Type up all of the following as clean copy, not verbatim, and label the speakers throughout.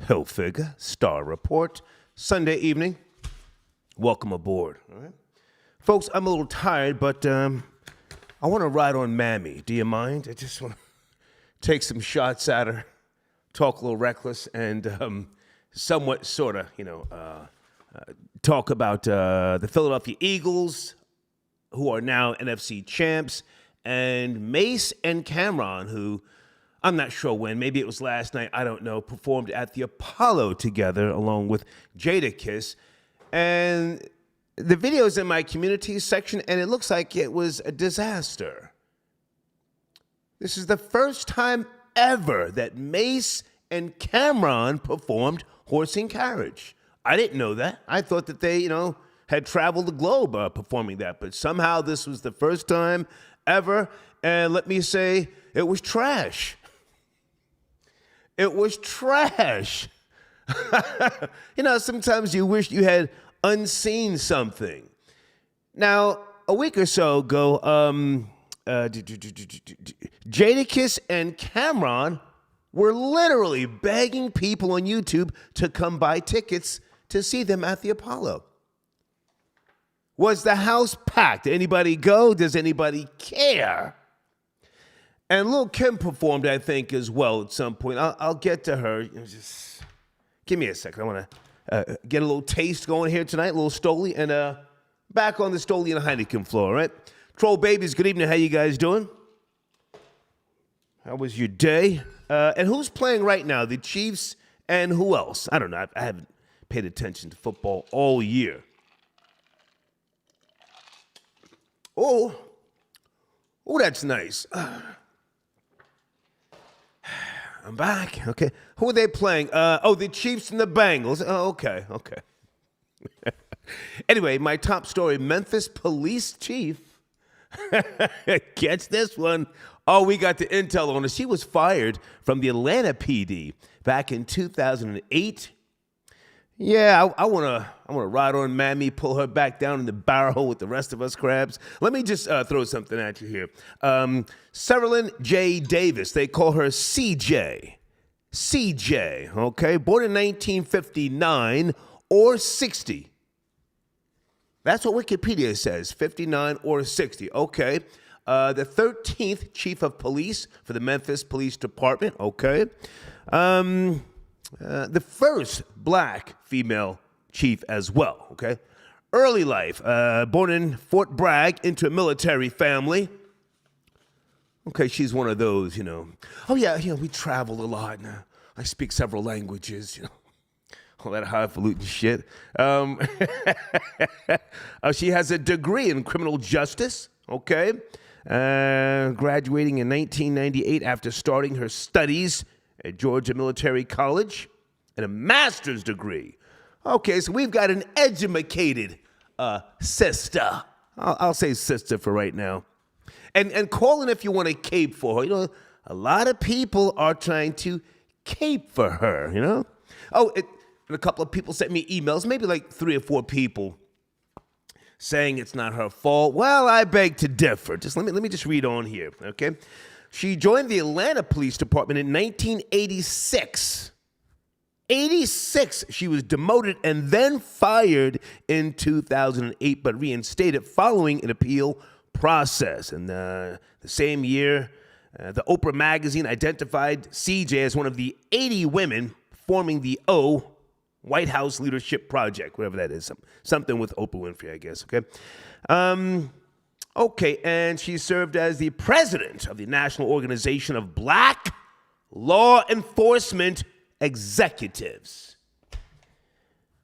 Speaker 1: Hilfiger Star Report, Sunday evening. Welcome aboard. All right, folks. I'm a little tired, but I want to ride on Mammy. Do you mind? I just want to take some shots at her, talk a little reckless, and somewhat, sort of, talk about the Philadelphia Eagles, who are now NFC champs, and Mace and Cameron, who I'm not sure when, maybe it was last night, I don't know, performed at the Apollo together along with Jadakiss. And the video's in my community section, and it looks like it was a disaster. This is the first time ever that Mace and Cameron performed Horse and Carriage. I didn't know that. I thought that they, had traveled the globe performing that. But somehow this was the first time ever. And let me say, it was trash. It was trash. Sometimes you wish you had unseen something. Now, a week or so ago, Jadakiss and Cameron were literally begging people on YouTube to come buy tickets to see them at the Apollo. Was the house packed? Did anybody go? Does anybody care? And Lil' Kim performed, I think, as well at some point. I'll get to her. Just give me a second. I want to get a little taste going here tonight, a little Stoli, and back on the Stoli and Heineken floor, all right? Troll babies, good evening. How you guys doing? How was your day? And who's playing right now? The Chiefs and who else? I don't know. I haven't paid attention to football all year. Oh, that's nice. I'm back. Okay. Who are they playing? The Chiefs and the Bengals. Oh, okay. Anyway, my top story, Memphis police chief. Catch this one. Oh, we got the intel on her. She was fired from the Atlanta PD back in 2008. Yeah, I want to ride on Mammy, pull her back down in the barrel with the rest of us crabs. Let me just throw something at you here. Cerilyn J. Davis, they call her CJ. CJ, okay? Born in 1959 or 60. That's what Wikipedia says, 59 or 60. Okay. The 13th chief of police for the Memphis Police Department. Okay. The first black female chief as well, okay? Early life, born in Fort Bragg into a military family. Okay, she's one of those, Oh, yeah, we travel a lot. And, I speak several languages, all that highfalutin shit. She has a degree in criminal justice, okay? Graduating in 1998 after starting her studies at Georgia Military College, and a master's degree. Okay, so we've got an educated sister. I'll say sister for right now. And call in if you want to cape for her. A lot of people are trying to cape for her, Oh, and a couple of people sent me emails, maybe like 3 or 4 people, saying it's not her fault. Well, I beg to differ. Just let me just read on here, okay? She joined the Atlanta Police Department in 1986. 86, she was demoted and then fired in 2008, but reinstated following an appeal process. And the same year, the Oprah magazine identified CJ as one of the 80 women forming the White House Leadership Project, whatever that is. Something with Oprah Winfrey, I guess, okay? Okay, and she served as the president of the National Organization of Black Law Enforcement Executives.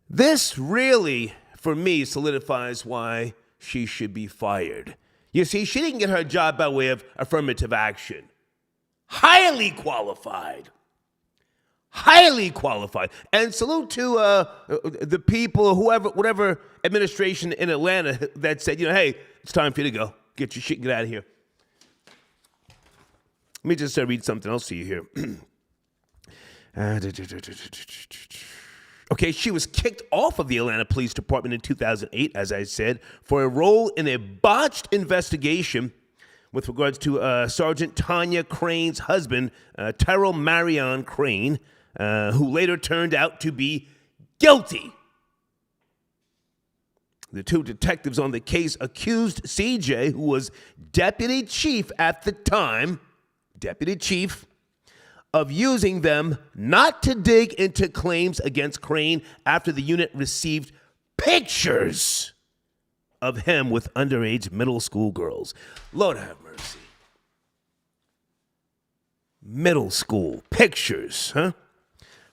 Speaker 1: This really, for me, solidifies why she should be fired. You see, she didn't get her job by way of affirmative action. Highly qualified. Highly qualified. And salute to the people, whatever administration in Atlanta that said, hey, it's time for you to go. Get your shit and get out of here. Let me just read something else to you here. Okay, she was kicked off of the Atlanta Police Department in 2008, as I said, for a role in a botched investigation with regards to Sergeant Tanya Crane's husband, Tyrell Marion Crane, who later turned out to be guilty. The two detectives on the case accused CJ, who was deputy chief at the time, of using them not to dig into claims against Crane after the unit received pictures of him with underage middle school girls. Lord have mercy. Middle school pictures, huh?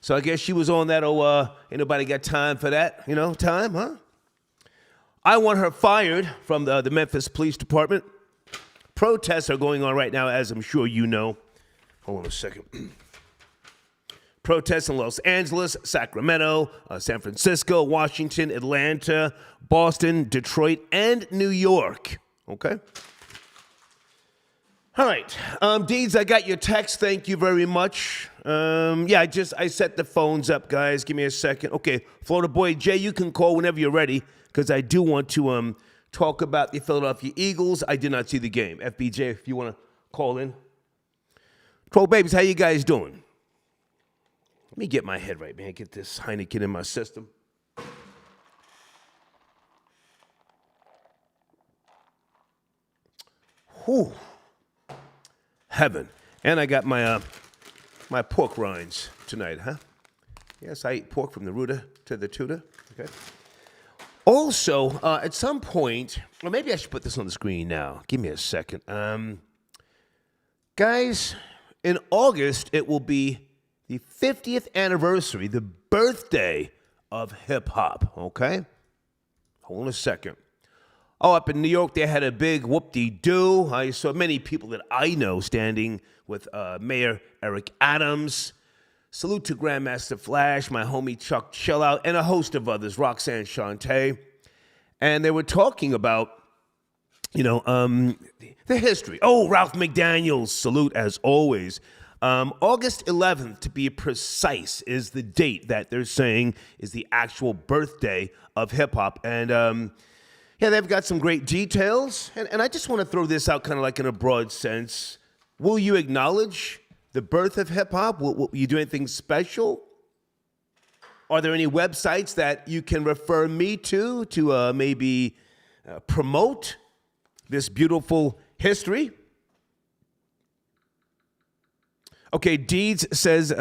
Speaker 1: So I guess she was on that, ain't nobody got time for that, time, huh? I want her fired from the Memphis Police Department. Protests are going on right now, as I'm sure you know. Hold on a second. Protests in Los Angeles, Sacramento, San Francisco, Washington, Atlanta, Boston, Detroit, and New York. Okay? All right. Deeds, I got your text. Thank you very much. I set the phones up, guys. Give me a second. Okay, Florida Boy Jay, you can call whenever you're ready, because I do want to talk about the Philadelphia Eagles. I did not see the game. FBJ, if you want to call in. Troll Babies, how you guys doing? Let me get my head right, man. Get this Heineken in my system. Whew. Heaven. And I got my my pork rinds tonight, huh? Yes, I eat pork from the rooter to the tutor. Okay. Also, at some point, or maybe I should put this on the screen now. Give me a second. Guys, in August, it will be the 50th anniversary, the birthday of hip-hop, okay? Hold on a second. Oh, up in New York, they had a big whoop-de-doo. I saw many people that I know standing with Mayor Eric Adams. Salute to Grandmaster Flash, my homie Chuck Chillout, and a host of others, Roxanne Shante. And they were talking about, the history. Oh, Ralph McDaniels, salute as always. August 11th, to be precise, is the date that they're saying is the actual birthday of hip-hop. And, they've got some great details. And I just want to throw this out kind of like in a broad sense. Will you acknowledge the birth of hip-hop? Will you do anything special? Are there any websites that you can refer me to maybe promote this beautiful history? Okay, Deeds says,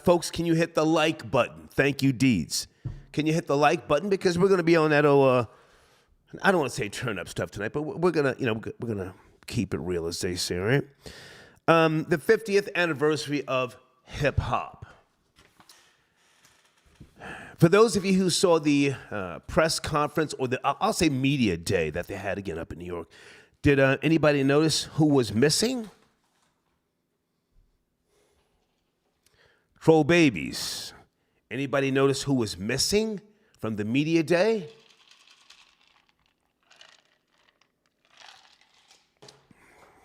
Speaker 1: folks, can you hit the like button? Thank you, Deeds. Can you hit the like button? Because we're going to be on that, I don't want to say turn up stuff tonight, but we're going to keep it real, as they say, all right? The 50th anniversary of hip-hop. For those of you who saw the press conference, or I'll say media day that they had again up in New York, did anybody notice who was missing? Troll Babies. Anybody notice who was missing from the media day?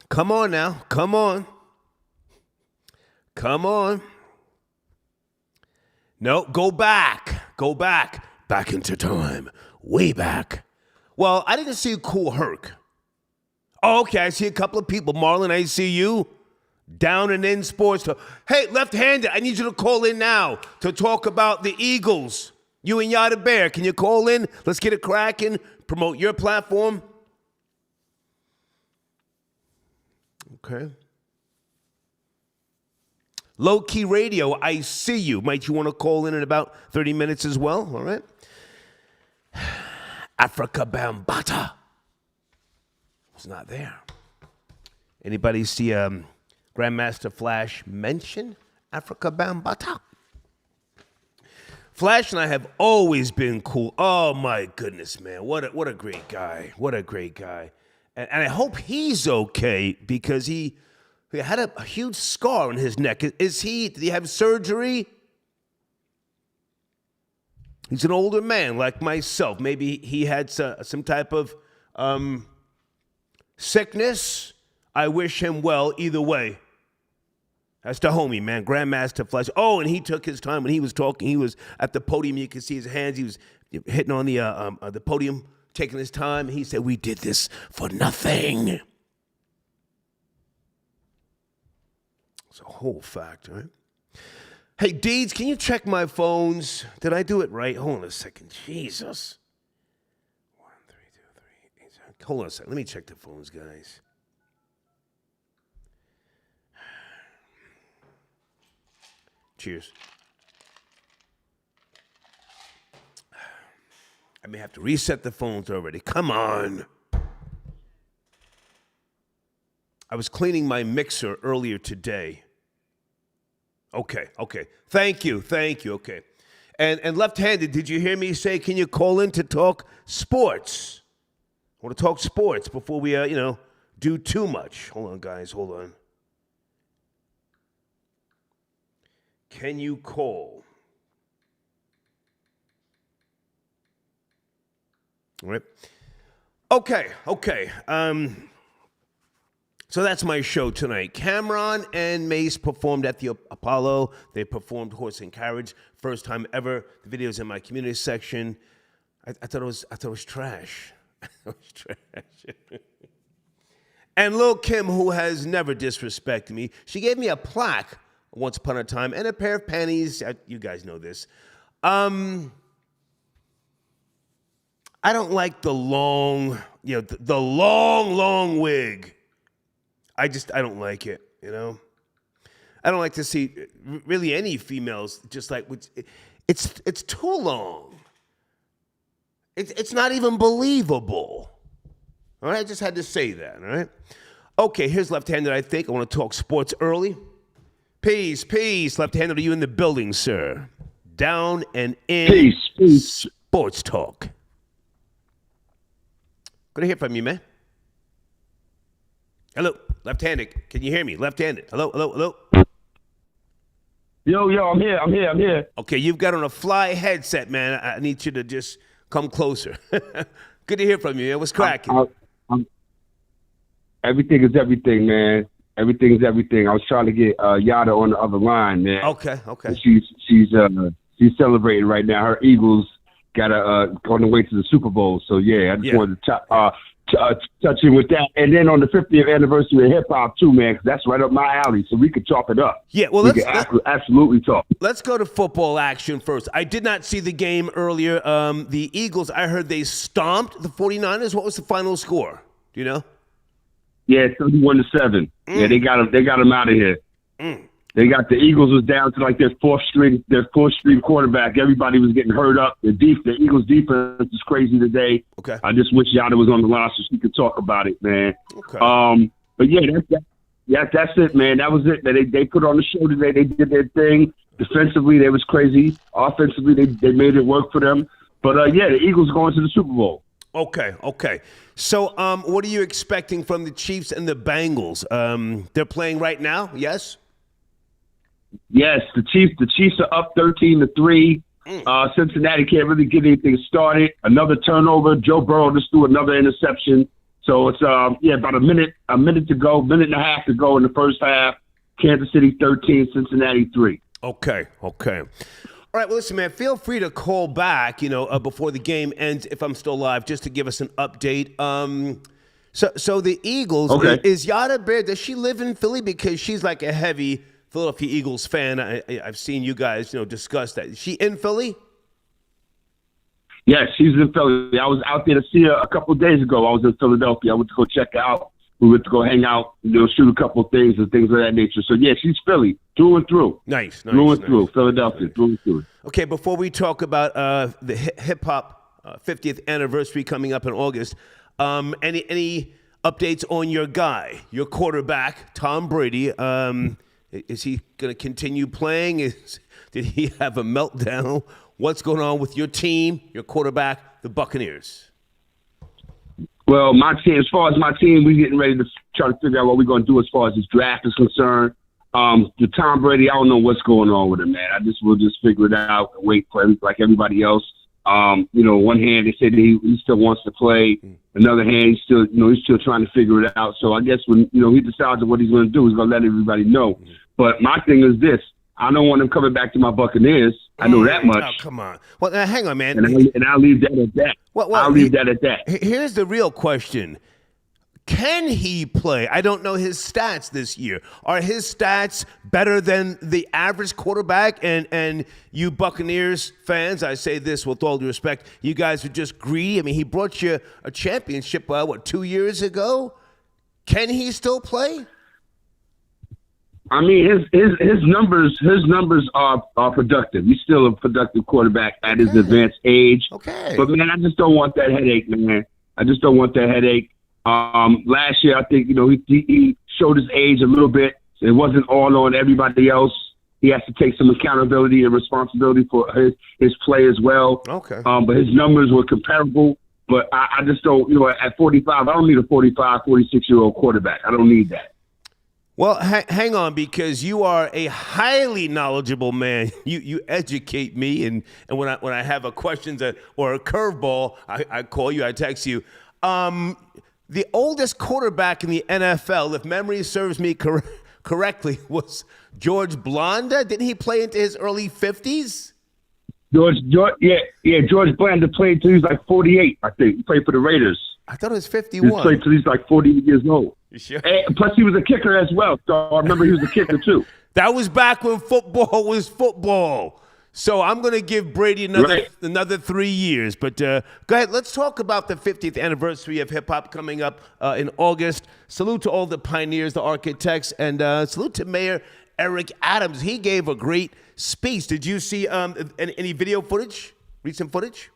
Speaker 1: Come on now. Come on. Come on. No, go back. Go back. Back into time. Way back. Well, I didn't see Cool Herc. Oh, okay, I see a couple of people. Marlon, I see you. Down and in sports. Hey, left-handed, I need you to call in now to talk about the Eagles. You and Yada Bear, can you call in? Let's get it cracking. Promote your platform. Okay. Low Key Radio, I see you. Might you want to call in about 30 minutes as well? All right. Africa Bambata was not there. Anybody see Grandmaster Flash mention Africa Bambata? Flash and I have always been cool. Oh my goodness, man! What a great guy! What a great guy! And I hope he's okay, because he had a huge scar on his neck. Did he have surgery? He's an older man like myself. Maybe he had some type of sickness. I wish him well either way. That's the homie, man. Grandmaster Flash. Oh, and he took his time when he was talking. He was at the podium. You could see his hands. He was hitting on the podium, taking his time. He said, "We did this for nothing." It's a whole fact, right? Hey, Deeds, can you check my phones? Did I do it right? Hold on a second. Jesus. 1, 3, 2, 3, 8, 7. Hold on a second. Let me check the phones, guys. Cheers. I may have to reset the phones already. Come on. I was cleaning my mixer earlier today. Okay. Thank you. Okay. And left-handed, did you hear me say, can you call in to talk sports? I want to talk sports before we, do too much. Hold on, guys. Hold on. Can you call? All right. Okay. So that's my show tonight. Cameron and Mace performed at the Apollo. They performed Horse and Carriage, first time ever. The video's in my community section. I thought it was trash. And Lil' Kim, who has never disrespected me, she gave me a plaque once upon a time and a pair of panties. You guys know this. I don't like the long, the long wig. I don't like it, I don't like to see really any females just like, it's too long. It's not even believable. All right, I just had to say that, all right? Okay, here's left-handed, I think. I want to talk sports early. Peace. Left-handed, are you in the building, sir? Down and in.
Speaker 2: Peace.
Speaker 1: Sports talk. Good to hear from you, man. Hello, left-handed. Can you hear me? Left-handed. Hello.
Speaker 2: Yo, I'm here.
Speaker 1: Okay, you've got on a fly headset, man. I need you to just come closer. Good to hear from you, man. What's cracking?
Speaker 2: Everything is everything, man. Everything is everything. I was trying to get Yada on the other line, man.
Speaker 1: Okay.
Speaker 2: And she's celebrating right now. Her Eagles got on the way to the Super Bowl. So I just wanted to touch in with that. And then on the 50th anniversary of hip hop too, man, 'cause that's right up my alley. So we could chop it up.
Speaker 1: Yeah, well,
Speaker 2: let's absolutely talk.
Speaker 1: Let's go to football action first. I did not see the game earlier. The Eagles, I heard they stomped the 49ers. What was the final score? Do you know?
Speaker 2: Yeah, 31-7. Yeah, they got them out of here. They got the Eagles was down to like their fourth string quarterback. Everybody was getting hurt up. The Eagles defense is crazy today.
Speaker 1: Okay.
Speaker 2: I just wish Yada was on the line so she could talk about it, man.
Speaker 1: Okay.
Speaker 2: But that's it, man. That was it. They put on the show today. They did their thing. Defensively, they was crazy. Offensively, they made it work for them. But the Eagles going to the Super Bowl.
Speaker 1: Okay. So, what are you expecting from the Chiefs and the Bengals? They're playing right now, yes?
Speaker 2: Yes, the Chiefs are up 13-3. Cincinnati can't really get anything started. Another turnover. Joe Burrow just threw another interception. So it's about a minute to go, minute and a half to go in the first half. Kansas City 13, Cincinnati 3. Okay.
Speaker 1: All right, well, listen, man, feel free to call back, before the game ends, if I'm still alive, just to give us an update. So the Eagles,
Speaker 2: okay.
Speaker 1: Is Yada Bear, does she live in Philly? Because she's like a heavy Philadelphia Eagles fan. I've seen you guys, discuss that. Is she in Philly?
Speaker 2: Yes, she's in Philly. I was out there to see her a couple of days ago. I was in Philadelphia. I went to go check her out. We went to go hang out, shoot a couple of things and things of that nature. So, she's Philly, through and through.
Speaker 1: Nice.
Speaker 2: Through and through. Philadelphia, through and through.
Speaker 1: Okay, before we talk about the hip-hop 50th anniversary coming up in August, any updates on your guy, your quarterback, Tom Brady? Is he going to continue playing? Did he have a meltdown? What's going on with your team, your quarterback, the Buccaneers?
Speaker 2: Well, my team, as far as my team, we're getting ready to try to figure out what we're going to do as far as this draft is concerned. The Tom Brady, I don't know what's going on with him, man. We'll just figure it out and wait for him like everybody else. One hand, they said he still wants to play. Another hand, he's still trying to figure it out. So I guess when, he decides what he's going to do, he's going to let everybody know. But my thing is this. I don't want him coming back to my Buccaneers. I know that much.
Speaker 1: Oh, come on. Well, hang on, man.
Speaker 2: And I'll leave that at that. I'll leave that at that.
Speaker 1: Here's the real question. Can he play? I don't know his stats this year. Are his stats better than the average quarterback? And you Buccaneers fans, I say this with all due respect, you guys are just greedy. I mean, he brought you a championship, 2 years ago? Can he still play?
Speaker 2: I mean, his numbers are productive. He's still a productive quarterback at his advanced age.
Speaker 1: Okay.
Speaker 2: But man, I just don't want that headache, man. I just don't want that headache. Last year, I think, he showed his age a little bit. It wasn't all on everybody else. He has to take some accountability and responsibility for his play as well.
Speaker 1: Okay.
Speaker 2: But his numbers were comparable. But I just don't, at 45, I don't need a 45, 46-year-old quarterback. I don't need that.
Speaker 1: Well, hang on, because you are a highly knowledgeable man. You educate me, and when I have a question or a curveball, I call you, I text you. The oldest quarterback in the NFL, if memory serves me correctly, was George Blanda. Didn't he play into his early 50s?
Speaker 2: George Blanda played till he was like 48, I think. He played for the Raiders.
Speaker 1: I thought it was 51.
Speaker 2: He played till he's like 40 years old.
Speaker 1: You sure?
Speaker 2: And plus, he was a kicker as well. So I remember he was a kicker too.
Speaker 1: That was back when football was football. So I'm going to give Brady another 3 years. But go ahead. Let's talk about the 50th anniversary of hip-hop coming up in August. Salute to all the pioneers, the architects, and salute to Mayor Eric Adams. He gave a great speech. Did you see any video footage, recent footage?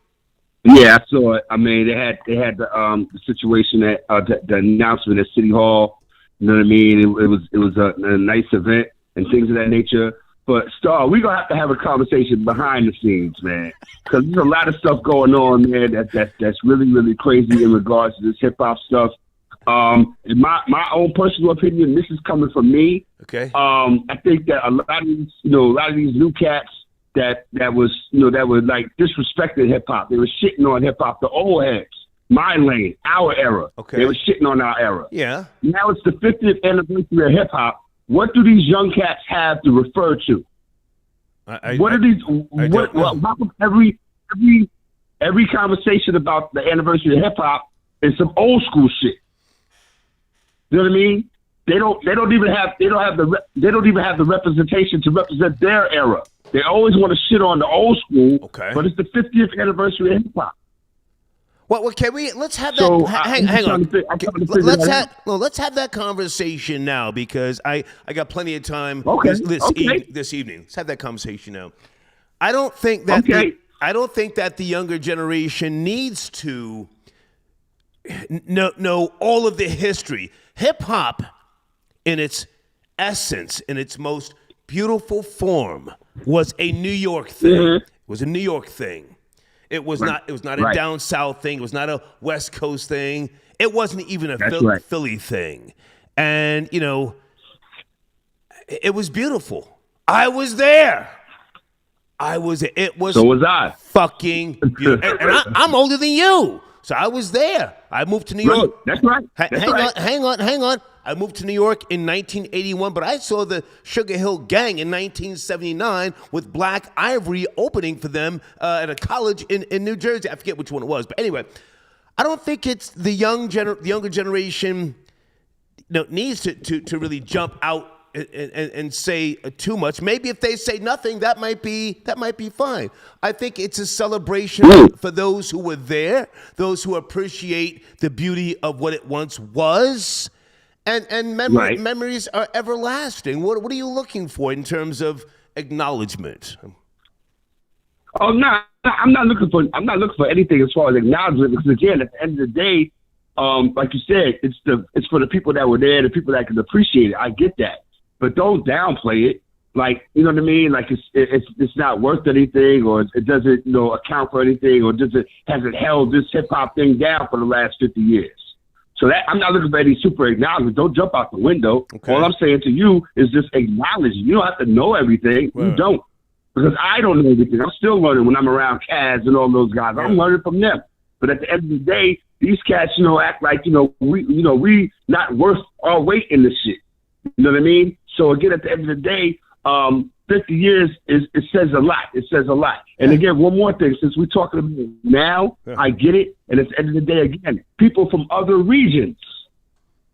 Speaker 2: Yeah, I saw it. I mean, they had the situation at the announcement at City Hall. You know what I mean? It was a nice event and things of that nature. But Star, we're gonna have a conversation behind the scenes, man, because there's a lot of stuff going on, man. That's really, really crazy in regards to this hip hop stuff. In my own personal opinion, this is coming from me.
Speaker 1: Okay.
Speaker 2: I think that a lot of these new cats that were like disrespecting hip hop. They were shitting on hip hop. The old heads, my lane, our era.
Speaker 1: Okay.
Speaker 2: They were shitting on our era.
Speaker 1: Yeah.
Speaker 2: Now it's the 50th anniversary of hip hop. What do these young cats have to refer to? What are these? How come every conversation about the anniversary of hip hop is some old school shit? You know what I mean? They don't even have the representation to represent their era. They always want to shit on the old school. Okay. But it's the 50th anniversary of hip hop.
Speaker 1: Well, can we? Let's have that. So, hang on. Let's have that conversation now, because I got plenty of time this evening. Let's have that conversation now. I don't think that the younger generation needs to know all of the history. Hip hop, in its essence, in its most beautiful form, was a New York thing. Mm-hmm. It was a New York thing. It was not a down south thing. It was not a West Coast thing. It wasn't even a Philly thing. And, it was beautiful. I was there. It was
Speaker 2: so was I.
Speaker 1: Fucking beautiful. And I'm older than you. So I was there. I moved to New York.
Speaker 2: That's right.
Speaker 1: Hang on. I moved to New York in 1981, but I saw the Sugar Hill Gang in 1979 with Black Ivory opening for them at a college in New Jersey. I forget which one it was. But anyway, I don't think it's the younger generation needs to really jump out and say too much. Maybe if they say nothing, that might be fine. I think it's a celebration for those who were there, those who appreciate the beauty of what it once was, and memories are everlasting. What are you looking for in terms of acknowledgement?
Speaker 2: Oh no, I'm not looking for anything as far as acknowledgement, because again, at the end of the day, like you said, it's for the people that were there, the people that can appreciate it. I get that. But don't downplay it. Like, you know what I mean? Like it's not worth anything, or it doesn't, account for anything, or hasn't held this hip hop thing down for the last 50 years. So that I'm not looking for any super acknowledgement. Don't jump out the window. Okay. All I'm saying to you is just acknowledge. You don't have to know everything. Right. You don't. Because I don't know everything. I'm still learning when I'm around Kaz and all those guys. I'm learning from them. But at the end of the day, these cats, act like, we not worth our weight in this shit. You know what I mean? So again, at the end of the day, 50 years it says a lot. It says a lot. And again, one more thing, since we're talking about it now, I get it. And at the end of the day, again, people from other regions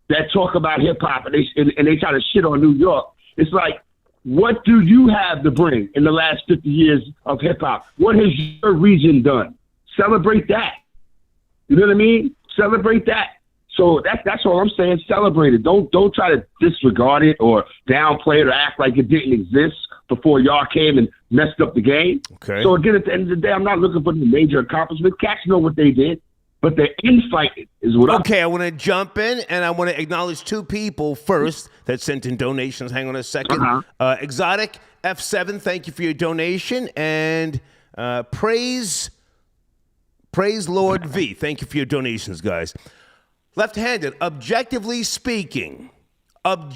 Speaker 2: that talk about hip hop and they try to shit on New York. It's like, what do you have to bring in the last 50 years of hip hop? What has your region done? Celebrate that. You know what I mean? Celebrate that. So that's all I'm saying. Celebrate it. Don't try to disregard it or downplay it or act like it didn't exist before y'all came and messed up the game.
Speaker 1: Okay.
Speaker 2: So again, at the end of the day, I'm not looking for the major accomplishment. Cats know what they did, but the infight is what.
Speaker 1: Okay, I want to jump in and I want to acknowledge two people first that sent in donations. Hang on a second. Exotic F7, thank you for your donation, and praise Lord V, thank you for your donations, guys. Left-handed, objectively speaking, and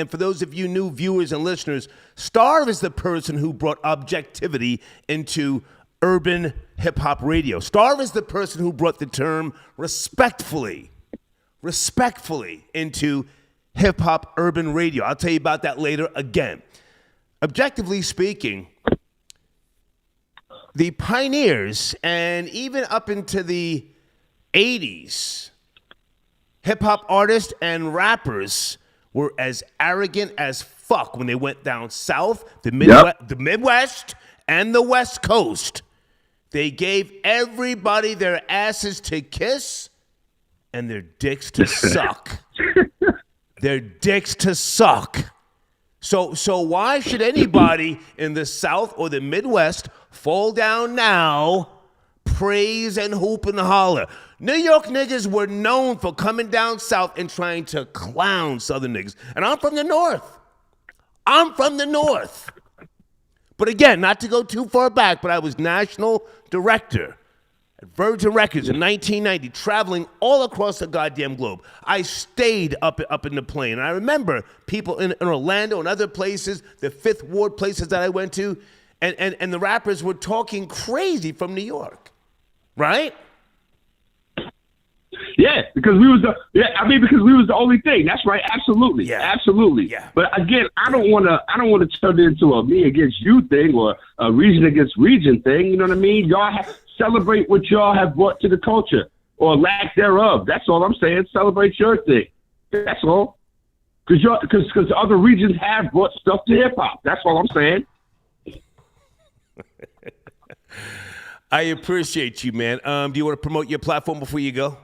Speaker 1: for those of you new viewers and listeners, Starve is the person who brought objectivity into urban hip-hop radio. Starve is the person who brought the term respectfully into hip-hop urban radio. I'll tell you about that later again. Objectively speaking, the pioneers, and even up into the 80s, hip-hop artists and rappers were as arrogant as fuck when they went down south, the Midwest, and the West Coast. They gave everybody their asses to kiss and their dicks to suck. Their dicks to suck. So why should anybody in the South or the Midwest fall down now, praise and hoop and holler? New York niggas were known for coming down south and trying to clown Southern niggas. And I'm from the North. But again, not to go too far back, but I was national director at Virgin Records in 1990, traveling all across the goddamn globe. I stayed up in the plane. And I remember people in Orlando and other places, the Fifth Ward places that I went to, and the rappers were talking crazy from New York, right?
Speaker 2: Yeah, because we was the only thing. That's right, absolutely, absolutely.
Speaker 1: Yeah.
Speaker 2: But again, I don't want to turn it into a me against you thing or a region against region thing. You know what I mean? Y'all celebrate what y'all have brought to the culture or lack thereof. That's all I'm saying. Celebrate your thing. That's all. Because other regions have brought stuff to hip hop. That's all I'm saying.
Speaker 1: I appreciate you, man. Do you want to promote your platform before you go?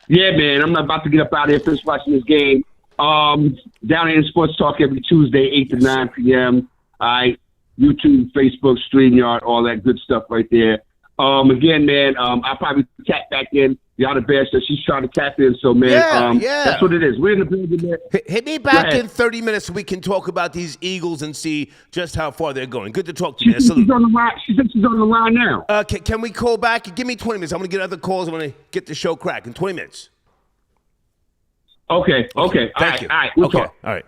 Speaker 2: Yeah, man. I'm about to get up out of here, finish watching this game. Down here in Sports Talk every Tuesday, 8 to 9 p.m. All right. YouTube, Facebook, StreamYard, all that good stuff right there. Again, man, I'll probably tap back in. Y'all the best that she's trying to tap in. So, man, that's what it is. We're in the building, man.
Speaker 1: Hit me back in 30 minutes so we can talk about these Eagles and see just how far they're going. Good to talk to you, man.
Speaker 2: She's on the line. She said she's on the line now.
Speaker 1: Can we call back? Give me 20 minutes. I'm going to get other calls. I'm going to get the show cracking. 20 minutes.
Speaker 2: Okay.
Speaker 1: Thank you.
Speaker 2: All right. We'll talk.
Speaker 1: All right.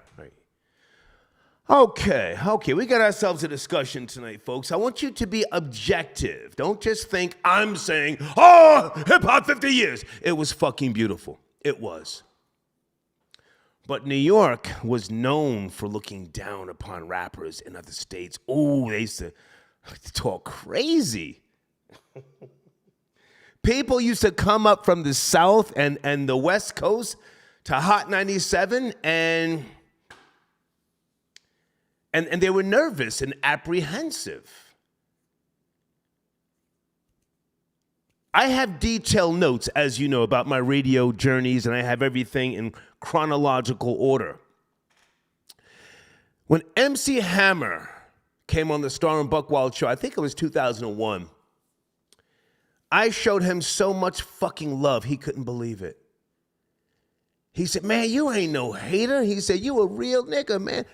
Speaker 1: Okay, we got ourselves a discussion tonight, folks. I want you to be objective. Don't just think I'm saying, hip-hop 50 years. It was fucking beautiful. It was. But New York was known for looking down upon rappers in other states. Oh, they used to talk crazy. People used to come up from the South and the West Coast to Hot 97 and they were nervous and apprehensive. I have detailed notes, as you know, about my radio journeys, and I have everything in chronological order. When MC Hammer came on the Star and Buckwild show, I think it was 2001, I showed him so much fucking love, he couldn't believe it. He said, man, you ain't no hater. He said, you a real nigga, man.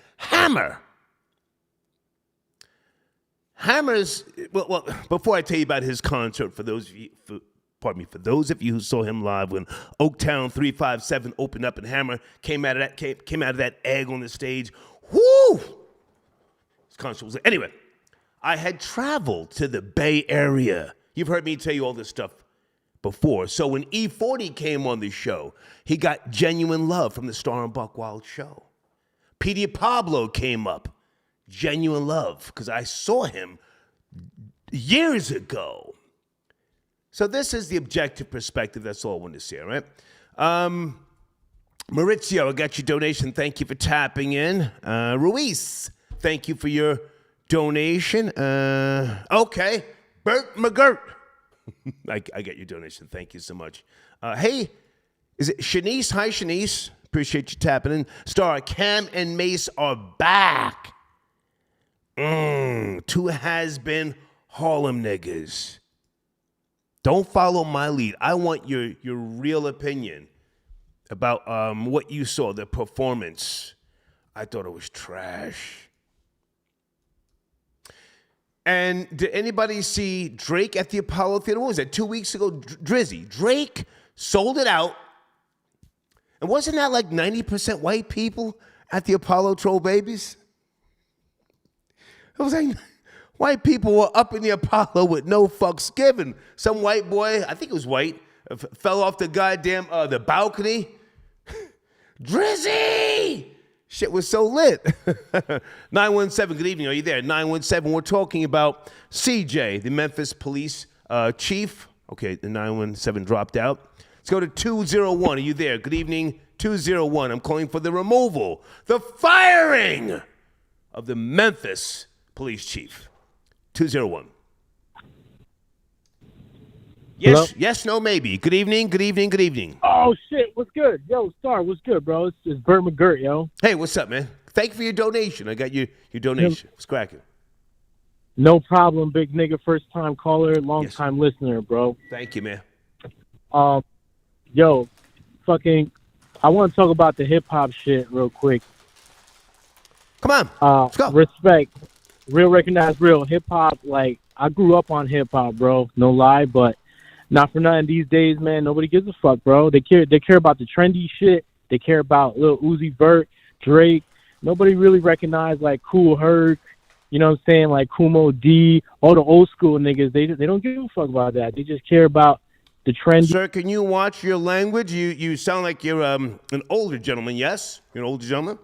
Speaker 1: Hammer's, well, before I tell you about his concert, for those of you who saw him live when Oaktown 357 opened up and Hammer came out of that egg on the stage. Whoo! His concert was, anyway, I had traveled to the Bay Area. You've heard me tell you all this stuff before. So when E40 came on the show, he got genuine love from the Star and Buckwild show. Petey Pablo came up. Genuine love, because I saw him years ago. So this is the objective perspective. That's all I wanted to say, all right? Maurizio, I got your donation. Thank you for tapping in. Ruiz, thank you for your donation. Okay. Bert McGirt. I get your donation. Thank you so much. Hey, is it Shanice? Hi, Shanice. Appreciate you tapping in. Star, Cam and Mace are back. Two has-been Harlem niggas. Don't follow my lead. I want your real opinion about what you saw, the performance. I thought it was trash. And did anybody see Drake at the Apollo Theater? What was that, 2 weeks ago? Drizzy. Drake sold it out. And wasn't that like 90% white people at the Apollo Troll Babies? It was like white people were up in the Apollo with no fucks given. Some white boy, I think it was white, fell off the goddamn the balcony. Drizzy! Shit was so lit. 917, good evening. Are you there? 917, we're talking about CJ, the Memphis police chief. Okay, the 917 dropped out. Let's go to 201. Are you there? Good evening, 201. I'm calling for the removal, the firing of the Memphis police chief. 201. Yes,
Speaker 3: Hello?
Speaker 1: yes, no, maybe. Good evening, good evening, good evening.
Speaker 3: Oh, shit. What's good? Yo, Star, what's good, bro? It's Bert McGirt, yo.
Speaker 1: Hey, what's up, man? Thank you for your donation. I got your donation. It's cracking.
Speaker 3: No problem, big nigga. First-time caller, long-time listener, bro.
Speaker 1: Thank you, man.
Speaker 3: Yo, fucking, I want to talk about the hip-hop shit real quick.
Speaker 1: Come on, let's go.
Speaker 3: Respect. Real, recognize real. Hip-hop, like, I grew up on hip-hop, bro. No lie, but not for nothing these days, man. Nobody gives a fuck, bro. They care about the trendy shit. They care about Lil Uzi Vert, Drake. Nobody really recognized, like, Kool Herc, you know what I'm saying, like Kumo D, all the old school niggas. They don't give a fuck about that. They just care about the trendy.
Speaker 1: Sir, can you watch your language? You sound like you're an older gentleman, yes? You're an older gentleman?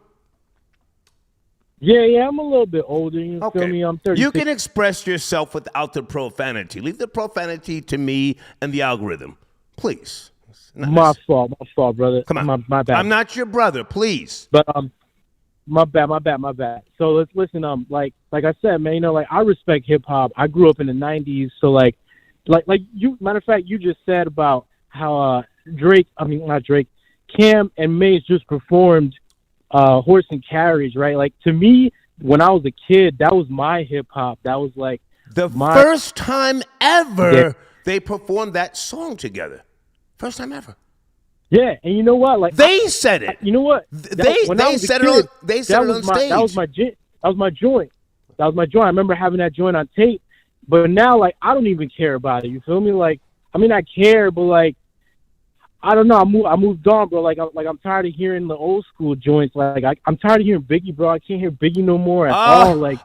Speaker 3: Yeah, I'm a little bit older. You feel me? I'm 36.
Speaker 1: You can express yourself without the profanity. Leave the profanity to me and the algorithm, please.
Speaker 3: My fault, brother.
Speaker 1: Come on.
Speaker 3: My bad.
Speaker 1: I'm not your brother, please.
Speaker 3: But my bad. So let's listen. Like I said, man, you know, like I respect hip hop. I grew up in the '90s, so like you. Matter of fact, you just said about how not Drake, Cam and Mace just performed Horse and Carriage, right? Like to me, when I was a kid, that was my hip hop. That was like
Speaker 1: the first time ever they performed that song together. First time ever.
Speaker 3: Yeah, and you know what? Like
Speaker 1: they said it.
Speaker 3: You know what?
Speaker 1: They said it on stage.
Speaker 3: That was my joint. That was my joint. I remember having that joint on tape. But now, like, I don't even care about it. You feel me? Like, I mean, I care, but like, I don't know. I moved on, bro. I'm tired of hearing the old school joints. Like, I'm tired of hearing Biggie, bro. I can't hear Biggie no more at all. Like,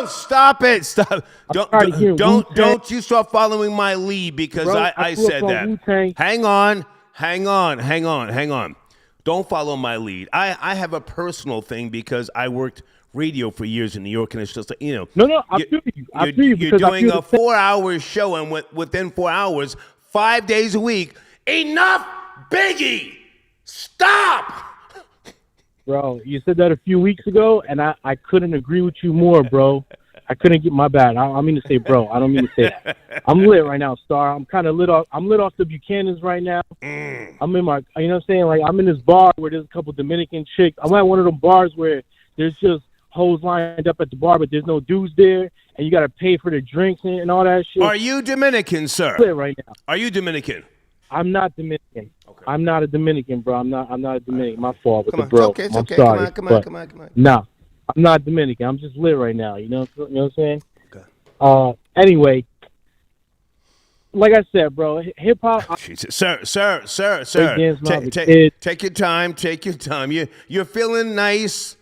Speaker 1: stop it! Stop! Don't you start following my lead because
Speaker 3: bro,
Speaker 1: I said that.
Speaker 3: Wu-Tang.
Speaker 1: Hang on. Don't follow my lead. I have a personal thing because I worked radio for years in New York, and it's just like, you know.
Speaker 3: No, I feel you. I feel you
Speaker 1: you're doing a 4-hour show, and within 4 hours, 5 days a week. Enough, Biggie! Stop!
Speaker 3: Bro, you said that a few weeks ago, and I couldn't agree with you more, bro. I couldn't get my bad. I mean to say, bro. I don't mean to say that. I'm lit right now, Star. I'm kind of lit off. I'm lit off the Buchanan's right now. I'm in my, you know what I'm saying? Like, I'm in this bar where there's a couple Dominican chicks. I'm at one of them bars where there's just hoes lined up at the bar, but there's no dudes there, and you got to pay for the drinks and all that shit.
Speaker 1: Are you Dominican, sir?
Speaker 3: I'm lit right now.
Speaker 1: Are you Dominican?
Speaker 3: I'm not Dominican. Okay. I'm not a Dominican, bro. I'm not a Dominican. My fault with
Speaker 1: come
Speaker 3: the bro.
Speaker 1: It's
Speaker 3: I'm
Speaker 1: okay.
Speaker 3: sorry.
Speaker 1: Come on.
Speaker 3: Nah, I'm not Dominican. I'm just lit right now. You know what I'm saying?
Speaker 1: Okay.
Speaker 3: Anyway, like I said, bro, hip hop.
Speaker 1: Sir. Take your time. You're feeling nice,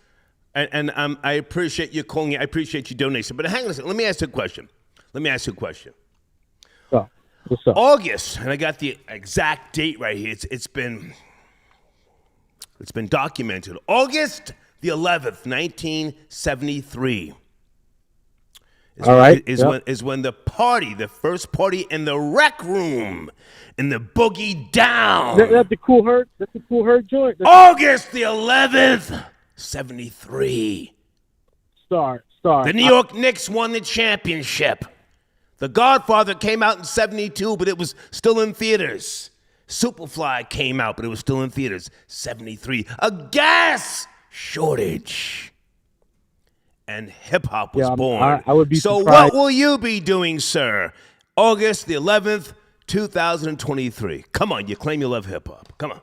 Speaker 1: and I appreciate you calling. I appreciate your donation. But hang on a second. Let me ask you a question.
Speaker 3: What's up?
Speaker 1: August, and I got the exact date right here. It's been documented. August the 11th, 1973. is when the first party in the rec room, in the boogie down.
Speaker 3: That's the Cool Herd. That's the Cool Herd joint.
Speaker 1: August the 11th, 73.
Speaker 3: Star.
Speaker 1: The New York Knicks won the championship. The Godfather came out in 72, but it was still in theaters. Superfly came out, but it was still in theaters. 73. A gas shortage. And hip-hop was born.
Speaker 3: I would be
Speaker 1: so
Speaker 3: surprised.
Speaker 1: what will you be doing, sir? August the 11th, 2023. Come on, you claim you love hip-hop. Come on.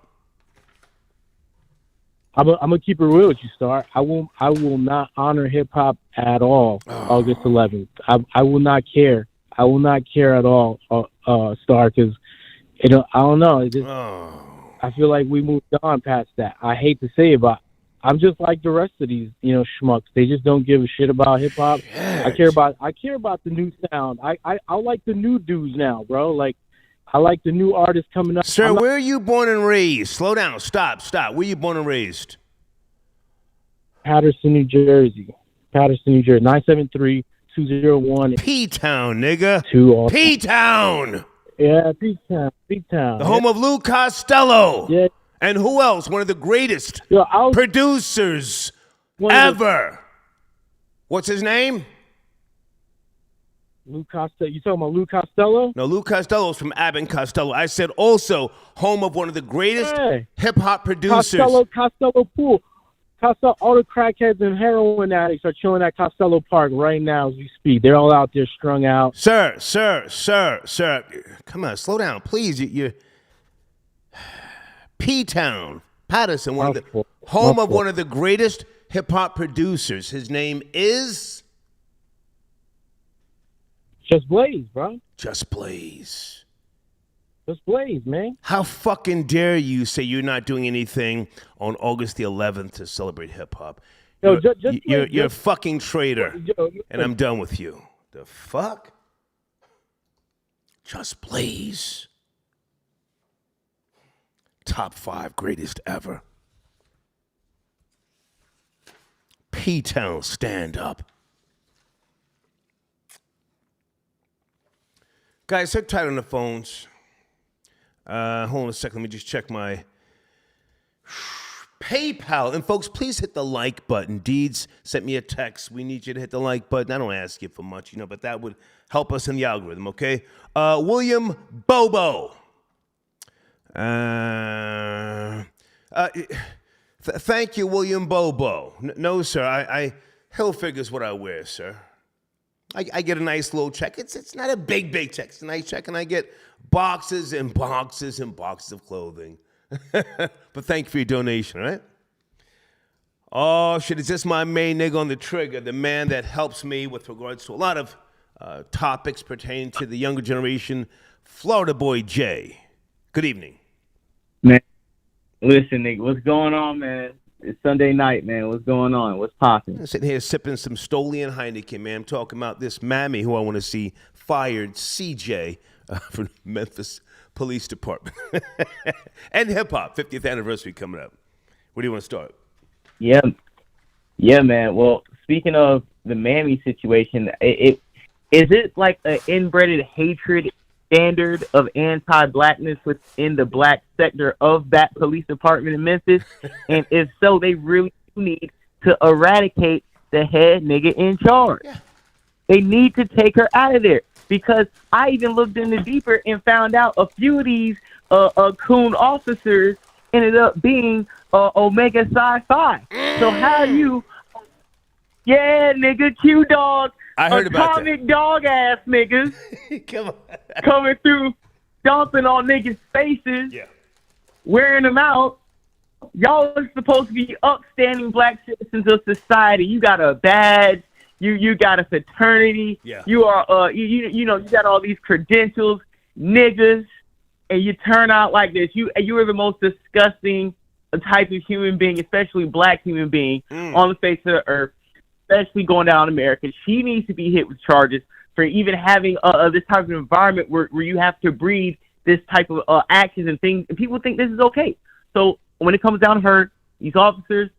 Speaker 3: I'm gonna keep it real with you, Star. I will not honor hip hop at all. August 11th. I will not care. I will not care at all, Star, because I don't know. I feel like we moved on past that. I hate to say it, but I'm just like the rest of these, schmucks. They just don't give a shit about hip hop. I care about the new sound. I like the new dudes now, bro. Like, I like the new artists coming up.
Speaker 1: Sir, where are you born and raised? Slow down. Stop. Where are you born and raised?
Speaker 3: Patterson, New Jersey. 973-201.
Speaker 1: P-Town, nigga. P-Town.
Speaker 3: Yeah, P-Town.
Speaker 1: The home of Lou Costello.
Speaker 3: Yeah.
Speaker 1: And who else? One of the greatest producers ever. What's his name?
Speaker 3: Lou Costello. You talking about Lou Costello?
Speaker 1: No, Lou Costello's from Abbott and Costello. I said also home of one of the greatest hip-hop producers.
Speaker 3: Costello Pool. Costello, all the crackheads and heroin addicts are chilling at Costello Park right now as we speak. They're all out there strung out.
Speaker 1: Sir. Come on, slow down, please. You P-Town, Patterson, home of one of the greatest hip-hop producers. His name is...
Speaker 3: Just Blaze, bro.
Speaker 1: Just Blaze.
Speaker 3: Just Blaze, man.
Speaker 1: How fucking dare you say you're not doing anything on August the 11th to celebrate hip-hop? You're a fucking traitor, and I'm done with you. The fuck? Just Blaze. Top 5 greatest ever. P-Town, stand up. Guys, sit tight on the phones. Hold on a second. Let me just check my PayPal. And folks, please hit the like button. Deeds sent me a text. We need you to hit the like button. I don't ask you for much, but that would help us in the algorithm, okay? William Bobo. Thank you, William Bobo. No, sir. Hill figures what I wear, sir. I get a nice little check. It's not a big check. It's a nice check, and I get boxes and boxes and boxes of clothing. But thank you for your donation, all right? Oh, shit, it's just my main nigga on the trigger, the man that helps me with regards to a lot of topics pertaining to the younger generation, Florida Boy Jay. Good evening.
Speaker 4: Man, listen, nigga, what's going on, man? It's Sunday night, man. What's going on? What's popping?
Speaker 1: I'm sitting here sipping some Stolian Heineken, man. I'm talking about this mammy who I want to see fired, CJ, from Memphis Police Department. And hip-hop, 50th anniversary coming up. Where do you want to start?
Speaker 4: Yeah, man. Well, speaking of the mammy situation, is it like an inbred hatred standard of anti-blackness within the black sector of that police department in Memphis? And if so, they really need to eradicate the head nigga in charge. Yeah. They need to take her out of there, because I even looked into deeper and found out a few of these coon officers ended up being Omega Psi Phi. So how you, nigga, Q-Dog,
Speaker 1: I heard about
Speaker 4: atomic dog ass niggas
Speaker 1: Come on.
Speaker 4: coming through, stomping on niggas' faces, wearing them out. Y'all are supposed to be upstanding black citizens of society. You got a badge. You got a fraternity.
Speaker 1: Yeah.
Speaker 4: You are you got all these credentials, niggas, and you turn out like this. You are the most disgusting type of human being, especially black human being on the face of the earth, especially going down in America. She needs to be hit with charges for even having this type of environment where you have to breed this type of actions and things, and people think this is okay. So when it comes down to her, these officers,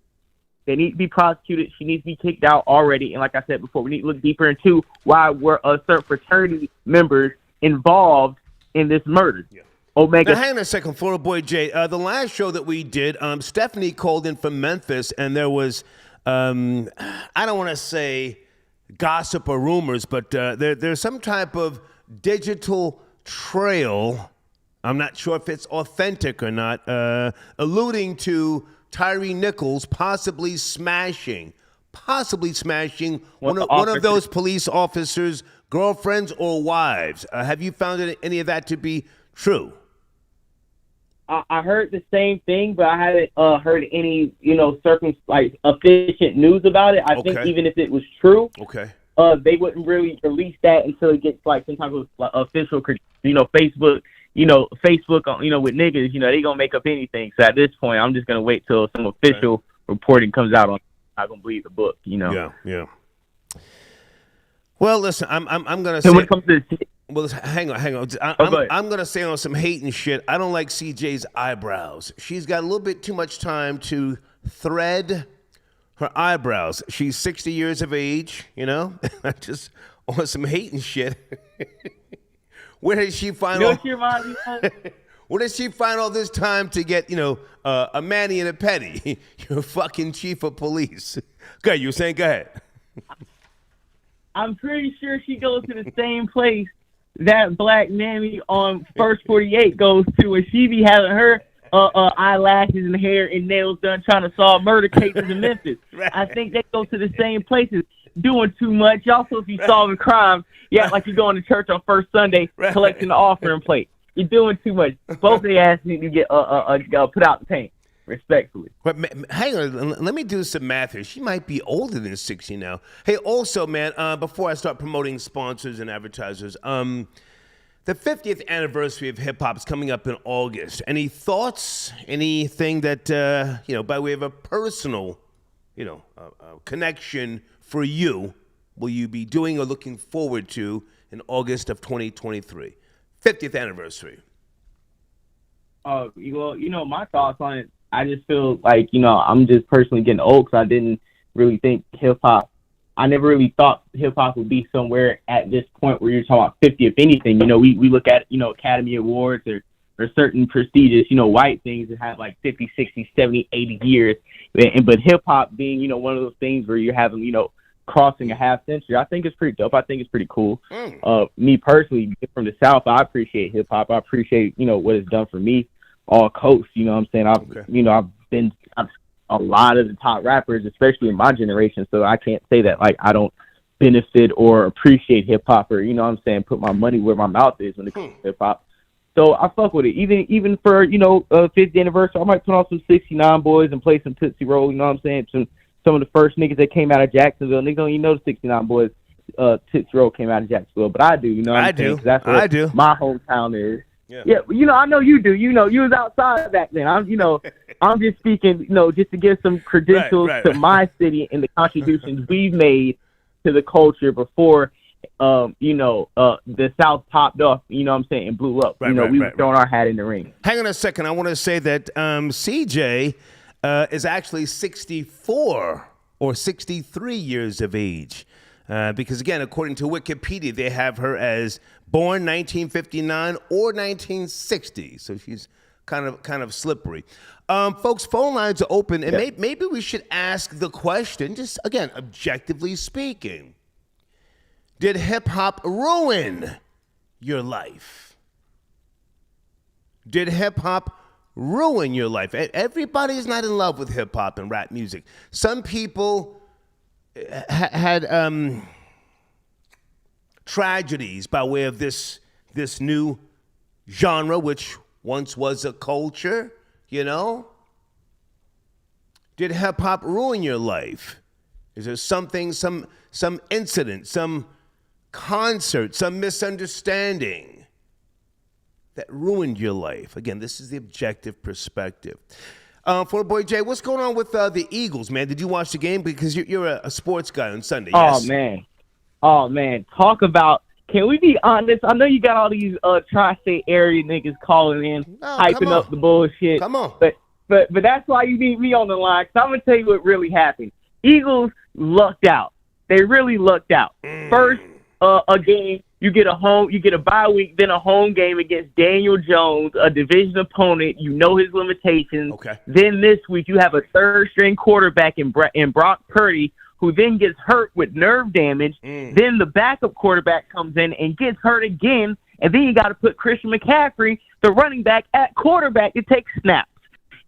Speaker 4: They need to be prosecuted. She needs to be kicked out already. And like I said before, we need to look deeper into why were certain fraternity members involved in this murder.
Speaker 1: Yeah.
Speaker 4: Omega.
Speaker 1: Now, hang on a second, Florida Boy Jay. The last show that we did, Stephanie called in from Memphis, and there was, I don't want to say gossip or rumors, but there's some type of digital trail. I'm not sure if it's authentic or not, alluding to Tyre Nichols possibly smashing one of those police officers' girlfriends or wives. Have you found any of that to be true?
Speaker 4: I heard the same thing, but I haven't heard any, efficient news about it. I think even if it was true, they wouldn't really release that until it gets like some type of official, Facebook. Facebook, with niggas, they gonna make up anything. So at this point, I'm just gonna wait till some official reporting comes out on. I'm gonna believe the book,
Speaker 1: Yeah. Well, listen, I'm gonna
Speaker 4: say.
Speaker 1: So
Speaker 4: when it comes to
Speaker 1: well, hang on. I'm gonna say on some hate and shit. I don't like CJ's eyebrows. She's got a little bit too much time to thread her eyebrows. She's 60 years of age. Just on some hate and shit. Where did she find Where did she find all this time to get, a Manny and a Petty? You're fucking chief of police. Go ahead, you were saying, go ahead.
Speaker 4: I'm pretty sure she goes to the same place that Black Mammy on First 48 goes to, where she be having her eyelashes and hair and nails done trying to solve murder cases in Memphis.
Speaker 1: Right.
Speaker 4: I think they go to the same places, doing too much. Y'all supposed to be solving crimes. Yeah, like you're going to church on first Sunday, collecting the offering plate. You're doing too much. Both of the asses need to get put out the paint, respectfully.
Speaker 1: But hang on, let me do some math here. She might be older than 60 now. Hey, also, man, before I start promoting sponsors and advertisers, the 50th anniversary of hip hop is coming up in August. Any thoughts? Anything that by way of a personal, connection for you, will you be doing or looking forward to in August of 2023? 50th anniversary.
Speaker 4: My thoughts on it, I just feel like, I'm just personally getting old because I didn't really think hip-hop, I never really thought hip-hop would be somewhere at this point where you're talking about 50, if anything. We look at, Academy Awards or certain prestigious, white things that have like 50, 60, 70, 80 years. But hip-hop being, one of those things where you're having, crossing a half century, I think it's pretty dope. I think it's pretty cool. Me personally, from the South, I appreciate hip hop. I appreciate, what it's done for me all coast. You know what I'm saying? I've been a lot of the top rappers, especially in my generation. So I can't say that like I don't benefit or appreciate hip hop or, put my money where my mouth is when it comes to hip hop. So I fuck with it. Even for, 50th anniversary, I might put on some 69 Boys and play some Tootsie Roll, some of the first niggas that came out of Jacksonville. Niggas don't even know the 69 Boys Tootsie Roll came out of Jacksonville, but I do.
Speaker 1: I do.
Speaker 4: That's what
Speaker 1: I do.
Speaker 4: My hometown is.
Speaker 1: Yeah.
Speaker 4: I know you do. You was outside back then. I'm just speaking, just to give some credentials to my city and the contributions we've made to the culture before, the South popped off, and blew up. We were throwing our hat in the ring.
Speaker 1: Hang on a second. I want to say that CJ is actually 64 or 63 years of age. Because, again, according to Wikipedia, they have her as born 1959 or 1960. So she's kind of slippery. Folks, phone lines are open, and maybe we should ask the question, just, again, objectively speaking. Did hip-hop ruin your life? Did hip-hop ruin your life? Everybody's not in love with hip-hop and rap music. Some people had tragedies by way of this new genre, which once was a culture, Did hip-hop ruin your life? Is there something, some incident, some concert, some misunderstanding that ruined your life? Again, this is the objective perspective. For Boy Jay, what's going on with the Eagles, man? Did you watch the game? Because you're a sports guy on Sunday. Yes?
Speaker 4: Oh man. Talk about. Can we be honest? I know you got all these tri-state area niggas calling in, hyping up the bullshit.
Speaker 1: Come on.
Speaker 4: But but that's why you need me on the line, because I'm going to tell you what really happened. Eagles lucked out. They really lucked out. First, a game, you get a bye week, then a home game against Daniel Jones, a division opponent. You know his limitations.
Speaker 1: Okay.
Speaker 4: Then this week, you have a third-string quarterback in Brock Purdy, who then gets hurt with nerve damage. Then the backup quarterback comes in and gets hurt again, and then you got to put Christian McCaffrey, the running back, at quarterback to take snaps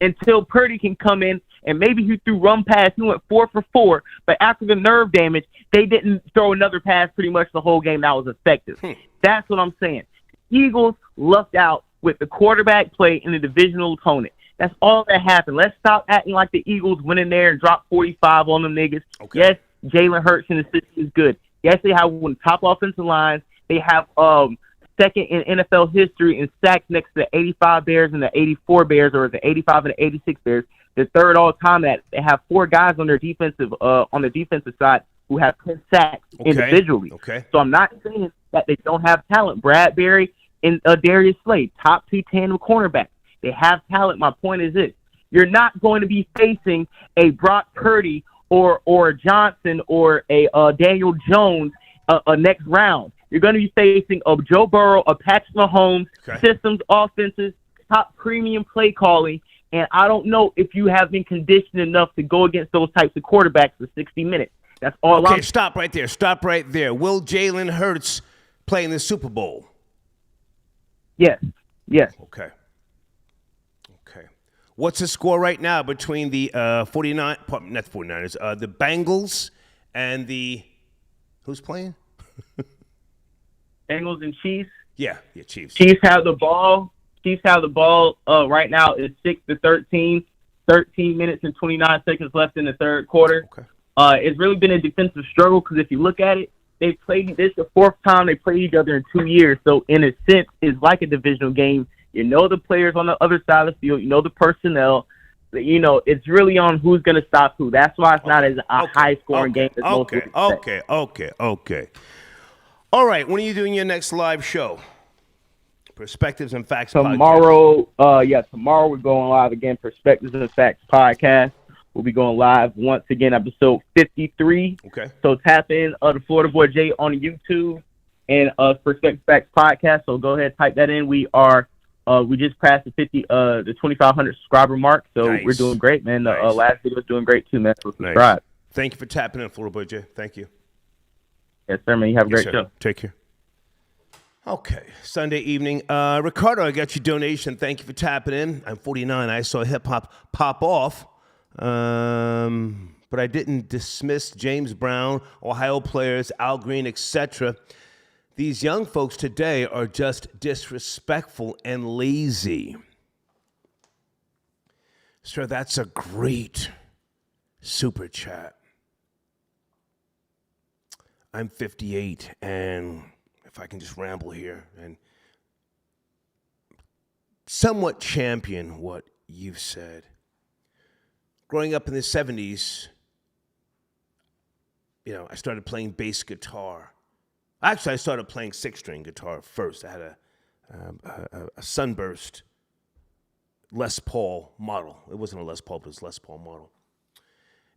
Speaker 4: until Purdy can come in, and maybe he threw run pass. He went 4 for 4, but after the nerve damage, they didn't throw another pass pretty much the whole game that was effective. That's what I'm saying. Eagles lucked out with the quarterback play in the divisional opponent. That's all that happened. Let's stop acting like the Eagles went in there and dropped 45 on them niggas.
Speaker 1: Okay.
Speaker 4: Yes, Jalen Hurts in the system is good. Yes, they have one top offensive lines. They have second in NFL history in sacks next to the 85 Bears and the 84 Bears, or the 85 and the 86 Bears. The third all time that they have 4 guys on their defensive on the defensive side who have 10 sacks individually.
Speaker 1: Okay.
Speaker 4: So I'm not saying that they don't have talent. Bradbury and Darius Slade, top 2 tandem cornerbacks. They have talent. My point is this: you're not going to be facing a Brock Purdy or a Johnson or a Daniel Jones next round. You're going to be facing a Joe Burrow, a Patrick Mahomes, systems, offenses, top premium play calling. And I don't know if you have been conditioned enough to go against those types of quarterbacks for 60 minutes. That's all
Speaker 1: Okay, stop right there. Stop right there. Will Jalen Hurts play in the Super Bowl?
Speaker 4: Yes.
Speaker 1: Okay. What's the score right now between the not the 49ers, the Bengals and the who's playing?
Speaker 4: Bengals and Chiefs.
Speaker 1: Yeah, Chiefs.
Speaker 4: Chiefs have the ball. Right now is 6-13. 13 minutes and 29 seconds left in the third quarter.
Speaker 1: Okay.
Speaker 4: It's really been a defensive struggle because if you look at it, they played this the 4th time they played each other in 2 years. So in a sense, it's like a divisional game. You know the players on the other side of the field. You know the personnel. You know it's really on who's going to stop who. That's why it's not as a high-scoring game as most would expect.
Speaker 1: Okay. All right, when are you doing your next live show? Perspectives and Facts
Speaker 4: tomorrow, tomorrow we're going live again, Perspectives and Facts podcast. We'll be going live once again, episode 53. Okay. So tap in the Florida Boy J on YouTube and Perspectives and Facts podcast. So go ahead, type that in. We just passed the 2,500 subscriber mark, so we're doing great, man. The last video was doing great too, man. So subscribe.
Speaker 1: Nice. Thank you for tapping in, Florida Boy J. Thank you.
Speaker 4: Yes, sir, man. You have a great show.
Speaker 1: Take care. Okay, Sunday evening. Ricardo, I got your donation. Thank you for tapping in. I'm 49. I saw hip-hop pop off, but I didn't dismiss James Brown, Ohio players, Al Green, etc. These young folks today are just disrespectful and lazy. Sir, that's a great super chat. I'm 58, and if I can just ramble here and somewhat champion what you've said. Growing up in the 70s, I started playing bass guitar. Actually, I started playing 6-string guitar first. I had a Sunburst Les Paul model. It wasn't a Les Paul, but it was a Les Paul model.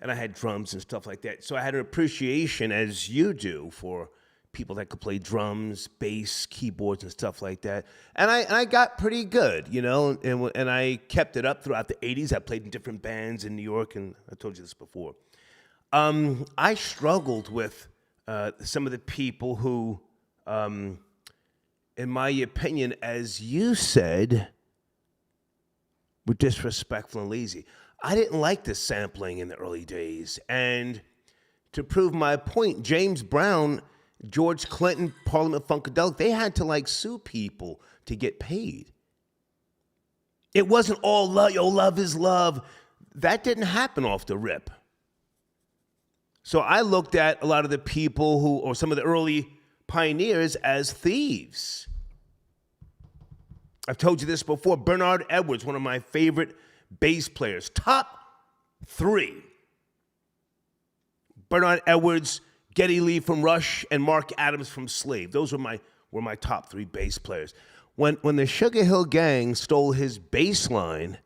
Speaker 1: And I had drums and stuff like that. So I had an appreciation, as you do, for people that could play drums, bass, keyboards, and stuff like that. And I got pretty good, and I kept it up throughout the 80s. I played in different bands in New York, and I told you this before. I struggled with some of the people who, in my opinion, as you said, were disrespectful and lazy. I didn't like the sampling in the early days. And to prove my point, James Brown, George Clinton, Parliament Funkadelic, they had to sue people to get paid. It wasn't all love, love is love. That didn't happen off the rip. So I looked at a lot of the people or some of the early pioneers as thieves. I've told you this before. Bernard Edwards, one of my favorite bass players, top 3. Bernard Edwards, Geddy Lee from Rush, and Mark Adams from Slave. Those were my top 3 bass players. When the Sugar Hill Gang stole his bass line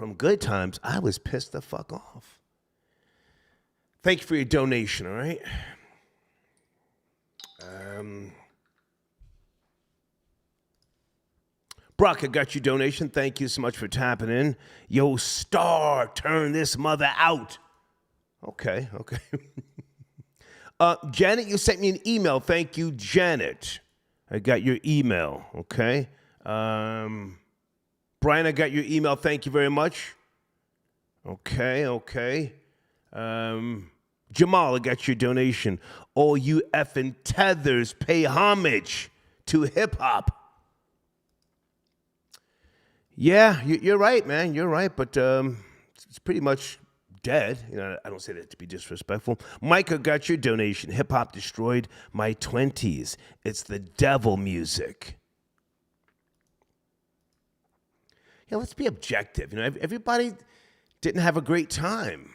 Speaker 1: from Good Times, I was pissed the fuck off. Thank you for your donation, all right? Brock, I got your donation. Thank you so much for tapping in. Yo, Star, turn this mother out. Okay. Janet, you sent me an email. Thank you, Janet. I got your email, okay? Brian, I got your email. Thank you very much. Okay. Jamal, I got your donation. All you effing tethers pay homage to hip-hop. Yeah, you're right, man. You're right, but it's pretty much dead. You know, I don't say that to be disrespectful. Micah got your donation. Hip-hop destroyed my 20s. It's the devil music. Yeah, let's be objective. You know, everybody didn't have a great time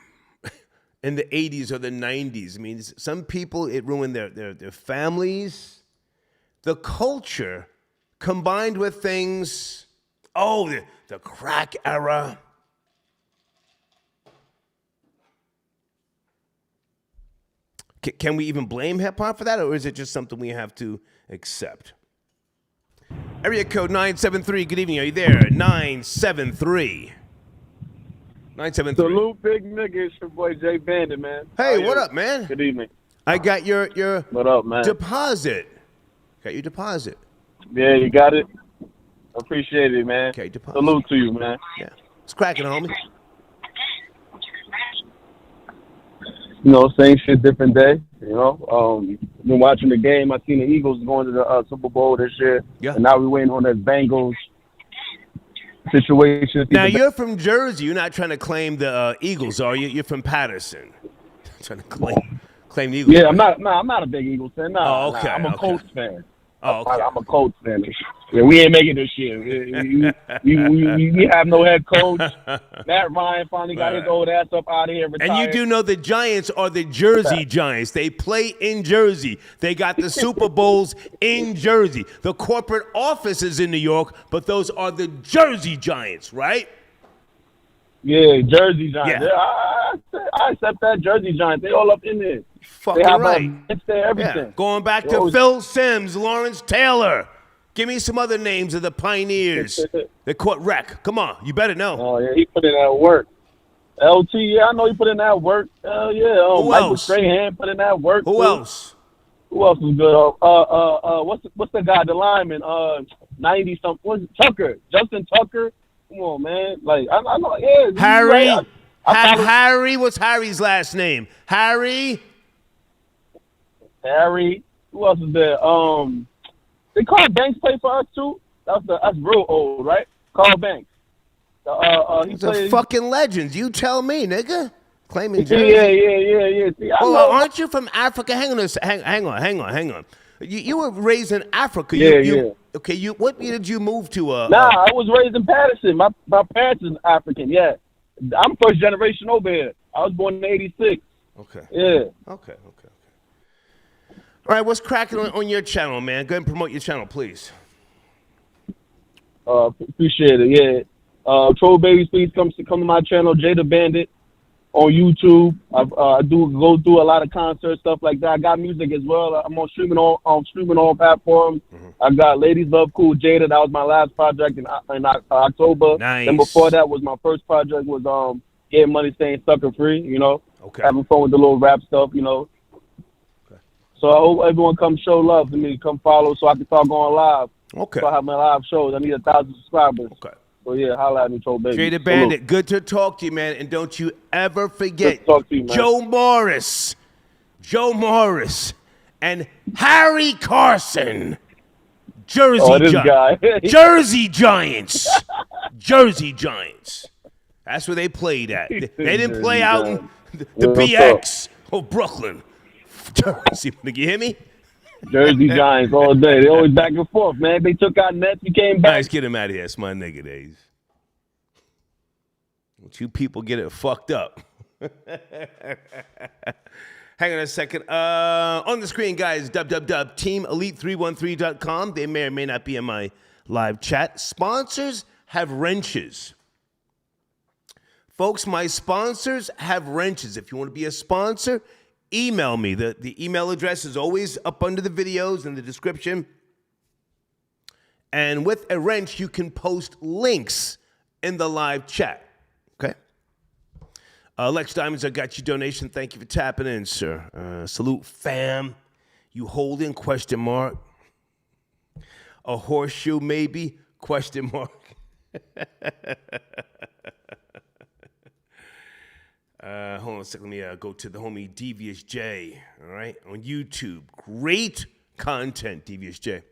Speaker 1: in the 80s or the 90s. I mean, some people, it ruined their families. The culture combined with things... Oh, the crack era. Can we even blame hip-hop for that, or is it just something we have to accept? Area code 973, good evening. Are you there? 973. 973.
Speaker 5: Salute, big nigga. It's your boy Jay Bandit, man.
Speaker 1: Hey, what up, man?
Speaker 5: Good evening.
Speaker 1: I got your
Speaker 5: What up, man?
Speaker 1: deposit. Got your deposit.
Speaker 5: Yeah, you got it? Appreciate it, man.
Speaker 1: Okay, deposit.
Speaker 5: Salute to you, man.
Speaker 1: Yeah. It's cracking, homie.
Speaker 5: You know, same shit, different day. You know, been watching the game. I seen the Eagles going to the Super Bowl this year.
Speaker 1: Yeah.
Speaker 5: And now we're waiting on that Bengals situation.
Speaker 1: Now, you're from Jersey. You're not trying to claim the Eagles, are you? You're from Patterson. Trying to claim the Eagles.
Speaker 5: Yeah, I'm not a big Eagles fan. No,
Speaker 1: Oh, okay,
Speaker 5: I'm a
Speaker 1: okay.
Speaker 5: Colts fan.
Speaker 1: Oh, okay.
Speaker 5: I'm a Colts fan. Yeah, we ain't making this year. We have no head coach. Matt Ryan finally got his old ass up out of here. Retired.
Speaker 1: And you do know the Giants are the Jersey Giants. They play in Jersey. They got the Super Bowls in Jersey. The corporate office is in New York, but those are the Jersey Giants, right?
Speaker 5: Yeah, Jersey Giants.
Speaker 1: Yeah.
Speaker 5: I accept that Jersey Giants. They all up in there.
Speaker 1: Fucking
Speaker 5: They have
Speaker 1: right.
Speaker 5: It's there, everything.
Speaker 1: Yeah. Going back
Speaker 5: They
Speaker 1: to
Speaker 5: always-
Speaker 1: Phil Simms, Lawrence Taylor. Give me some other names of the Pioneers that caught wreck. Come on, you better know.
Speaker 5: Oh, yeah, he put in that work. LT, yeah, I know he put in that work. Hell yeah.
Speaker 1: Who
Speaker 5: Michael
Speaker 1: else?
Speaker 5: Strahan put in that work.
Speaker 1: Who
Speaker 5: too.
Speaker 1: else?
Speaker 5: Who else was good? What's the guy, the lineman? 90 something. What's it? Tucker? Justin Tucker. Come on, man. Like I know. Yeah.
Speaker 1: Harry.
Speaker 5: Right. I
Speaker 1: Harry. What's Harry's last name? Harry.
Speaker 5: Harry. Who else is there? They Carl Banks play for us too. That's real old, right? Carl Banks. He
Speaker 1: He's a
Speaker 5: played.
Speaker 1: fucking legend. You tell me, nigga. Claiming Jersey.
Speaker 5: Yeah. See, I
Speaker 1: Well,
Speaker 5: know.
Speaker 1: aren't you from Africa? Hang on. You were raised in Africa.
Speaker 5: Yeah.
Speaker 1: Okay, what year did you move to?
Speaker 5: Nah, I was raised in Patterson. My parents is African. Yeah, I'm first generation over here. I was born in '86.
Speaker 1: Okay.
Speaker 5: Yeah.
Speaker 1: Okay. All right, what's cracking on your channel, man? Go ahead and promote your channel, please.
Speaker 5: Appreciate it. Yeah. Troll babies, please come to my channel, Jada Bandit, on YouTube. I do go through a lot of concert stuff like that. I got music as well. I'm on streaming all platforms. Mm-hmm. I got Ladies Love Cool Jada. That was my last project in October.
Speaker 1: Nice.
Speaker 5: And before that was my first project was Getting Money Staying Sucker Free. You know.
Speaker 1: Okay.
Speaker 5: Having fun with the little rap stuff. You know. Okay. So I hope everyone come show love to me. Come follow so I can start going live.
Speaker 1: Okay.
Speaker 5: So I have my live shows. I need 1,000 subscribers.
Speaker 1: Okay.
Speaker 5: So yeah, holla at me, Troll Baby.
Speaker 1: Jada Bandit, good to talk to you, man. And don't you ever forget
Speaker 5: Good to talk to you, man.
Speaker 1: Joe Morris, and Harry Carson. Jersey
Speaker 5: this guy.
Speaker 1: Jersey Giants. Jersey Giants. That's where they played at. They didn't play out in the BX or Brooklyn. Jersey, you hear me?
Speaker 5: Jersey Giants all day. They always back and forth, man. They took out Nets, we came back.
Speaker 1: Guys, get him out of here. It's my nigga days. Don't you people get it fucked up. Hang on a second. On the screen, guys, www.teamelite313.com. They may or may not be in my live chat. Sponsors have wrenches. Folks, my sponsors have wrenches. If you want to be a sponsor, email me. The email address is always up under the videos in the description. And with a wrench, you can post links in the live chat. Okay? Lex Diamonds, I got your donation. Thank you for tapping in, sir. Salute, fam. You holding? Question mark. A horseshoe, maybe? Question mark. Hold on a second. Let me go to the homie Devious J, all right, on YouTube. Great content, Devious J.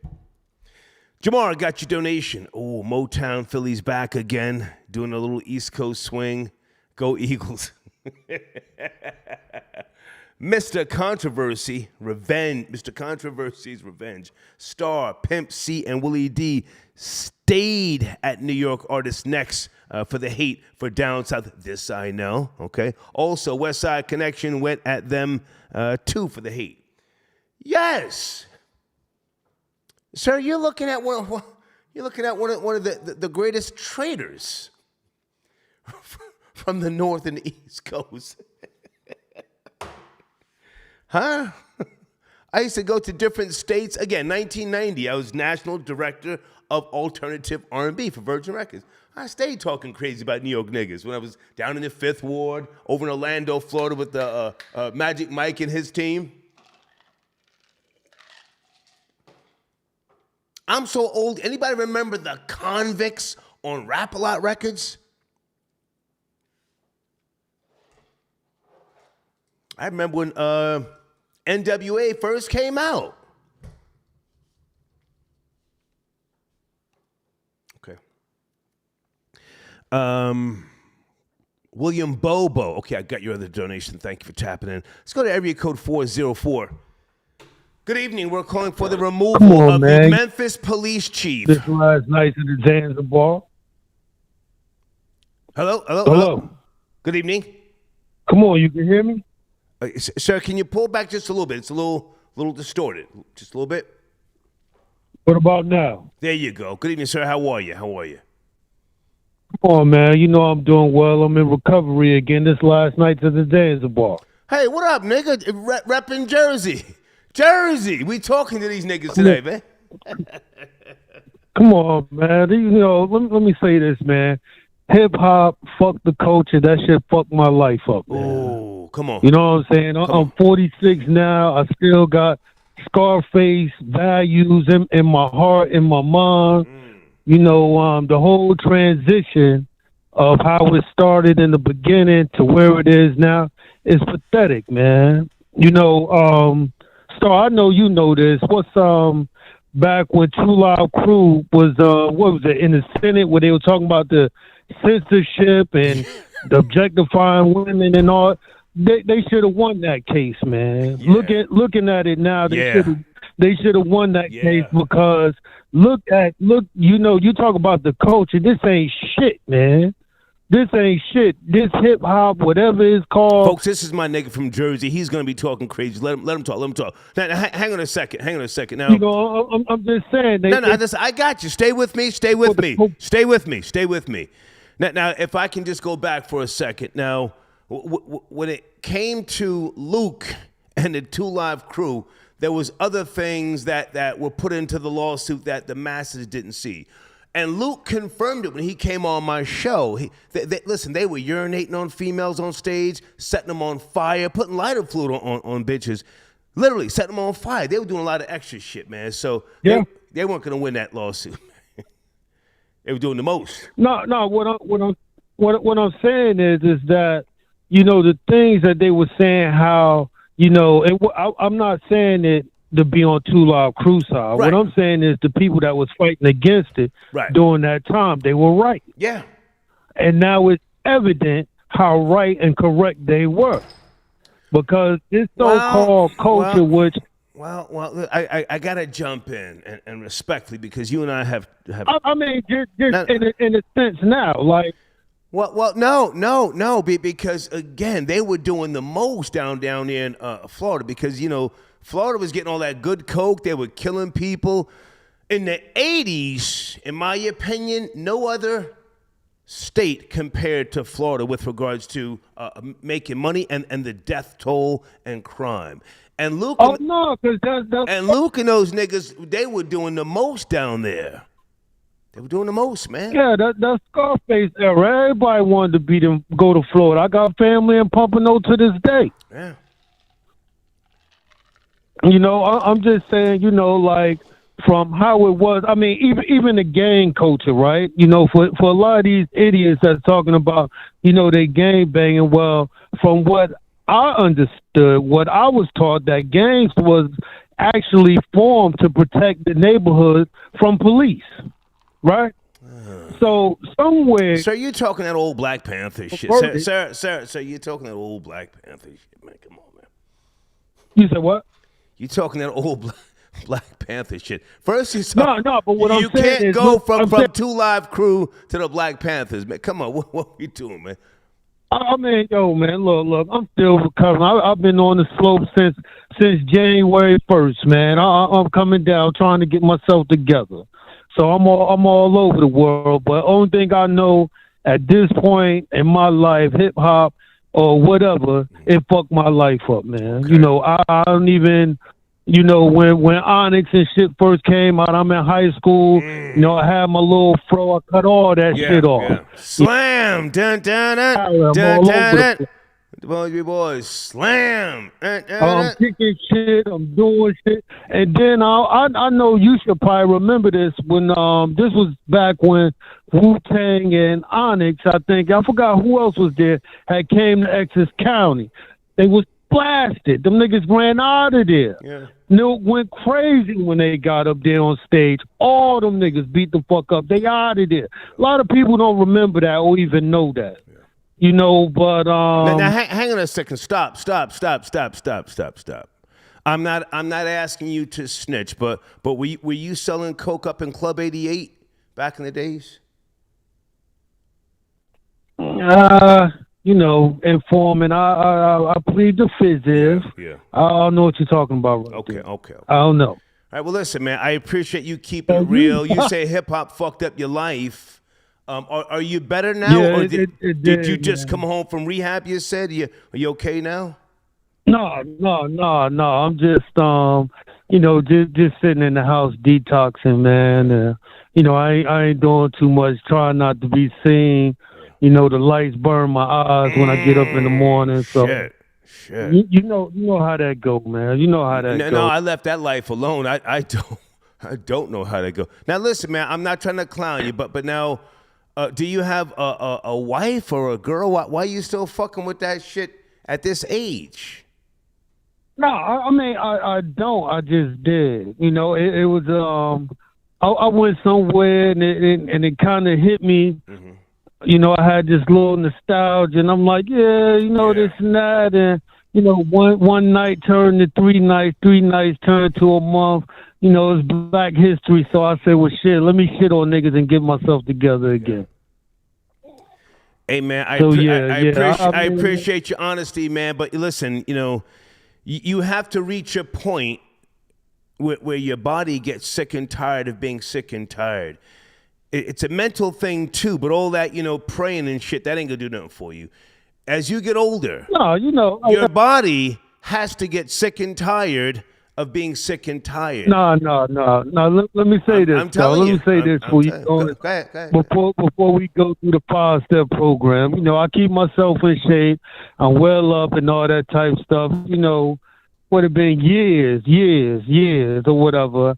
Speaker 1: Jamar, I got your donation. Oh, Motown Philly's back again, doing a little East Coast swing. Go Eagles. Mr. Controversy, Revenge. Mr. Controversy's Revenge. Star, Pimp C, and Willie D stayed at New York Artists Next for the hate for Down South. This I know, okay? Also, West Side Connection went at them too for the hate. Yes, sir, you're looking at one of the greatest traders from the North and East Coast. Huh? I used to go to different states. Again, 1990, I was National Director of Alternative R&B for Virgin Records. I stayed talking crazy about New York niggas when I was down in the 5th Ward, over in Orlando, Florida with the Magic Mike and his team. I'm so old. Anybody remember the Convicts on Rap-A-Lot Records? I remember when NWA first came out. Okay. William Bobo. Okay, I got your other donation. Thank you for tapping in. Let's go to area code 404. Good evening. We're calling for the removal of the Memphis police chief.
Speaker 6: This last night in the Zanzibar.
Speaker 1: Hello. Good evening.
Speaker 6: Come on, you can hear me?
Speaker 1: Sir, can you pull back just a little bit? It's a little distorted. Just a little bit.
Speaker 6: What about now?
Speaker 1: There you go. Good evening, sir. How are you?
Speaker 6: Come on, man. You know I'm doing well. I'm in recovery again. This last night to the Zanzibar.
Speaker 1: Hey, what up, nigga? Repping Jersey. We talking to these niggas today, man.
Speaker 6: Come on, man. You know, let me say this, man. Hip-hop, fuck the culture. That shit fucked my life up, man.
Speaker 1: Oh, come on.
Speaker 6: You know what I'm saying? I'm 46 now. I still got Scarface values in my heart, in my mind. You know, the whole transition of how it started in the beginning to where it is now is pathetic, man. You know, Star, I know you know this. What's back when Two Live Crew was what was it, in the Senate where they were talking about the censorship and the objectifying women and all. They should have won that case, man. Yeah. Looking at it now, they should have won that case because look, you know, you talk about the culture. This ain't shit, man. This ain't shit. This hip hop, whatever it's called.
Speaker 1: Folks, this is my nigga from Jersey. He's gonna be talking crazy. Let him talk. Now, hang on a second. Now,
Speaker 6: you know, I'm just saying.
Speaker 1: I got you. Stay with me. Now, if I can just go back for a second. Now, when it came to Luke and the Two Live Crew, there was other things that were put into the lawsuit that the masses didn't see. And Luke confirmed it when he came on my show. Listen, they were urinating on females on stage, setting them on fire, putting lighter fluid on bitches, literally setting them on fire. They were doing a lot of extra shit, man. So they weren't going to win that lawsuit. They were doing the most.
Speaker 6: No. What I'm saying is that, you know, the things that they were saying, how, you know, I'm not saying it to be on Two Live Crew side. Right. What I'm saying is the people that was fighting against it during that time, they were right.
Speaker 1: Yeah.
Speaker 6: And now it's evident how right and correct they were. Because this so-called culture, which...
Speaker 1: Well, I got to jump in and respectfully, because you and I have
Speaker 6: I mean, just now, in a sense now, like...
Speaker 1: Well, no, because, again, they were doing the most down there in Florida because, you know, Florida was getting all that good coke. They were killing people. In the 80s, in my opinion, no other state compared to Florida with regards to making money and the death toll and crime. And Luke,
Speaker 6: Oh no, because that's
Speaker 1: and Luke and those niggas, they were doing the most down there. They were doing the most, man.
Speaker 6: yeah, that's Scarface era. Everybody wanted to beat him, go to Florida. I got family in Pompano to this day.
Speaker 1: Yeah.
Speaker 6: You know, I'm just saying, you know, like from how it was. I mean, even the gang culture, right? You know, for a lot of these idiots that's talking about, you know, they gang banging. Well, from what I understood, what I was taught, that gangs was actually formed to protect the neighborhood from police, right? So somewhere,
Speaker 1: Sir, you talking that old Black Panther shit. Sir, you talking that old Black Panther shit, man. Come on, man.
Speaker 6: you said what?
Speaker 1: You talking that old Black Panther shit. First, you
Speaker 6: No, but what
Speaker 1: you
Speaker 6: I'm saying
Speaker 1: can't
Speaker 6: is,
Speaker 1: go
Speaker 6: look,
Speaker 1: from
Speaker 6: I'm saying-
Speaker 1: 2 Live Crew to the Black Panthers, man. Come on, what are you doing, man?
Speaker 6: I mean, yo, man, look, I'm still recovering. I've been on the slope since January 1st, man. I'm coming down, trying to get myself together. So I'm all over the world. But only thing I know at this point in my life, hip hop or whatever, it fucked my life up, man.
Speaker 1: Okay.
Speaker 6: You know, I don't even. You know, when Onyx and shit first came out, I'm in high school. You know, I had my little fro. I cut all that shit off.
Speaker 1: Yeah. Slam, dun dun dun,
Speaker 6: I'm
Speaker 1: dun
Speaker 6: all
Speaker 1: dun
Speaker 6: over
Speaker 1: dun.
Speaker 6: the
Speaker 1: The boys, slam. Dun, dun,
Speaker 6: I'm
Speaker 1: dun.
Speaker 6: kicking shit. I'm doing shit. And then I know you should probably remember this when this was back when Wu-Tang and Onyx, I forgot who else was there, had came to Essex County. They was blasted. Them niggas ran out of there.
Speaker 1: Yeah.
Speaker 6: It went crazy when they got up there on stage. All them niggas beat the fuck up. They out of there. A lot of people don't remember that or even know that. Yeah. You know, but
Speaker 1: Now hang on a second. Stop. I'm not asking you to snitch, but were you selling coke up in Club 88 back in the days?
Speaker 6: You know, informant. I plead the fifth.
Speaker 1: Yeah.
Speaker 6: I don't know what you're talking about.
Speaker 1: Okay.
Speaker 6: I don't know.
Speaker 1: All right, well, listen, man, I appreciate you keeping it real. You say hip-hop fucked up your life. Are you better now?
Speaker 6: Yeah,
Speaker 1: or did you just
Speaker 6: man.
Speaker 1: come home from rehab, you said? Are you okay now?
Speaker 6: No. I'm just, you know, just sitting in the house detoxing, man. You know, I ain't doing too much, trying not to be seen. You know, the lights burn my eyes when I get up in the morning. So
Speaker 1: Shit.
Speaker 6: you know how that go, man. You know how that go.
Speaker 1: No, I left that life alone. I don't know how that go. Now listen, man, I'm not trying to clown you, but now, do you have a wife or a girl? Why are you still fucking with that shit at this age?
Speaker 6: No, I mean I don't. I just did. You know, it was I went somewhere and it kind of hit me. Mm-hmm. You know, I had this little nostalgia, and I'm like, yeah, you know, this and that, and you know, one night turned to 3 nights, 3 nights turned to a month. You know, it's Black History, so I said, well, shit, let me shit on niggas and get myself together again.
Speaker 1: Hey, man, I appreciate your honesty, man. But listen, you know, you have to reach a point where your body gets sick and tired of being sick and tired. It's a mental thing too, but all that, you know, praying and shit, that ain't gonna do nothing for you. As you get older,
Speaker 6: you know,
Speaker 1: your body has to get sick and tired of being sick and tired.
Speaker 6: No. Let me say this.
Speaker 1: I'm telling you.
Speaker 6: Let me say this for you.
Speaker 1: Go ahead.
Speaker 6: Before we go through the 5-step program, you know, I keep myself in shape. I'm well up and all that type stuff. You know, would have been years or whatever.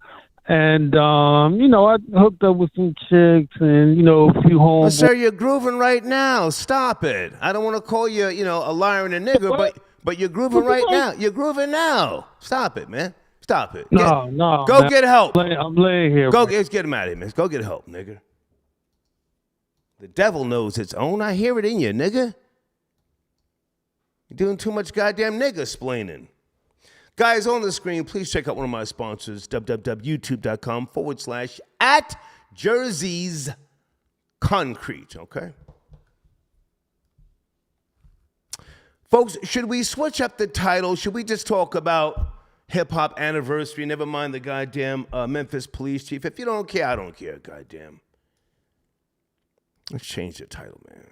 Speaker 6: And, you know, I hooked up with some chicks and, you know, a few homies.
Speaker 1: Well, sir, you're grooving right now. Stop it. I don't want to call you, you know, a liar and a nigger, but you're grooving right now. You're grooving now. Stop it, man. Stop it.
Speaker 6: No.
Speaker 1: Go
Speaker 6: man.
Speaker 1: get help.
Speaker 6: I'm laying here.
Speaker 1: Let's get him out of here, man. Go get help, nigga. The devil knows its own. I hear it in you, nigga. You're doing too much goddamn nigga-splaining. Guys, on the screen, please check out one of my sponsors, www.youtube.com/@Jersey's okay? Folks, should we switch up the title? Should we just talk about hip-hop anniversary? Never mind the goddamn Memphis police chief. If you don't care, I don't care, goddamn. Let's change the title, man.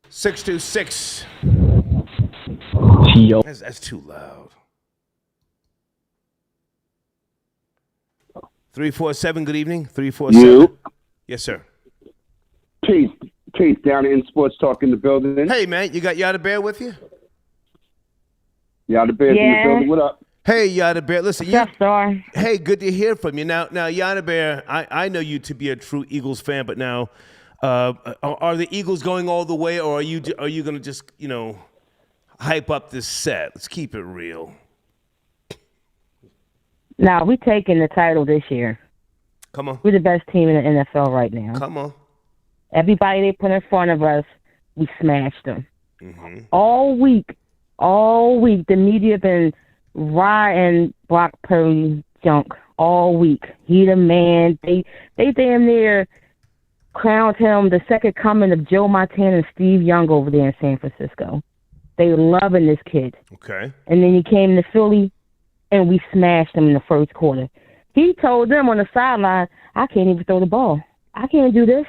Speaker 1: (626)
Speaker 3: Yo.
Speaker 1: That's too loud. 347. Good evening. 347.
Speaker 2: You.
Speaker 1: Yes, sir.
Speaker 2: Peace down in Sports Talk in the building.
Speaker 1: Hey, man, you got Yada Bear with you?
Speaker 2: Y'all the Bears in the building. What up?
Speaker 1: Hey, Yada Bear. Listen,
Speaker 7: What's up, Star?
Speaker 1: Hey, good to hear from you. Now, Yada Bear, I know you to be a true Eagles fan, but now, are the Eagles going all the way, or are you going to just hype up this set? Let's keep it real.
Speaker 7: Now, we taking the title this year.
Speaker 1: Come on.
Speaker 7: We're the best team in the NFL right now.
Speaker 1: Come on.
Speaker 7: Everybody they put in front of us, we smashed them.
Speaker 1: Mm-hmm.
Speaker 7: All week, the media been riding Brock Purdy junk all week. He the man. They damn near crowned him the second coming of Joe Montana and Steve Young over there in San Francisco. They loving this kid.
Speaker 1: Okay.
Speaker 7: And then he came to Philly, and we smashed him in the first quarter. He told them on the sideline, I can't even throw the ball. I can't do this.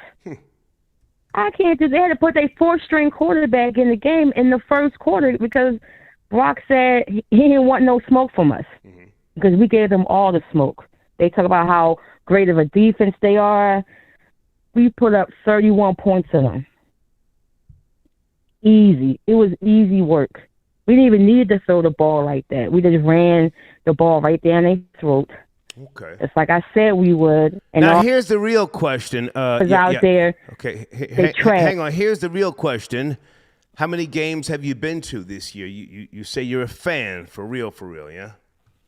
Speaker 7: I can't do. They had to put their fourth-string quarterback in the game in the first quarter because Brock said he didn't want no smoke from us because we gave them all the smoke. They talk about how great of a defense they are. We put up 31 points on them. Easy. It was easy work. We didn't even need to throw the ball like that. We just ran the ball right down their throat.
Speaker 1: Okay.
Speaker 7: It's like I said we would. And
Speaker 1: now here's the real question.
Speaker 7: Out there.
Speaker 1: Okay.
Speaker 7: Hang
Speaker 1: on. Here's the real question. How many games have you been to this year? You say you're a fan for real, yeah? How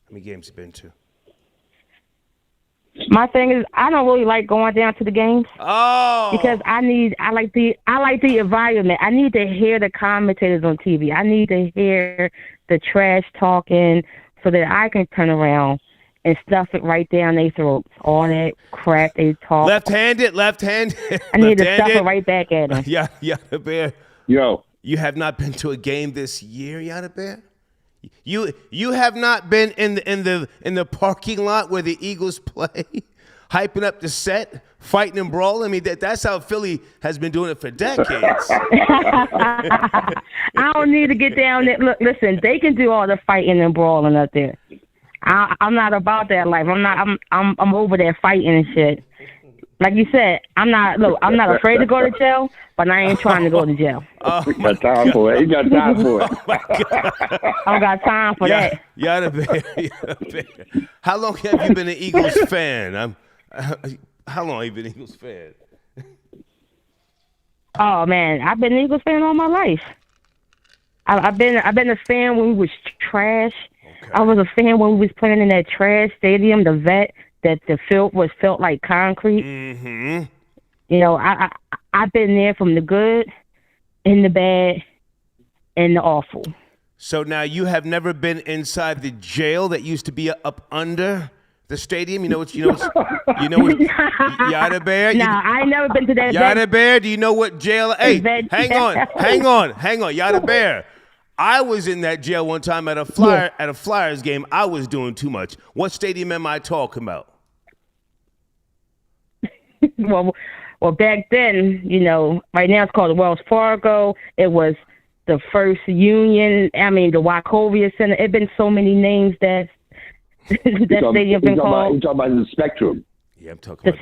Speaker 1: many games have you been to?
Speaker 7: My thing is, I don't really like going down to the games.
Speaker 1: Oh.
Speaker 7: Because I like the environment. I need to hear the commentators on TV. I need to hear the trash talking so that I can turn around and stuff it right down their throats. All that crap they talk.
Speaker 1: Left-handed.
Speaker 7: I need to stuff it right back at them.
Speaker 1: Yada Bear.
Speaker 2: Yo.
Speaker 1: You have not been to a game this year, Yada Bear? You have not been in the parking lot where the Eagles play, hyping up the set, fighting and brawling. I mean, that's how Philly has been doing it for decades.
Speaker 7: I don't need to get down there. Look, listen, they can do all the fighting and brawling up there. I'm not about that life. I'm over there fighting and shit. Like you said, I'm not afraid to go to jail, but I ain't trying to go to jail.
Speaker 2: You got time for it. You got time for it.
Speaker 7: I don't got time for that.
Speaker 1: Yada Bear. How long have you been an Eagles fan? How long have you been an Eagles fan?
Speaker 7: Oh man, I've been an Eagles fan all my life. I've been a fan when we was trash. Okay. I was a fan when we was playing in that trash stadium, the Vet, that the field felt like concrete.
Speaker 1: Mm-hmm.
Speaker 7: You know, I've been there from the good, and the bad, and the awful.
Speaker 1: So now you have never been inside the jail that used to be up under the stadium. You know what Yada Bear.
Speaker 7: Nah, I ain't never been to that.
Speaker 1: Yada Bear. Do you know what jail? Hey, hang on, Yada Bear. I was in that jail one time at a Flyers game. I was doing too much. What stadium am I talking about?
Speaker 7: Well, back then, right now it's called the Wells Fargo. It was the First Union. I mean, the Wachovia Center. It's been so many names that stadium been called.
Speaker 2: You're talking about the Spectrum.
Speaker 1: Yeah, I'm talking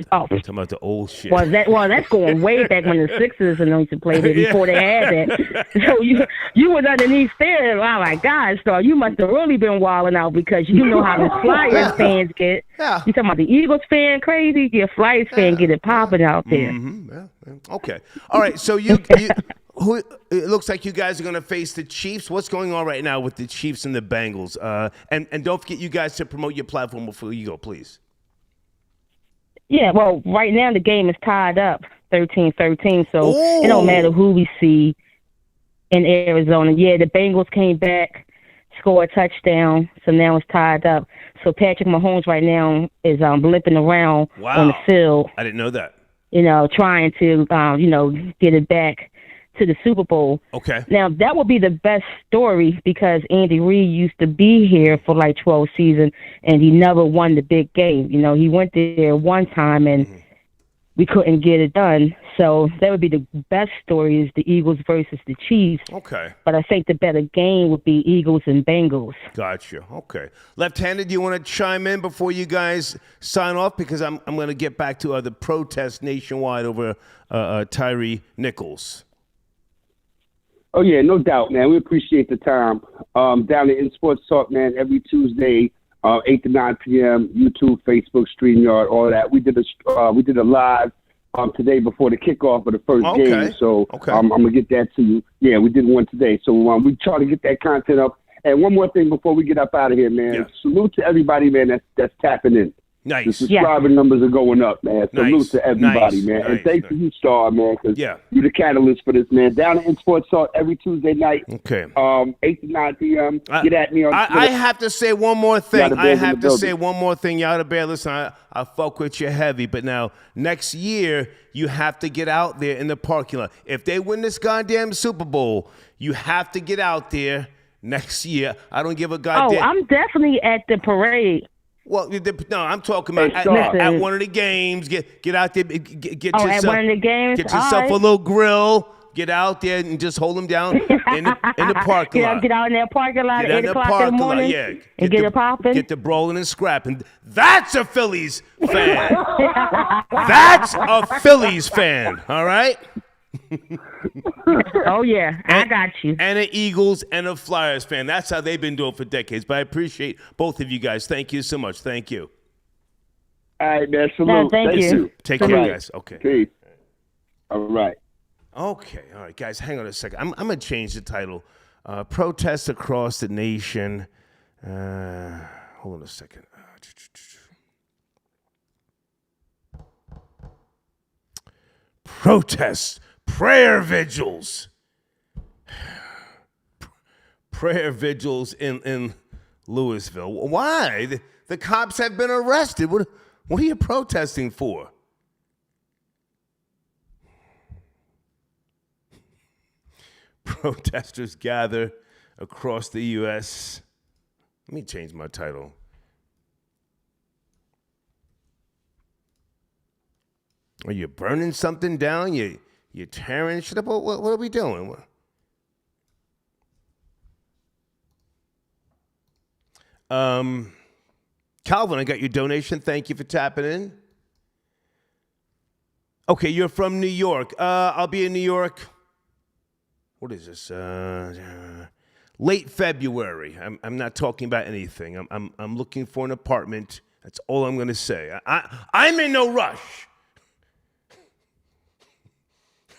Speaker 1: about the old shit.
Speaker 7: Well, that's going way back when the Sixers and used to play there before they had that. So you was underneath there. Oh my God, so you must have really been wilding out because you know how the Flyers fans get. Yeah. You talking about the Eagles fan crazy? Your Flyers fan get it popping out there.
Speaker 1: Mm-hmm. Yeah. Okay. All right. So it looks like you guys are going to face the Chiefs. What's going on right now with the Chiefs and the Bengals? And don't forget you guys to promote your platform before you go, please.
Speaker 7: Yeah, well, right now the game is tied up 13-13, so It don't matter who we see in Arizona. Yeah, the Bengals came back, scored a touchdown, so now it's tied up. So Patrick Mahomes right now is blipping around on the field.
Speaker 1: I didn't know that.
Speaker 7: Trying to, get it back to the Super Bowl.
Speaker 1: Okay.
Speaker 7: Now, that would be the best story because Andy Reid used to be here for like 12 seasons, and he never won the big game. You know, he went there one time, and we couldn't get it done. So that would be the best story is the Eagles versus the Chiefs.
Speaker 1: Okay.
Speaker 7: But I think the better game would be Eagles and Bengals.
Speaker 1: Gotcha. Okay. Left-handed, do you want to chime in before you guys sign off? Because I'm going to get back to the protest nationwide over Tyre Nichols.
Speaker 2: Oh, yeah, no doubt, man. We appreciate the time. Down in Sports Talk, man, every Tuesday, 8 to 9 p.m., YouTube, Facebook, StreamYard, all that. We did a live today before the kickoff of the first game. So I'm going to get that to you. Yeah, we did one today. So we try to get that content up. And one more thing before we get up out of here, man. Yeah. Salute to everybody, man, that's tapping in.
Speaker 1: Nice.
Speaker 2: The subscriber numbers are going up, man. Salute to everybody, man. And thanks to you, Star, man, because you're the catalyst for this, man. Down in Sports Talk every Tuesday night.
Speaker 1: Okay.
Speaker 2: 8 to 9 p.m. Get at me on Twitter.
Speaker 1: I have to say one more thing. Yada Bear, listen, I fuck with you heavy, but now next year you have to get out there in the parking lot. If they win this goddamn Super Bowl, you have to get out there next year. I don't give a goddamn.
Speaker 7: Oh, I'm definitely at the parade.
Speaker 1: Well, no, I'm talking about at one of the games. Get out there. Get yourself,
Speaker 7: at one of the games?
Speaker 1: Get yourself a little grill. Get out there and just hold them down in the parking lot.
Speaker 7: Get out in that parking lot at 8 o'clock in the morning and get it popping.
Speaker 1: Get the brawling and scrapping. That's a Phillies fan. That's a Phillies fan, all right?
Speaker 7: Oh, yeah. I got you.
Speaker 1: And an Eagles and a Flyers fan. That's how they've been doing for decades. But I appreciate both of you guys. Thank you so much. Thank you.
Speaker 2: All right, man. Salute.
Speaker 7: No, thank you.
Speaker 1: Take care, guys. Okay.
Speaker 2: Peace. All right.
Speaker 1: Okay. All right, guys. Hang on a second. I'm going to change the title. Protests across the nation. Hold on a second. Protests. Prayer vigils. Prayer vigils in Louisville. Why? The cops have been arrested. What are you protesting for? Protesters gather across the U.S. Let me change my title. Are you burning something down? You tearing shit up? What are we doing? Calvin, I got your donation. Thank you for tapping in. Okay, you're from New York. I'll be in New York. What is this? Late February. I'm not talking about anything. I'm looking for an apartment. That's all I'm going to say. I'm in no rush.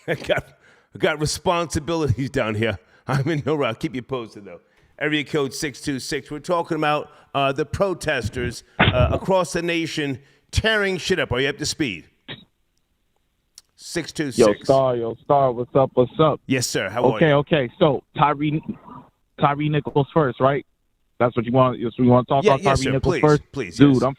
Speaker 1: I got responsibilities down here. I'm in no rush. Keep you posted, though. Area code 626. We're talking about the protesters across the nation tearing shit up. Are you up to speed? 626.
Speaker 5: Yo, Star, what's up?
Speaker 1: Yes, sir. How are you?
Speaker 5: Okay. So Tyre Nichols first, right? That's what you want. That's what you want to talk about.
Speaker 1: Yes,
Speaker 5: Tyre
Speaker 1: sir.
Speaker 5: Nichols
Speaker 1: Please,
Speaker 5: first,
Speaker 1: please.
Speaker 5: dude.
Speaker 1: Yes.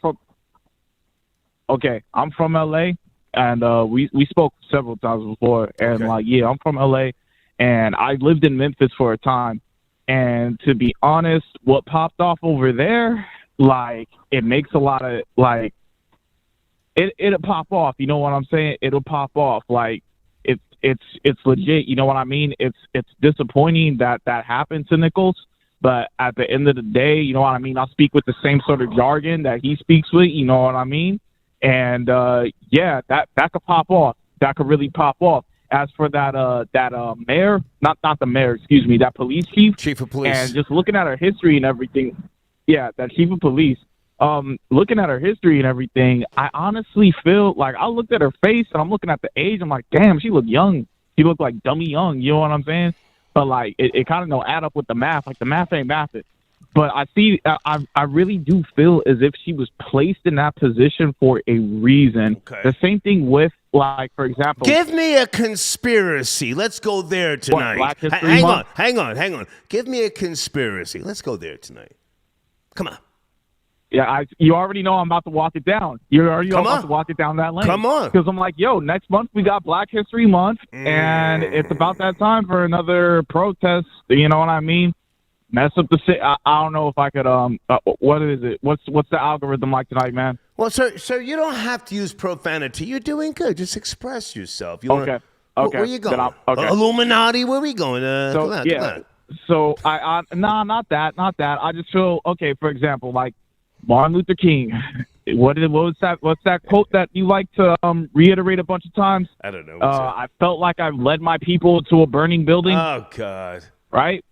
Speaker 5: I'm from LA, and we spoke several times before, and I'm from LA, and I lived in Memphis for a time, and to be honest, what popped off over there, it makes a lot of It'll pop off, you know what I'm saying? It'll pop off. It's legit, you know what I mean? It's disappointing that happened to Nichols, but at the end of the day, you know what I mean? I speak with the same sort of jargon that he speaks with, you know what I mean? And that could pop off. That could really pop off. As for that mayor, not the mayor, excuse me, that police chief
Speaker 1: of police,
Speaker 5: and just looking at her history and everything, that chief of police. Looking at her history and everything, I honestly feel like I looked at her face and I'm looking at the age. I'm like, damn, she looked young. She looked like dummy young. You know what I'm saying? But it kind of don't add up with the math. Like the math ain't mathing. But I really do feel as if she was placed in that position for a reason. Okay. The same thing with, for example.
Speaker 1: Give me a conspiracy. Let's go there tonight.
Speaker 5: Black History Month?
Speaker 1: Hang on. Give me a conspiracy. Let's go there tonight. Come on.
Speaker 8: Yeah, you already know I'm about to walk it down. You already know I'm about to walk it down that lane.
Speaker 1: Come on.
Speaker 8: Because I'm like, yo, next month we got Black History Month, and it's about that time for another protest. You know what I mean? Mess up the city. I don't know if I could. What is it? What's the algorithm like tonight, man?
Speaker 1: Well, sir, you don't have to use profanity. You're doing good. Just express yourself. You
Speaker 8: Okay.
Speaker 1: Where you going?
Speaker 8: Okay.
Speaker 1: Illuminati, where we going? Come on.
Speaker 8: So not that. I just feel okay. For example, like Martin Luther King. What's that quote that you like to reiterate a bunch of times?
Speaker 1: I don't know.
Speaker 8: I felt like I led my people to a burning building.
Speaker 1: Oh God.
Speaker 8: Right.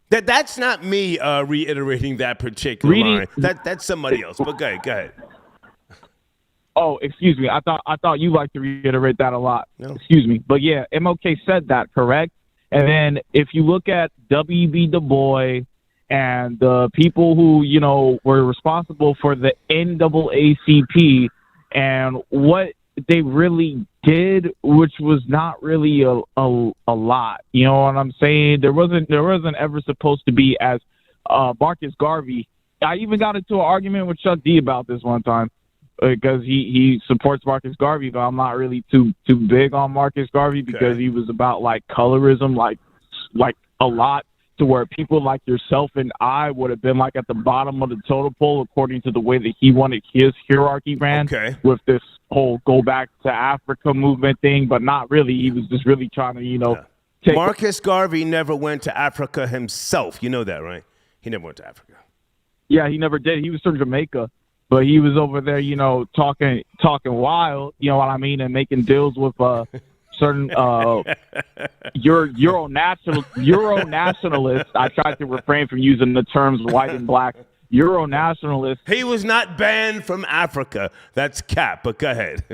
Speaker 1: That's not me reiterating that particular line. That's somebody else. But go ahead.
Speaker 8: Oh, excuse me. I thought you liked to reiterate that a lot.
Speaker 1: No.
Speaker 8: Excuse me. But yeah, MLK said that, correct? And then if you look at W.B. Du Bois and the people who, you know, were responsible for the NAACP and what they really did, which was not really a lot. You know what I'm saying? There wasn't ever supposed to be as Marcus Garvey. I even got into an argument with Chuck D about this one time because he supports Marcus Garvey, but I'm not really too big on Marcus Garvey because he was about like colorism, like a lot, to where people like yourself and I would have been like at the bottom of the totem pole according to the way that he wanted his hierarchy ran with this whole go back to Africa movement thing, but not really. He was just really trying to, you know.
Speaker 1: Marcus Garvey never went to Africa himself. You know that, right? He never went to Africa.
Speaker 8: Yeah, he never did. He was from Jamaica, but he was over there, you know, talking wild, you know what I mean, and making deals with certain Euro nationalists. I tried to refrain from using the terms white and black. Euro nationalists.
Speaker 1: He was not banned from Africa. That's cap. But go ahead.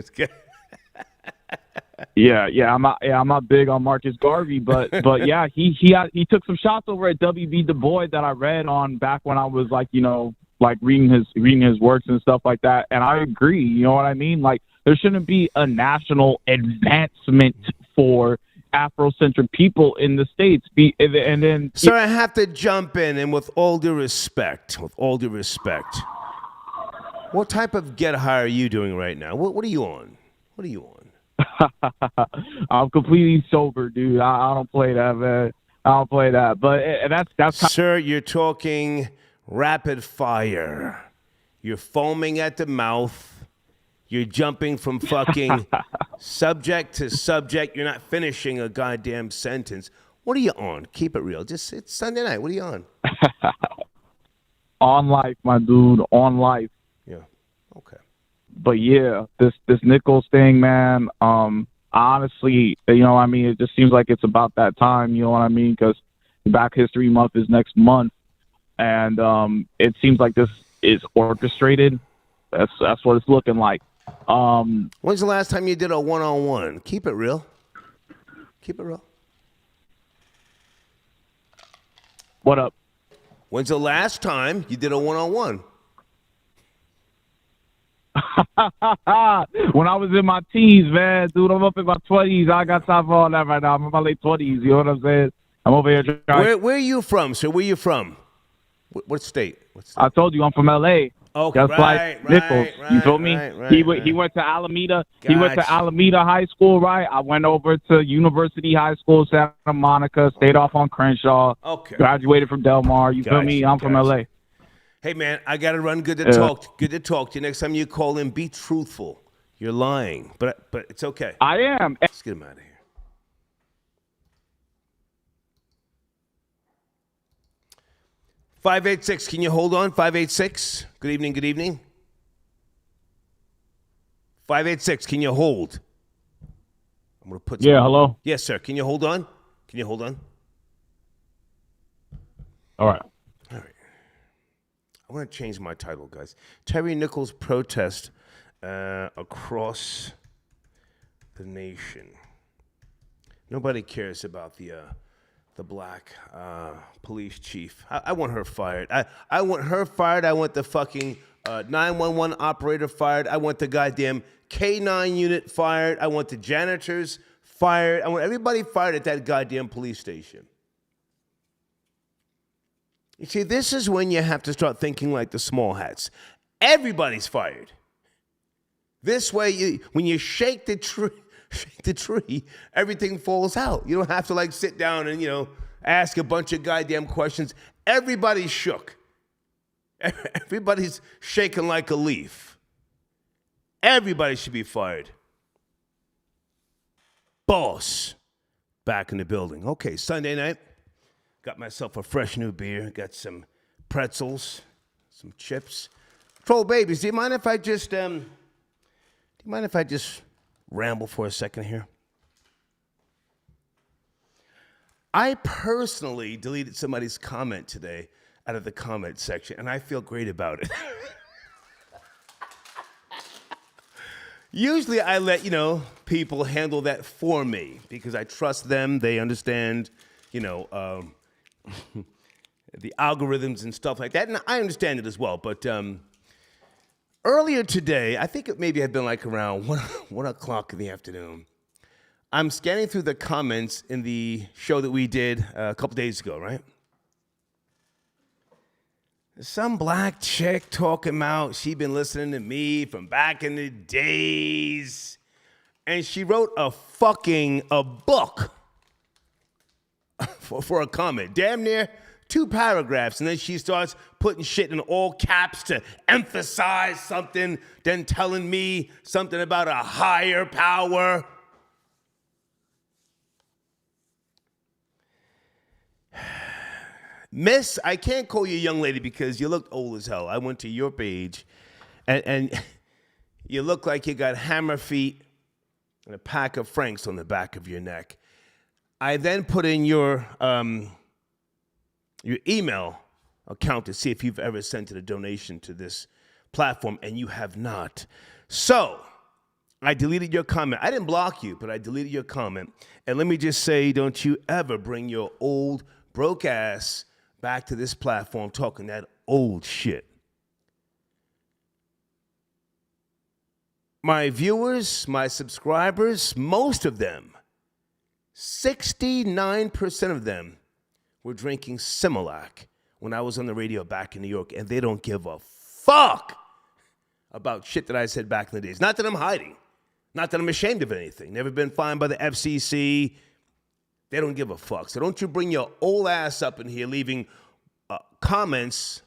Speaker 8: I'm not big on Marcus Garvey, but yeah, he took some shots over at W.B. Du Bois that I read on back when I was like, you know, like reading his works and stuff like that, and I agree. You know what I mean? Like, there shouldn't be a national advancement for Afrocentric people in the States. And then,
Speaker 1: sir, I have to jump in, and with all due respect, what type of get high are you doing right now? What are you on? What are you on?
Speaker 8: I'm completely sober, dude. I don't play that, man. I don't play that. But that's
Speaker 1: sir, you're talking rapid fire. You're foaming at the mouth. You're jumping from fucking subject to subject. You're not finishing a goddamn sentence. What are you on? Keep it real. It's Sunday night. What are you on?
Speaker 8: On life, my dude. On life.
Speaker 1: Yeah. Okay.
Speaker 8: But yeah, this Nichols thing, man. Honestly, you know what I mean? It just seems like it's about that time. You know what I mean? Because Black History Month is next month, and it seems like this is orchestrated. That's what it's looking like.
Speaker 1: When's the last time you did a one-on-one? Keep it real. Keep it real.
Speaker 8: What up?
Speaker 1: When's the last time you did a one-on-one?
Speaker 8: When I was in my teens, man, dude, I'm up in my 20s. I got time for all that right now. I'm in my late 20s. You know what I'm saying? I'm over here trying.
Speaker 1: Where are you from, sir? Where are you from? What state?
Speaker 8: I told you I'm from L.A.
Speaker 1: Okay,
Speaker 8: just like Nichols. You feel me? He went to Alameda. Gotcha. He went to Alameda High School, right? I went over to University High School, Santa Monica, stayed off on Crenshaw.
Speaker 1: Okay.
Speaker 8: Graduated from Del Mar. You feel me? I'm from L.A.
Speaker 1: Hey, man, I got to run. Good to talk. Good to talk to you. Next time you call in, be truthful. You're lying, but it's okay.
Speaker 8: I am.
Speaker 1: Let's get him out of here. (586). Can you hold on? 586. Good evening. Good evening. 586. Can you hold? I'm gonna put.
Speaker 8: Yeah. Hello.
Speaker 1: Yes, sir. Can you hold on? Can you hold on?
Speaker 8: All right.
Speaker 1: All right. I want to change my title, guys. Tyre Nichols Protest across the nation. Nobody cares about the black police chief. I want her fired. I want her fired. I want the fucking 911 operator fired. I want the goddamn K9 unit fired. I want the janitors fired. I want everybody fired at that goddamn police station. You see, this is when you have to start thinking like the small hats. Everybody's fired. This way, when you shake the tree, everything falls out. You don't have to like sit down and, ask a bunch of goddamn questions. Everybody's shook. Everybody's shaking like a leaf. Everybody should be fired. Boss, back in the building. Okay, Sunday night, got myself a fresh new beer, got some pretzels, some chips. Troll babies, do you mind if I just ramble for a second here? I personally deleted somebody's comment today out of the comment section, and I feel great about it. Usually I let, people handle that for me because I trust them. They understand, the algorithms and stuff like that. And I understand it as well. But earlier today, I think it maybe had been like around 1 o'clock in the afternoon, I'm scanning through the comments in the show that we did a couple days ago, right? Some black chick talking about she'd been listening to me from back in the days. And she wrote a book for a comment. Damn near 2 paragraphs. And then she starts putting shit in all caps to emphasize something, then telling me something about a higher power. Miss, I can't call you a young lady because you looked old as hell. I went to your page, and you look like you got hammer feet and a pack of Franks on the back of your neck. I then put in your email account to see if you've ever sent a donation to this platform, and you have not. So I deleted your comment. I didn't block you, but I deleted your comment. And let me just say, don't you ever bring your old, broke ass back to this platform talking that old shit. My viewers, my subscribers, most of them, 69% of them were drinking Similac when I was on the radio back in New York, and they don't give a fuck about shit that I said back in the days. Not that I'm hiding. Not that I'm ashamed of anything. Never been fined by the FCC. They don't give a fuck. So don't you bring your old ass up in here leaving comments,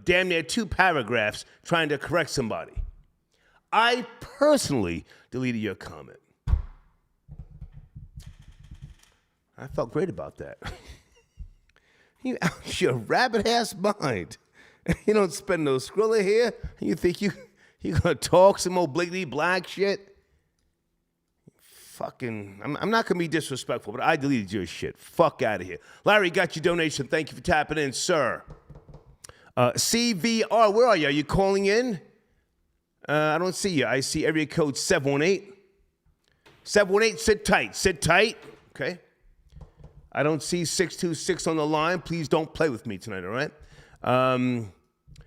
Speaker 1: damn near 2 paragraphs trying to correct somebody. I personally deleted your comment. I felt great about that. You out your rabbit ass mind. You don't spend no Skrilla here. You think you gonna talk some old bliggity black shit? Fucking, I'm not going to be disrespectful, but I deleted your shit. Fuck out of here. Larry, got your donation. Thank you for tapping in, sir. CVR, where are you? Are you calling in? I don't see you. I see area code 718. 718, sit tight. Sit tight. Okay. I don't see 626 on the line. Please don't play with me tonight, all right?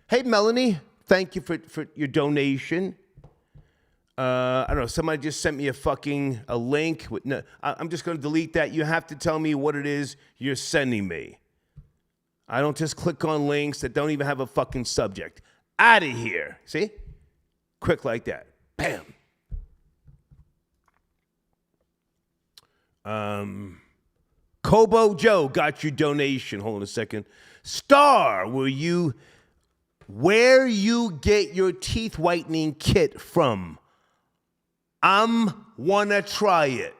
Speaker 1: Hey, Melanie, thank you for your donation. I don't know, somebody just sent me a link. I'm just going to delete that. You have to tell me what it is you're sending me. I don't just click on links that don't even have a fucking subject. Out of here. See? Quick like that. Bam. Kobo Joe got your donation. Hold on a second. Star, where you get your teeth whitening kit from. Wanna try it.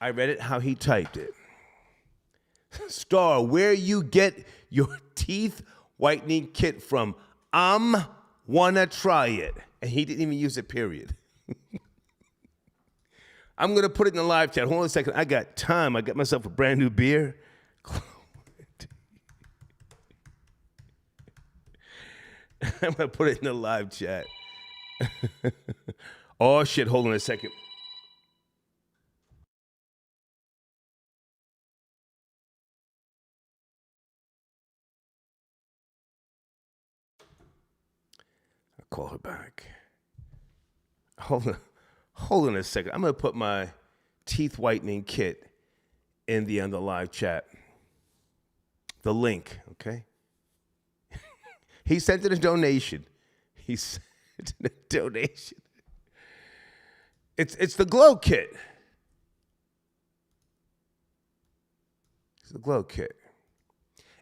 Speaker 1: I read it how he typed it. Star, where you get your teeth whitening kit from. Wanna try it. And he didn't even use a period. I'm going to put it in the live chat. Hold on a second. I got time. I got myself a brand new beer. I'm going to put it in the live chat. Oh, shit. Hold on a second. I'll call her back. Hold on a second. I'm going to put my teeth whitening kit in the live chat. The link, okay? He sent it a donation. He sent it a donation. It's the glow kit. It's the glow kit.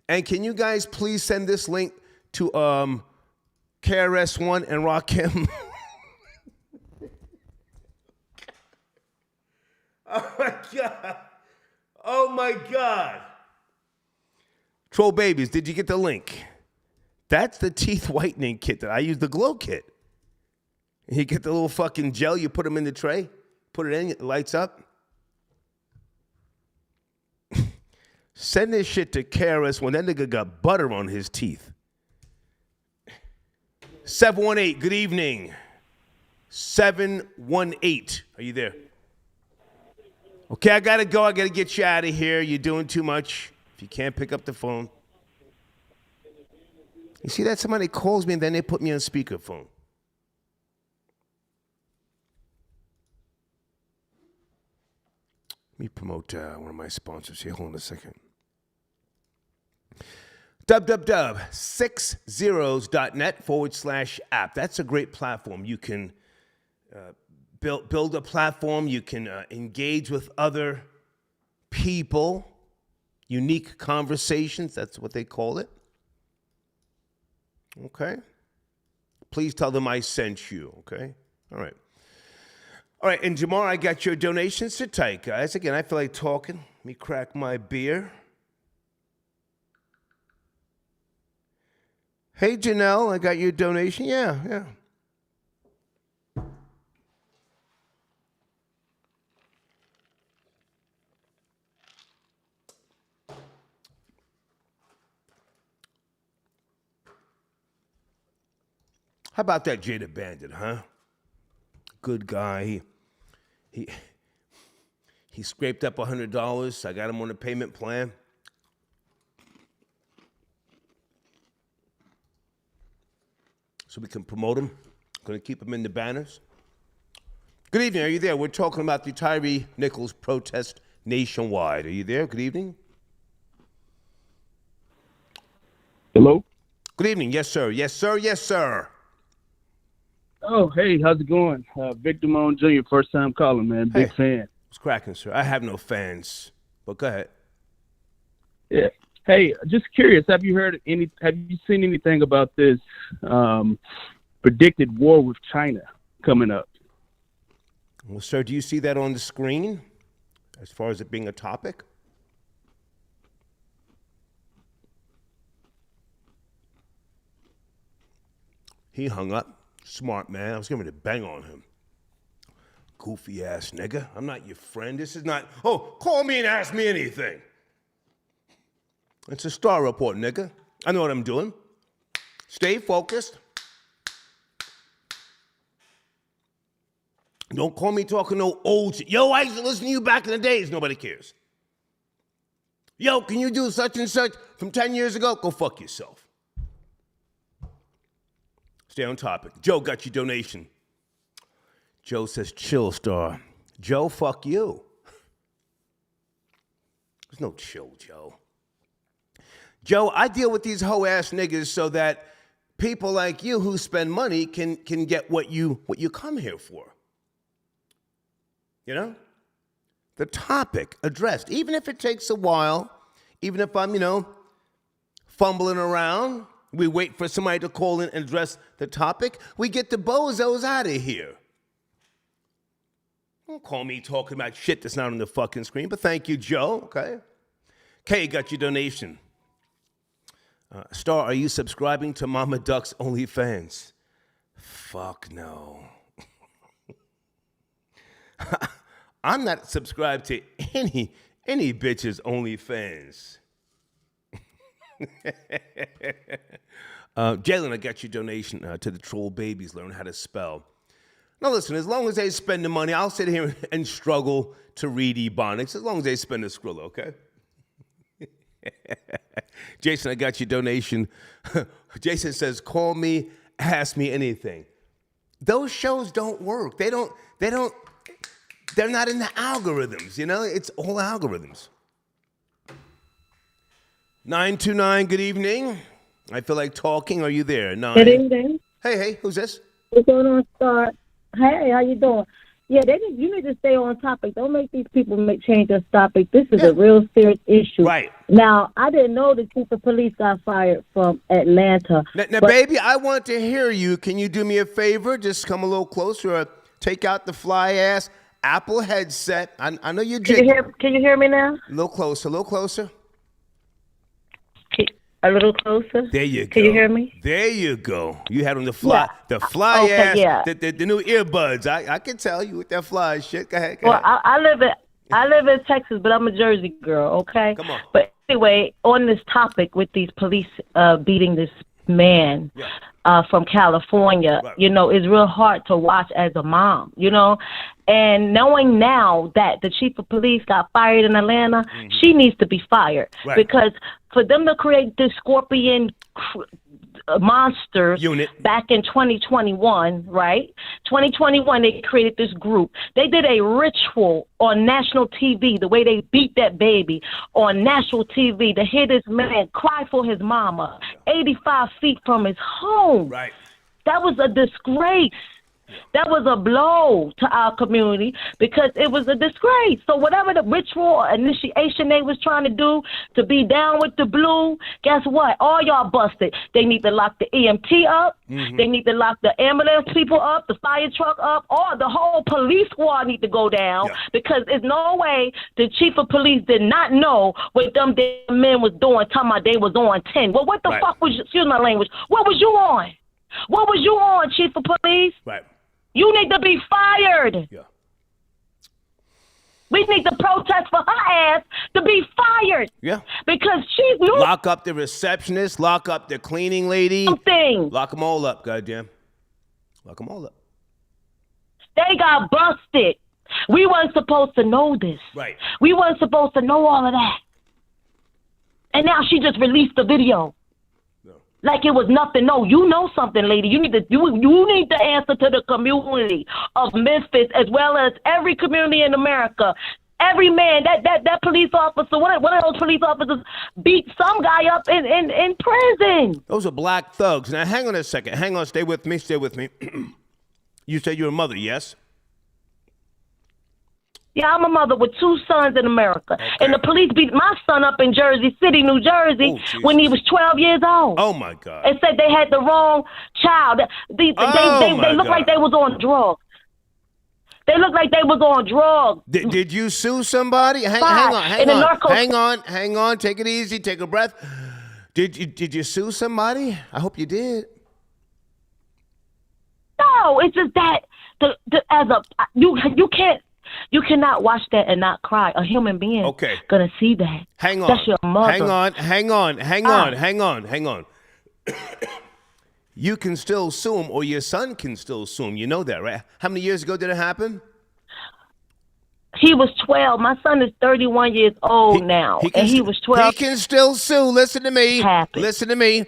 Speaker 1: And can you guys please send this link to KRS-One and Rakim? Oh my God. Oh my God. Troll Babies, did you get the link? That's the teeth whitening kit that I use, the glow kit. You get the little fucking gel, you put them in the tray, put it in, it lights up. Send this shit to KRS when that nigga got butter on his teeth. 718, good evening. 718, are you there? Okay, I gotta go. I gotta get you out of here. You're doing too much. If you can't pick up the phone. You see that? Somebody calls me and then they put me on speakerphone. Let me promote one of my sponsors here. Hold on a second. www.60s.net/app. That's a great platform. You can build a platform. You can engage with other people. Unique conversations. That's what they call it. Okay. Please tell them I sent you. Okay. All right. All right. And Jamar, I got your donations to tight, guys. Again, I feel like talking. Let me crack my beer. Hey, Janelle, I got your donation. Yeah. How about that Jada Bandit, huh? Good guy. He scraped up $100. I got him on a payment plan. So we can promote him. Going to keep him in the banners. Good evening. Are you there? We're talking about the Tyre Nichols protest nationwide. Are you there? Good evening.
Speaker 5: Hello?
Speaker 1: Good evening. Yes, sir. Yes, sir. Yes, sir.
Speaker 5: Oh, hey, how's it going? Victor Moan Jr., first time calling, man. Big fan.
Speaker 1: It's cracking, sir. I have no fans, but go ahead.
Speaker 5: Yeah. Hey, just curious, have you seen anything about this predicted war with China coming up?
Speaker 1: Well, sir, do you see that on the screen as far as it being a topic? He hung up. Smart man. I was going to bang on him. Goofy ass nigga. I'm not your friend. This is not, call me and ask me anything. It's a Star Report, nigga. I know what I'm doing. Stay focused. Don't call me talking no old shit. Yo, I used to listen to you back in the days. Nobody cares. Yo, can you do such and such from 10 years ago? Go fuck yourself. Stay on topic. Joe got your donation. Joe says, chill, Star. Joe, fuck you. There's no chill, Joe. Joe, I deal with these hoe-ass niggas so that people like you who spend money can get what you come here for. You know? The topic addressed. Even if it takes a while, even if I'm, fumbling around, we wait for somebody to call in and address the topic. We get the bozos out of here. Don't call me talking about shit that's not on the fucking screen, but thank you, Joe, okay? Kay got your donation. Star, are you subscribing to Mama Duck's OnlyFans? Fuck no. I'm not subscribed to any bitch's OnlyFans. Jalen, I got your donation to the Troll Babies. Learn how to spell. Now listen, as long as they spend the money, I'll sit here and struggle to read Ebonics, as long as they spend the Skrilla, okay? Jason, I got your donation. Jason says, call me, ask me anything. Those shows don't work. They're not in the algorithms, It's all algorithms. 929, good evening. I feel like talking. Are you there? 9.
Speaker 9: Good evening.
Speaker 1: Hey, who's this?
Speaker 9: What's going on, Star? Hey, how you doing? Yeah, you need to stay on topic. Don't make these people change their topic. This is a real serious issue.
Speaker 1: Right.
Speaker 9: Now, I didn't know the chief of police got fired from Atlanta.
Speaker 1: Now baby, I want to hear you. Can you do me a favor? Just come a little closer. Take out the fly-ass Apple headset. I know you're
Speaker 9: Can you hear me now?
Speaker 1: A little closer,
Speaker 9: A little closer.
Speaker 1: There you go.
Speaker 9: Can you hear me?
Speaker 1: There you go. You had on the fly ass, the new earbuds. I can tell you with that fly shit. Go ahead.
Speaker 9: Well, I live in Texas, but I'm a Jersey girl. Okay.
Speaker 1: Come on.
Speaker 9: But anyway, on this topic with these police beating this man from California,
Speaker 1: Right.
Speaker 9: It's real hard to watch as a mom, and knowing now that the chief of police got fired in Atlanta, she needs to be fired.
Speaker 1: Right.
Speaker 9: Because for them to create this scorpion monsters
Speaker 1: Unit.
Speaker 9: back in 2021, right? 2021, they created this group. They did a ritual on national TV, the way they beat that baby on national TV, to hear this man cry for his mama, 85 feet from his home.
Speaker 1: Right.
Speaker 9: That was a disgrace. That was a blow to our community because it was a disgrace. So whatever the ritual or initiation they was trying to do to be down with the blue, guess what? All y'all busted. They need to lock the EMT up. They need to lock the ambulance people up, the fire truck up, or the whole police squad need to go down because there's no way the chief of police did not know what them damn men was doing, talking about they was on 10. Well, what the fuck was, excuse my language, what was you on? What was you on, chief of police?
Speaker 1: Right.
Speaker 9: You need to be fired.
Speaker 1: Yeah.
Speaker 9: We need to protest for her ass to be fired.
Speaker 1: Yeah.
Speaker 9: Because she knew
Speaker 1: Lock up the receptionist. Lock up the cleaning lady.
Speaker 9: something.
Speaker 1: Lock them all up, goddamn. Lock them all up.
Speaker 9: They got busted. We weren't supposed to know this.
Speaker 1: Right.
Speaker 9: We weren't supposed to know all of that. And now she just released the video. Like it was nothing. No, you know something, lady. You need to answer to the community of Memphis as well as every community in America. Every man, that police officer, one of those police officers beat some guy up in prison.
Speaker 1: Those are black thugs. Now, hang on a second. Hang on. Stay with me. You said you're a mother, yes?
Speaker 9: Yeah, I'm a mother with 2 sons in America.
Speaker 1: Okay.
Speaker 9: And the police beat my son up in Jersey City, New Jersey, when he was 12 years old.
Speaker 1: Oh, my God.
Speaker 9: And said they had the wrong child. They looked like they was on drugs. They looked like they was on drugs.
Speaker 1: Did you sue somebody? Hang on. Take it easy. Take a breath. Did you sue somebody? I hope you did.
Speaker 9: No, it's just that you cannot watch that and not cry. A human being gonna see that.
Speaker 1: Hang on.
Speaker 9: That's your mother.
Speaker 1: Hang on. You can still sue him, or your son can still sue him. You know that, right? How many years ago did it happen?
Speaker 9: He was 12. My son is 31 years old now, and he was 12.
Speaker 1: He can still sue. Listen to me.
Speaker 9: Happy.
Speaker 1: Listen to me.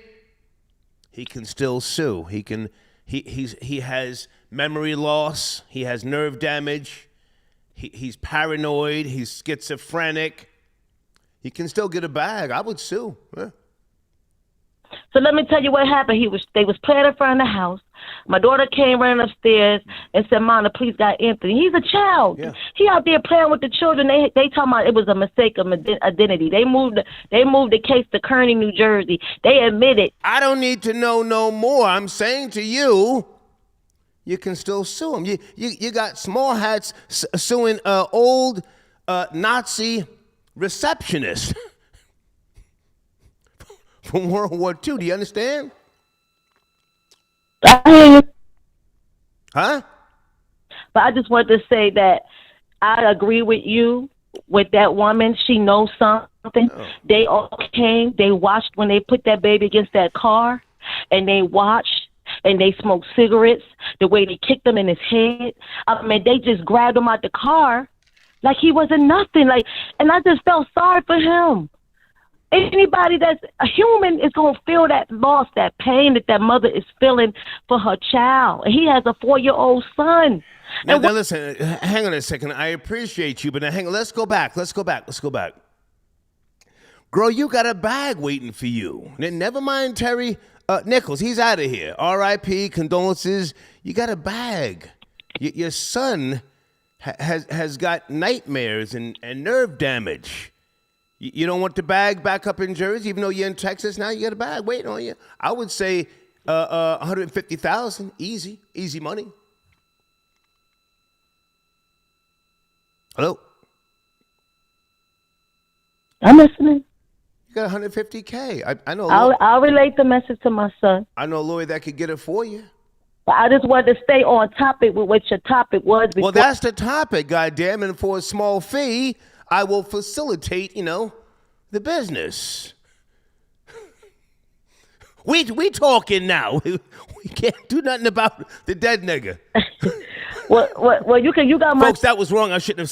Speaker 1: He can still sue. He can. He has memory loss. He has nerve damage. He's paranoid. He's schizophrenic. He can still get a bag. I would sue. Yeah.
Speaker 9: So let me tell you what happened. They was playing in front of the house. My daughter came running upstairs and said, "Mom, the police got Anthony." He's a child. Yeah. He out there playing with the children. They talking about it was a mistake of identity. They moved the case to Kearney, New Jersey. They admitted.
Speaker 1: I don't need to know no more. I'm saying to you, you can still sue him. You got small hats suing old Nazi receptionist from World War II. Do you understand?
Speaker 9: I hear you.
Speaker 1: Huh?
Speaker 9: But I just wanted to say that I agree with you with that woman. She knows something. Oh. They all came. They watched when they put that baby against that car, and they watched. And they smoked cigarettes, the way they kicked him in his head. I mean, they just grabbed him out the car like he wasn't nothing. And I just felt sorry for him. Anybody that's a human is going to feel that loss, that pain that mother is feeling for her child. And he has a 4-year-old son.
Speaker 1: Now listen, hang on a second. I appreciate you, but now hang on. Let's go back. Girl, you got a bag waiting for you. Never mind Tyre Nichols. He's out of here. R.I.P. Condolences. You got a bag. Your son has got nightmares and nerve damage. You don't want the bag back up in Jersey, even though you're in Texas now. You got a bag waiting on you. I would say $150,000, easy money. Hello.
Speaker 9: I'm listening.
Speaker 1: You got $150K. I know.
Speaker 9: I'll relate the message to my son.
Speaker 1: I know a lawyer that could get it for you.
Speaker 9: But I just wanted to stay on topic with what your topic was.
Speaker 1: Well, that's the topic, goddamn. And for a small fee, I will facilitate, the business. We talking now. We can't do nothing about the dead nigga.
Speaker 9: Well, you got my
Speaker 1: folks. That was wrong. I shouldn't have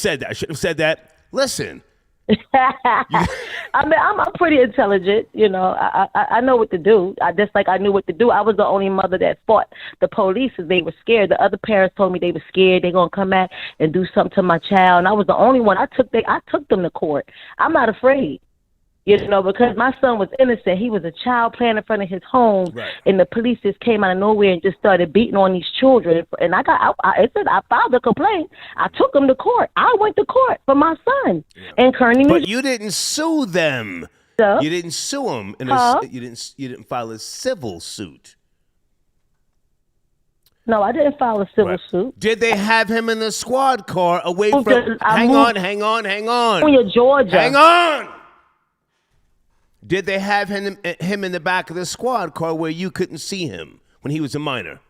Speaker 1: said that. Listen.
Speaker 9: I mean, I'm pretty intelligent, I know what to do. Just like I knew what to do. I was the only mother that fought the police as they were scared. The other parents told me they were scared. They're gonna come back and do something to my child. And I was the only one. I took them to court. I'm not afraid. Because my son was innocent. He was a child playing in front of his home, right. And the police just came out of nowhere and just started beating on these children. And I filed a complaint. I took him to court. I went to court for my son. Yeah. And Kearney.
Speaker 1: But you didn't sue them.
Speaker 9: So?
Speaker 1: You didn't sue him. You didn't file a civil suit.
Speaker 9: No, I didn't file a civil suit.
Speaker 1: Did they have him in the squad car away from? Hang on.
Speaker 9: Georgia.
Speaker 1: Hang on. Did they have him in the back of the squad car where you couldn't see him when he was a minor?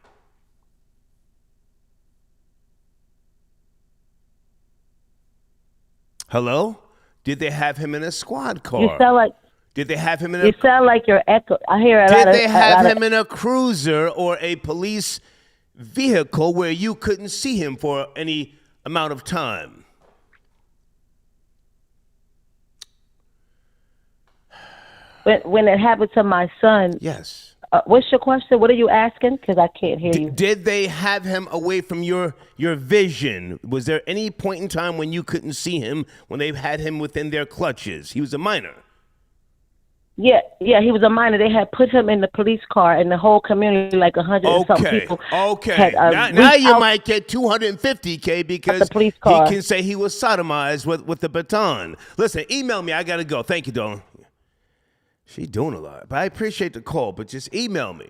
Speaker 1: Hello? Did they have him in a squad car?
Speaker 9: You sound like.
Speaker 1: Did they have him in a?
Speaker 9: You sound like you're echo. I hear a
Speaker 1: lot
Speaker 9: of.
Speaker 1: Did they have him in a cruiser or a police vehicle where you couldn't see him for any amount of time?
Speaker 9: When it happened to my son.
Speaker 1: Yes.
Speaker 9: What's your question? What are you asking? Because I can't hear you.
Speaker 1: Did they have him away from your vision? Was there any point in time when you couldn't see him when they had him within their clutches? He was a minor.
Speaker 9: Yeah, he was a minor. They had put him in the police car, and the whole community, like 100 and some people.
Speaker 1: Okay. Now you might get $250K because the police car. He can say he was sodomized with the baton. Listen, email me. I gotta go. Thank you, darling. She's doing a lot, but I appreciate the call, but just email me.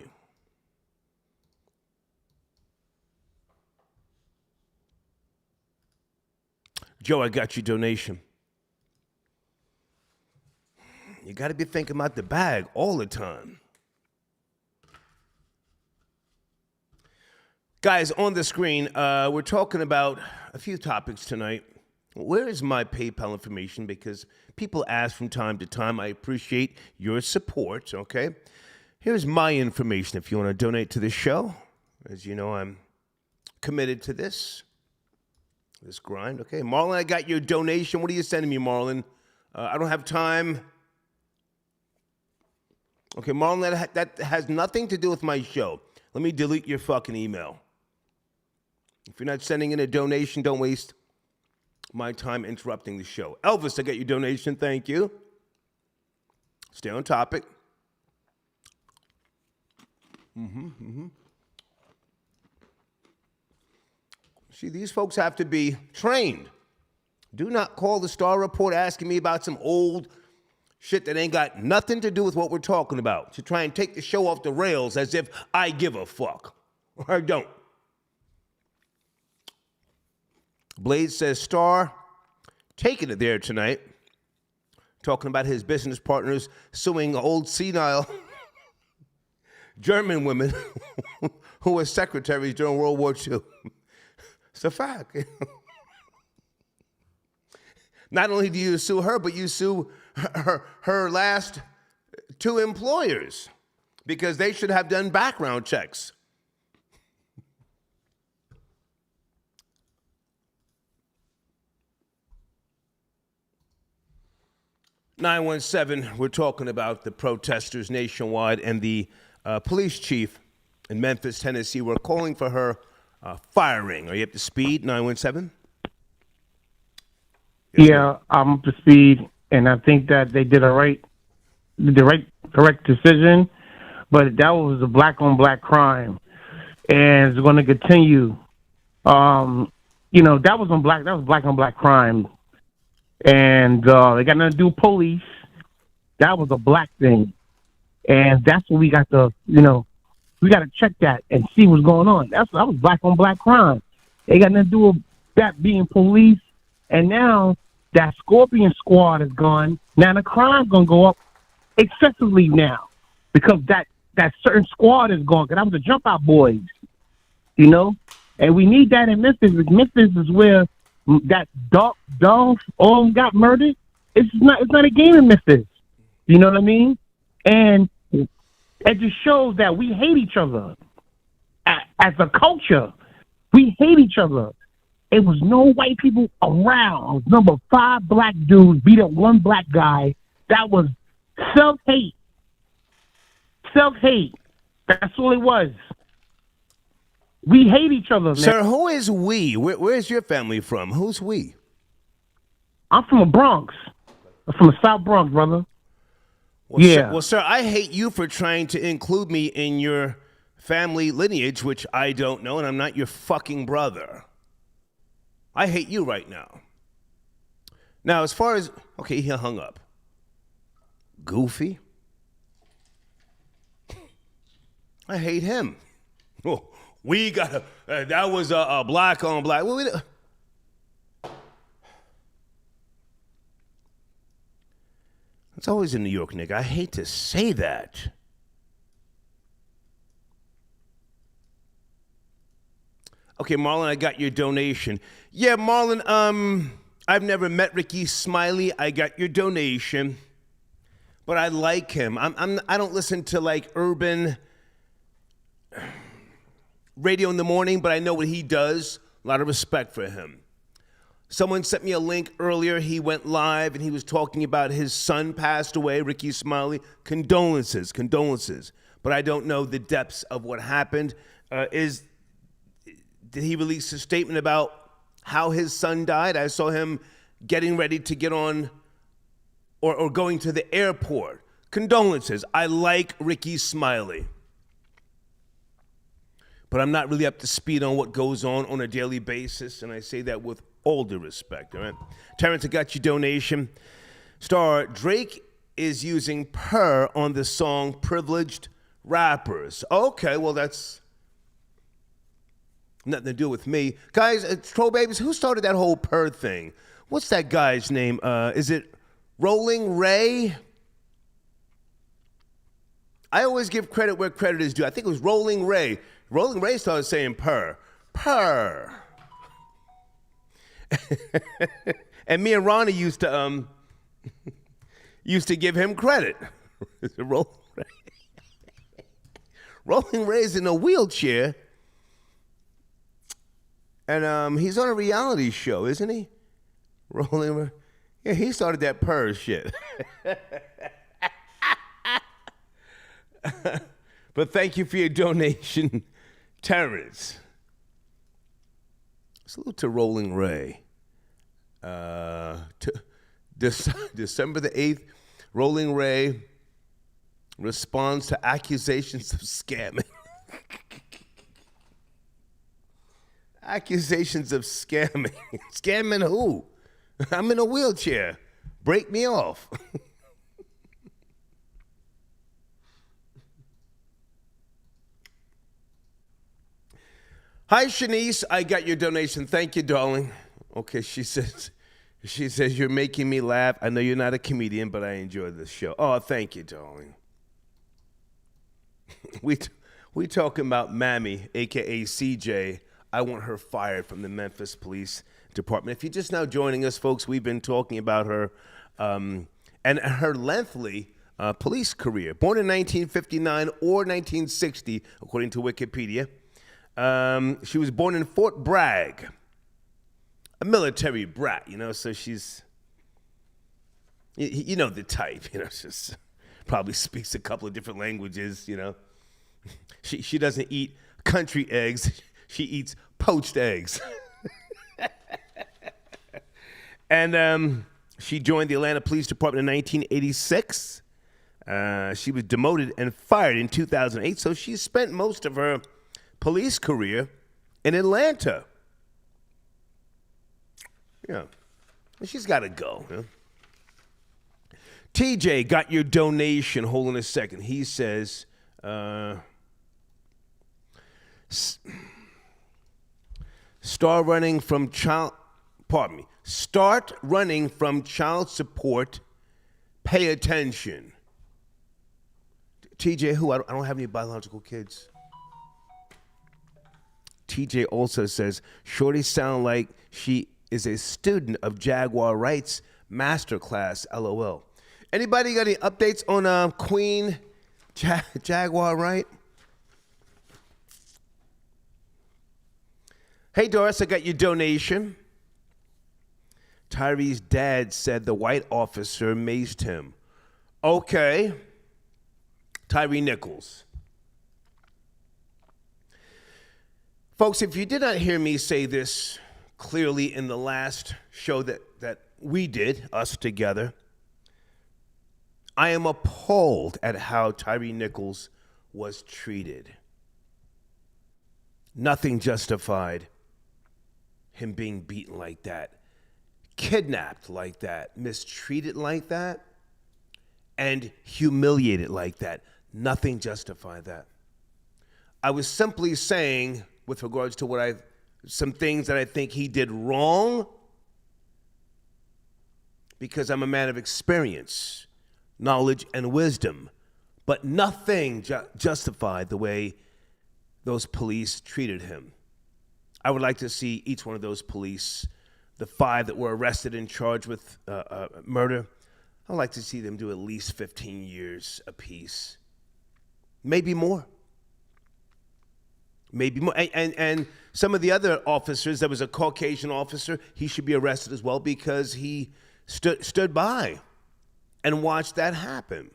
Speaker 1: Joe, I got your donation. You got to be thinking about the bag all the time. Guys, on the screen, we're talking about a few topics tonight. Where is my PayPal information? Because people ask from time to time. I appreciate your support, okay? Here's my information if you want to donate to the show. As you know, I'm committed to this grind, okay? Marlon, I got your donation. What are you sending me, Marlon? I don't have time. Okay, Marlon, that has nothing to do with my show. Let me delete your fucking email. If you're not sending in a donation, don't waste my time interrupting the show. Elvis, I got your donation. Thank you. Stay on topic. See, these folks have to be trained. Do not call the Star Report asking me about some old shit that ain't got nothing to do with what we're talking about. To try and take the show off the rails as if I give a fuck. Or I don't. Blade says, Star, taking it there tonight. Talking about his business partners suing old senile German women who were secretaries during World War II. It's a fact. Not only do you sue her, but you sue her last two employers because they should have done background checks. (917) We're talking about the protesters nationwide and the police chief in Memphis, Tennessee. We're calling for her firing. Are you up to speed, 917?
Speaker 10: Yeah, I'm up to speed.
Speaker 3: and I think that they did correct decision. But that was a black on black crime, and it's going to continue. That was black on black crime, and they got nothing to do with police. That was a black thing, and that's what we got to, we got to check that and see what's going on. That was black on black crime. They got nothing to do with that being police, and now that Scorpion Squad is gone. Now the crime's gonna go up excessively now because that certain squad is gone. Because that was the Jump Out Boys, and we need that in Memphis. Memphis is where that Dolph all got murdered. It's not a game in Memphis. You know what I mean? And it just shows that we hate each other as a culture. We hate each other. It was no white people around. It was number 5 black dudes beat up 1 black guy. That was self-hate. Self-hate. That's all it was. We hate each other, man.
Speaker 1: Sir, who is we? Where's your family from? Who's we?
Speaker 3: I'm from the Bronx. I'm from the South Bronx, brother.
Speaker 1: Well, sir, I hate you for trying to include me in your family lineage, which I don't know, and I'm not your fucking brother. I hate you right now. Now, as far as... Okay, he hung up. Goofy. I hate him. Oh, we got... that was a black on black... Well, it's always in New York, nigga. I hate to say that. Okay, Marlon, I got your donation. Yeah, Marlon, I've never met Ricky Smiley. I got your donation. But I like him. I don't listen to like urban radio in the morning, but I know what he does. A lot of respect for him. Someone sent me a link earlier. He went live and he was talking about his son passed away, Ricky Smiley. Condolences. But I don't know the depths of what happened. Did he release a statement about how his son died? I saw him getting ready to get on or going to the airport. Condolences. I like Ricky Smiley. But I'm not really up to speed on what goes on a daily basis, and I say that with all due respect, all right? Terrence, I got your donation. Star, Drake is using purr on the song Privileged Rappers. Okay, well, that's nothing to do with me. Guys, Troll Babies, who started that whole purr thing? What's that guy's name? Is it Rolling Ray? I always give credit where credit is due. I think it was Rolling Ray. Rolling Ray started saying purr. Purr. And me and Ronnie used to give him credit. Rolling Ray. Rolling Ray's in a wheelchair. And he's on a reality show, isn't he? Rolling Ray. Yeah, he started that purr shit. But thank you for your donation, Terrence. Salute to Rolling Ray. December the 8th, Rolling Ray responds to accusations of scamming. Accusations of scamming. Scamming who? I'm in a wheelchair. Break me off. Hi, Shanice. I got your donation. Thank you, darling. Okay, she says, you're making me laugh. I know you're not a comedian, but I enjoy this show. Oh, thank you, darling. We talking about Mammy, a.k.a. CJ. I want her fired from the Memphis Police Department. If you're just now joining us, folks, we've been talking about her and her lengthy police career. Born in 1959 or 1960, according to Wikipedia. She was born in Fort Bragg, a military brat, so she's, you know the type, just probably speaks a couple of different languages, She doesn't eat country eggs, she eats poached eggs. And She joined the Atlanta Police Department in 1986. She was demoted and fired in 2008, so she spent most of her police career in Atlanta. Yeah. She's got to go. Yeah? TJ got your donation. Hold on a second. He says, start running from child support. Pay attention. TJ, who? I don't have any biological kids. TJ also says, Shorty sound like she is a student of Jaguar Rights Masterclass, LOL. Anybody got any updates on Queen Jaguar Right? Hey, Doris, I got your donation. Tyree's dad said the white officer maced him. Okay. Tyre Nichols. Folks, if you did not hear me say this clearly in the last show that we did, us together, I am appalled at how Tyre Nichols was treated. Nothing justified him being beaten like that, kidnapped like that, mistreated like that, and humiliated like that. Nothing justified that. I was simply saying, with regards to some things that I think he did wrong, because I'm a man of experience, knowledge, and wisdom, but nothing justified the way those police treated him. I would like to see each one of those police, the 5 that were arrested and charged with murder, I'd like to see them do at least 15 years apiece. Maybe more. Maybe more. And some of the other officers, there was a Caucasian officer, he should be arrested as well because he stood by and watched that happen.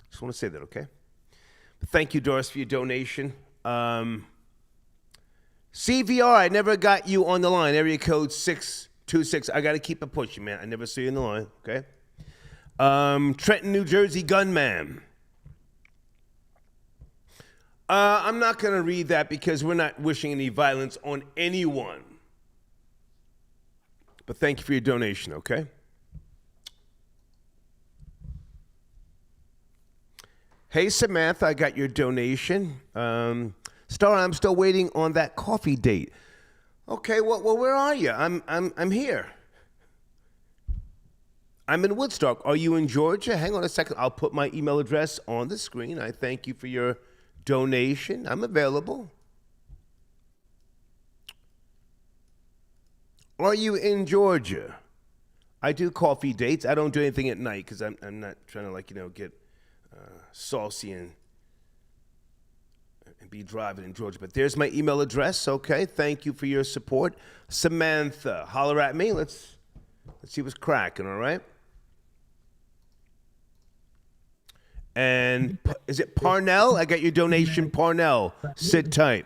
Speaker 1: Just want to say that, okay? Thank you, Doris, for your donation. CVR, I never got you on the line. Area code 626. I got to keep it pushing, man. I never see you on the line, okay? Trenton, New Jersey gunman. I'm not going to read that because we're not wishing any violence on anyone. But thank you for your donation, okay? Hey, Samantha, I got your donation. Star, I'm still waiting on that coffee date. Okay, well, where are you? I'm here. I'm in Woodstock. Are you in Georgia? Hang on a second. I'll put my email address on the screen. I thank you for your donation. I'm available. Are you in Georgia? I do coffee dates. I don't do anything at night because I'm not trying to get saucy and be driving in Georgia. But there's my email address. Okay, thank you for your support, Samantha. Holler at me. Let's see what's cracking. All right. And is it Parnell? I got your donation, Parnell. Sit tight.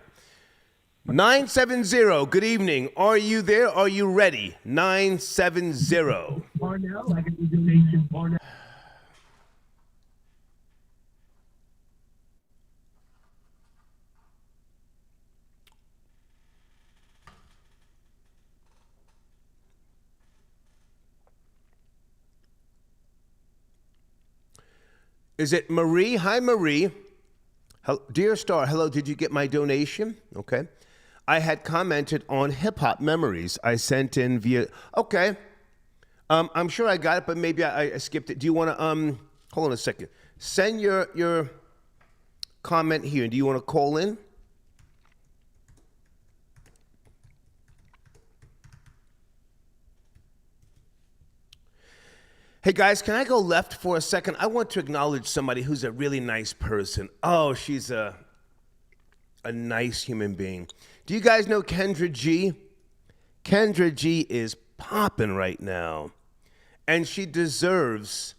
Speaker 1: 970. Good evening. Are you there? Are you ready? 970.
Speaker 10: Parnell, I got your donation, Parnell.
Speaker 1: Is it Marie? Hi, Marie. Dear Star, hello. Did you get my donation? Okay. I had commented on Hip Hop Memories. I sent in via. Okay. I'm sure I got it, but maybe I skipped it. Do you want to hold on a second? Send your comment here. Do you want to call in? Hey guys, can I go left for a second? I want to acknowledge somebody who's a really nice person. Oh, she's a nice human being. Do you guys know Kendra G? Kendra G is popping right now. And she deserves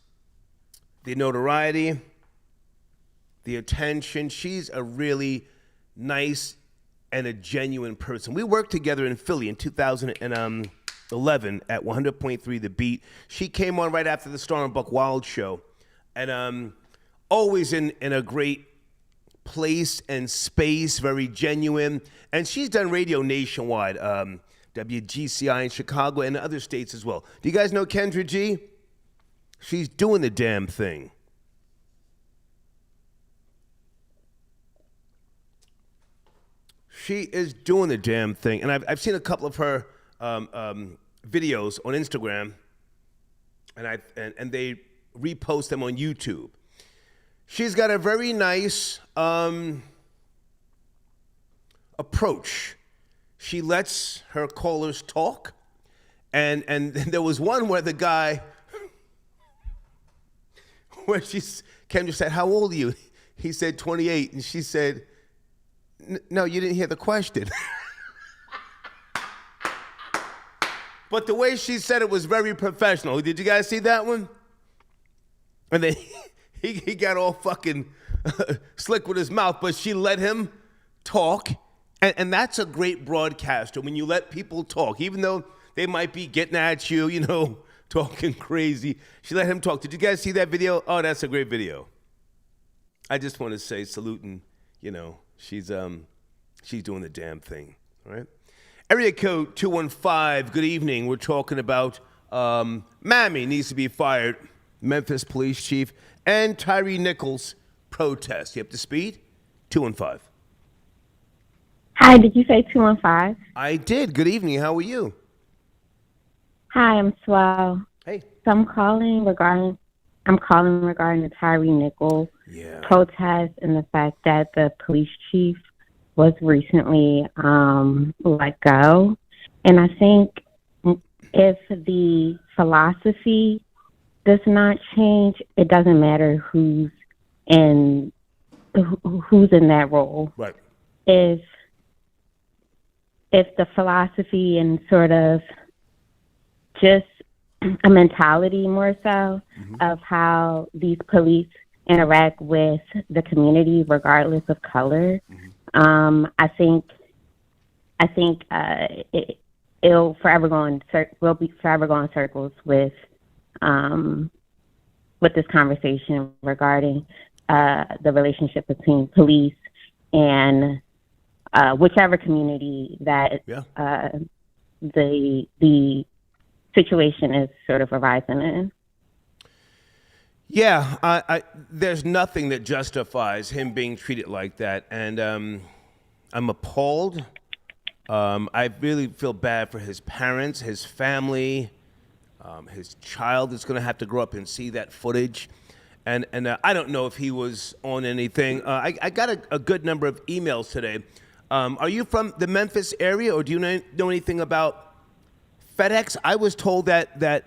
Speaker 1: the notoriety, the attention. She's a really nice and a genuine person. We worked together in Philly in 2000 and 11 at 100.3 The Beat. She came on right after the Star and Buck Wild show. And always in a great place and space, very genuine. And she's done radio nationwide, WGCI in Chicago and other states as well. Do you guys know Kendra G? She's doing the damn thing. She is doing the damn thing. And I've seen a couple of her videos on Instagram, and they repost them on YouTube. She's got a very nice approach. She lets her callers talk. And there was one where the guy, where Kendra said, "How old are you?" He said 28, and she said, "No, you didn't hear the question." But the way she said it was very professional. Did you guys see that one? And then he got all fucking slick with his mouth, but she let him talk. And that's a great broadcaster, when you let people talk, even though they might be getting at you, you know, talking crazy. She let him talk. Did you guys see that video? Oh, that's a great video. I just want to say salute, and, you know, she's doing the damn thing, all right? Area code 215, good evening. We're talking about Mammy needs to be fired, Memphis police chief, and Tyre Nichols protest. You up to speed? 215.
Speaker 7: Hi, did you say 215?
Speaker 1: I did. Good evening. How are you?
Speaker 7: Hi, I'm Swell.
Speaker 1: Hey.
Speaker 7: So I'm calling regarding the Tyre Nichols protest and the fact that the police chief was recently let go. And I think if the philosophy does not change, it doesn't matter who's in that role.
Speaker 1: Right.
Speaker 7: If the philosophy and sort of just a mentality more so of how these police interact with the community regardless of color, I think it'll forever go in will be forever go in circles with this conversation regarding the relationship between police and whichever community that the situation is sort of arising in.
Speaker 1: Yeah, there's nothing that justifies him being treated like that, and I'm appalled. I really feel bad for his parents, his family, his child is going to have to grow up and see that footage. And I don't know if he was on anything. I got a good number of emails today. Are you from the Memphis area, or do you know anything about FedEx? I was told that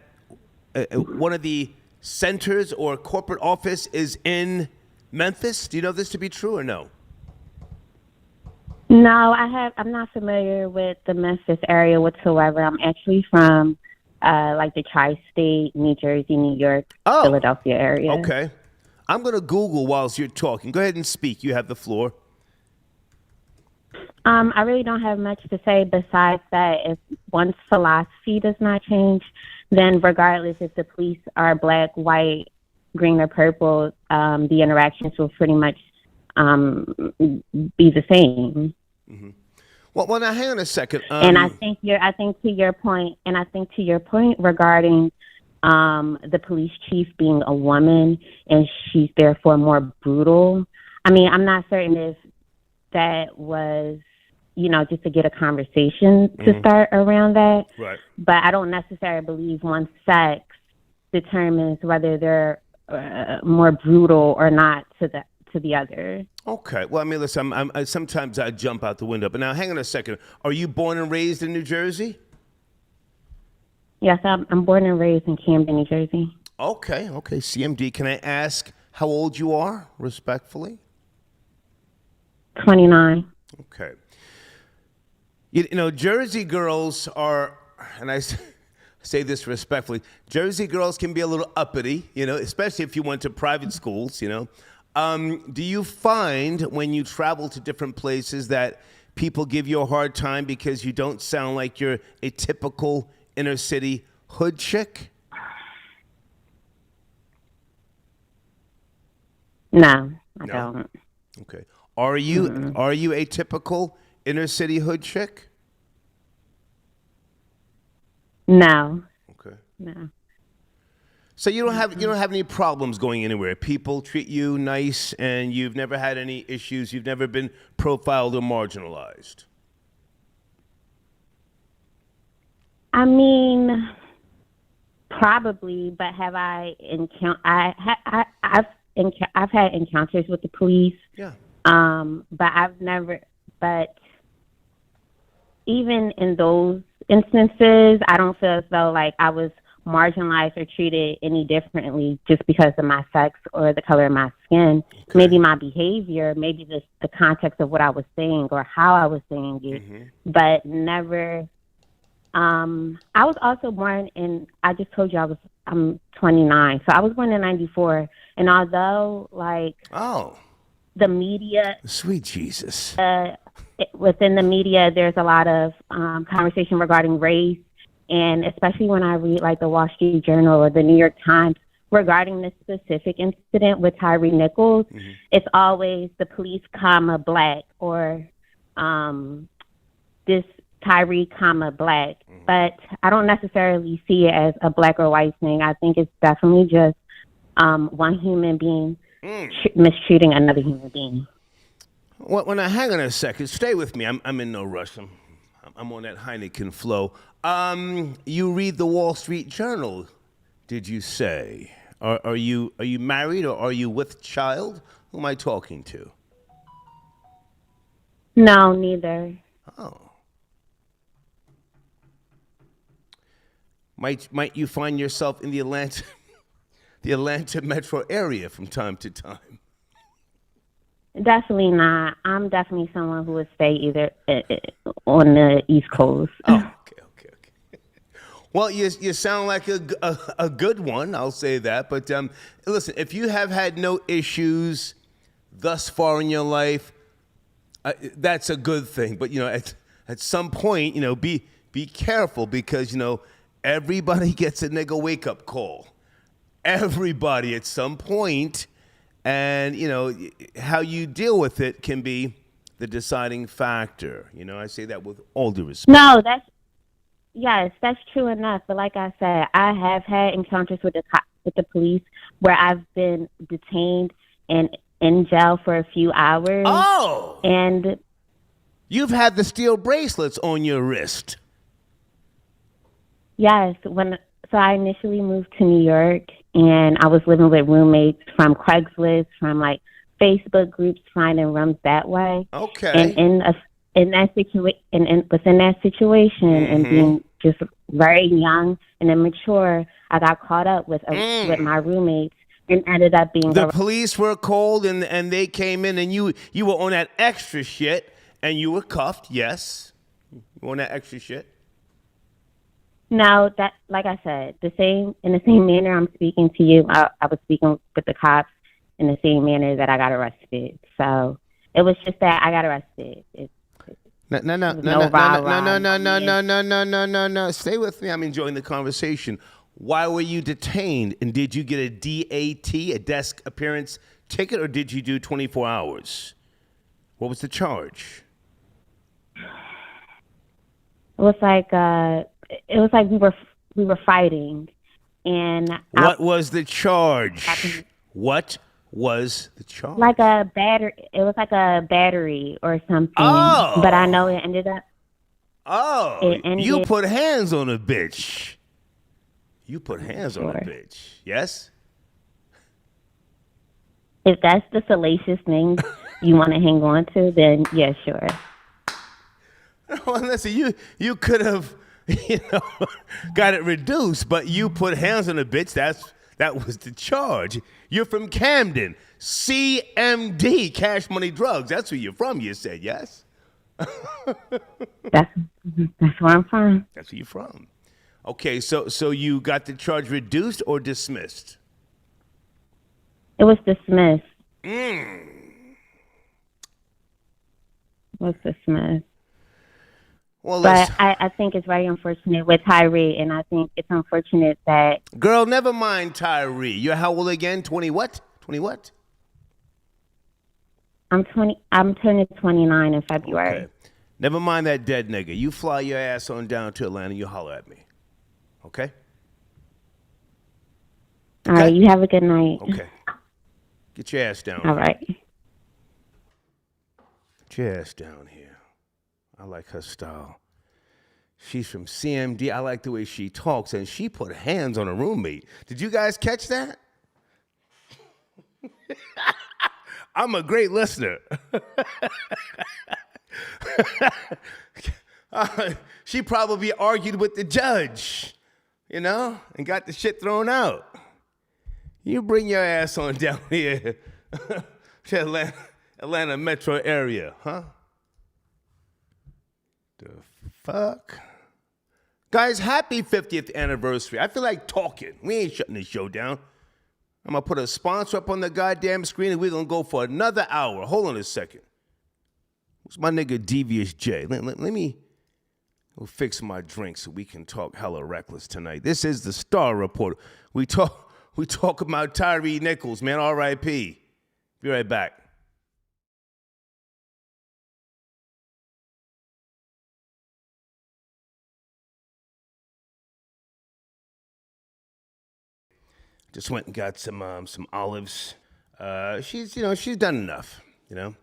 Speaker 1: one of the centers or corporate office is in Memphis. Do you know this to be true or no?
Speaker 7: No, I'm not familiar with the Memphis area whatsoever. I'm actually from like the tri-state, New Jersey, New York, Philadelphia area.
Speaker 1: Okay. I'm going to Google whilst you're talking. Go ahead and speak. You have the floor.
Speaker 7: I really don't have much to say besides that if one's philosophy does not change, then regardless if the police are black, white, green, or purple, the interactions will pretty much be the same.
Speaker 1: Mm-hmm. Well, now hang on a second.
Speaker 7: And I think to your point regarding the police chief being a woman and she's therefore more brutal. I mean, I'm not certain if that was, just to get a conversation to start around that. Right. But I don't necessarily believe one sex determines whether they're more brutal or not to the other.
Speaker 1: Okay. Well, I mean, listen, sometimes I jump out the window. But now, hang on a second. Are you born and raised in New Jersey?
Speaker 7: Yes, I'm born and raised in Camden, New Jersey.
Speaker 1: Okay. CMD, can I ask how old you are, respectfully?
Speaker 7: 29.
Speaker 1: Okay. Jersey girls are, and I say this respectfully, Jersey girls can be a little uppity, especially if you went to private schools, Do you find when you travel to different places that people give you a hard time because you don't sound like you're a typical inner city hood chick?
Speaker 7: No, I
Speaker 1: No?
Speaker 7: don't.
Speaker 1: Okay. Are you a typical inner city hood chick?
Speaker 7: No,
Speaker 1: Okay.
Speaker 7: no.
Speaker 1: So you don't have any problems going anywhere. People treat you nice, and you've never had any issues. You've never been profiled or marginalized.
Speaker 7: I mean, probably, but have I I've had encounters with the police.
Speaker 1: Yeah.
Speaker 7: But I've never. But even in those instances, I don't feel as though like I was marginalized or treated any differently just because of my sex or the color of my skin.
Speaker 1: Okay.
Speaker 7: Maybe my behavior, maybe the context of what I was saying or how I was saying it, but never. I was also born in. I just told you I'm 29, so I was born in '94, and although like the media,
Speaker 1: sweet Jesus,
Speaker 7: within the media, there's a lot of conversation regarding race. And especially when I read like the Wall Street Journal or the New York Times regarding this specific incident with Tyre Nichols, it's always the police, black, or this Tyree, black. But I don't necessarily see it as a black or white thing. I think it's definitely just one human being mistreating another human being.
Speaker 1: Well, when I hang on a second, stay with me. I'm in no rush. I'm on that Heineken flow. You read the Wall Street Journal, did you say? Are you married or are you with child? Who am I talking to?
Speaker 7: No, neither.
Speaker 1: Oh. Might you find yourself in the Atlanta metro area from time to time?
Speaker 7: Definitely not. I'm definitely someone who would stay either on the East Coast.
Speaker 1: Oh, okay. Well, you sound like a good one. I'll say that. But listen, if you have had no issues thus far in your life, that's a good thing. But at some point, be careful because everybody gets a nigga wake up call. Everybody at some point. And, how you deal with it can be the deciding factor. I say that with all due respect.
Speaker 7: No, yes, that's true enough. But like I said, I have had encounters with the police where I've been detained and in jail for a few hours.
Speaker 1: Oh!
Speaker 7: And
Speaker 1: you've had the steel bracelets on your wrist.
Speaker 7: Yes, so I initially moved to New York, and I was living with roommates from Craigslist, from like Facebook groups, finding rooms that way.
Speaker 1: Okay.
Speaker 7: And within that situation, and being just very young and immature, I got caught up with my roommates and ended up being
Speaker 1: the police were called and they came in and you were on that extra shit and you were cuffed. Yes, you were on that extra shit.
Speaker 7: No, that, like I said, in the same manner I'm speaking to you, I was speaking with the cops in the same manner that I got arrested. So it was just that I got arrested.
Speaker 1: No. Stay with me. I'm enjoying the conversation. Why were you detained? And did you get a DAT, a desk appearance ticket, or did you do 24 hours? What was the charge?
Speaker 7: It was like we were fighting, and
Speaker 1: what was the charge? What was the charge?
Speaker 7: Like a battery. It was like a battery or something.
Speaker 1: Oh,
Speaker 7: but I know it ended up.
Speaker 1: Oh, you put hands on a bitch. You put hands on a bitch. Yes.
Speaker 7: If that's the salacious thing you want to hang on to, then yeah, sure.
Speaker 1: Well, listen, you could have, got it reduced, but you put hands on a bitch. That was the charge. You're from Camden, CMD, Cash Money Drugs. That's where you're from. You said yes.
Speaker 7: That's where I'm from.
Speaker 1: That's where you're from. Okay, so you got the charge reduced or dismissed?
Speaker 7: It was dismissed. It was dismissed.
Speaker 1: Well,
Speaker 11: But I think it's very unfortunate with Tyree, and I think it's unfortunate that
Speaker 1: girl, never mind Tyree. You're how old again? 20 what? 20 what?
Speaker 11: I'm turning 29 in February.
Speaker 1: Okay. Never mind that dead nigga. You fly your ass on down to Atlanta. You holler at me. Okay?
Speaker 11: All right, you have a good night.
Speaker 1: Okay. Get your ass down.
Speaker 11: All right.
Speaker 1: Get your ass down here. I like her style. She's from CMD. I like the way she talks, and she put hands on a roommate. Did you guys catch that? I'm a great listener. She probably argued with the judge, you know, and got the shit thrown out. You bring your ass on down here to Atlanta metro area, huh? The fuck? Guys, happy 50th anniversary. I feel like talking. We ain't shutting this show down. I'm going to put a sponsor up on the goddamn screen, and we're going to go for another hour. Hold on a second. What's my nigga Devious J? Let me go fix my drink so we can talk hella reckless tonight. This is the Star Report. We talk about Tyre Nichols, man. R.I.P. Be right back. Just went and got some olives. She's done enough, you know.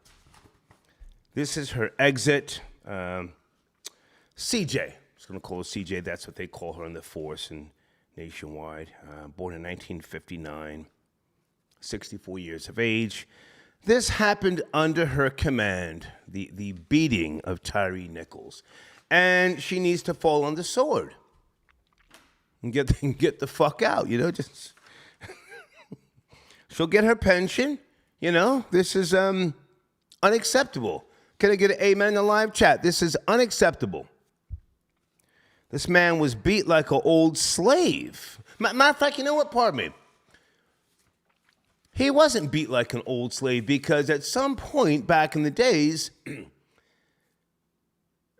Speaker 1: This is her exit. CJ. Just gonna call her CJ. That's what they call her in the force and nationwide. Born in 1959, 64 years of age. This happened under her command, the beating of Tyre Nichols. And she needs to fall on the sword and get the fuck out, you know, just... She'll get her pension, you know. This is unacceptable. Can I get an amen in the live chat? This is unacceptable. This man was beat like an old slave. Matter of fact, you know what? Pardon me. He wasn't beat like an old slave because at some point back in the days,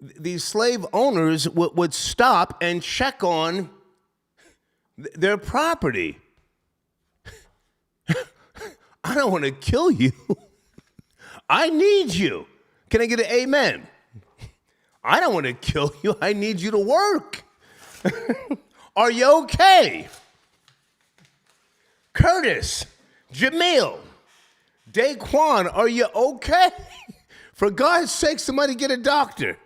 Speaker 1: these slave owners would stop and check on their property. I don't want to kill you. I need you. Can I get an amen? I don't want to kill you. I need you to work. Are you okay? Curtis, Jamil, Daquan, are you okay? For God's sake, somebody get a doctor.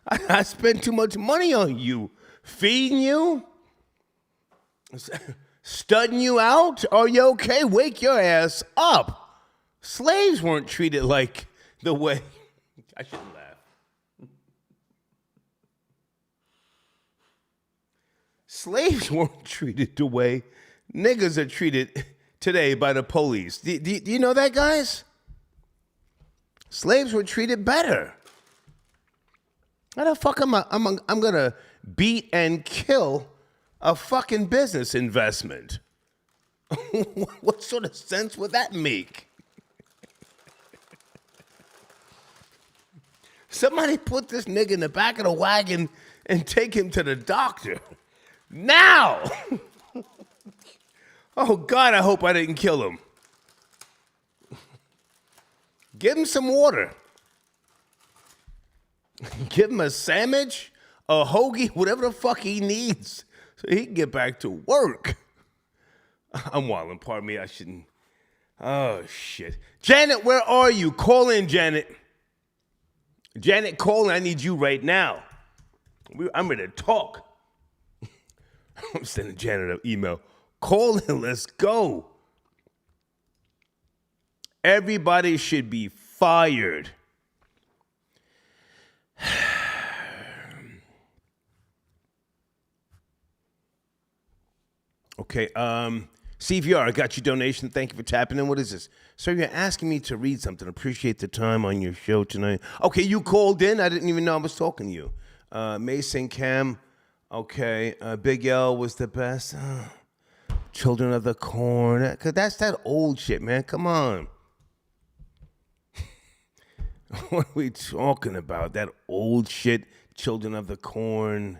Speaker 1: I spent too much money on you. Feeding you? Studying you out? Are you okay? Wake your ass up. Slaves weren't treated like the way... I shouldn't laugh. Slaves weren't treated the way niggas are treated today by the police. Do you know that, guys? Slaves were treated better. How the fuck am I'm gonna beat and kill a fucking business investment? What sort of sense would that make? Somebody put this nigga in the back of the wagon and take him to the doctor. Now! Oh, God, I hope I didn't kill him. Give him some water. Give him a sandwich, a hoagie, whatever the fuck he needs so he can get back to work. I'm wilding. Pardon me. I shouldn't. Oh, shit. Janet, where are you? Call in, Janet. Janet, call in. I need you right now. I'm ready to talk. I'm sending Janet an email. Call in. Let's go. Everybody should be fired. Okay, CVR, I got your donation. Thank you for tapping in. What is this? Sir, you're asking me to read something. Appreciate the time on your show tonight. Okay, you called in. I didn't even know I was talking to you. Mason Cam. Okay, Big L was the best. Children of the Corn. Cause that's that old shit, man. Come on. What are we talking about? That old shit, Children of the Corn.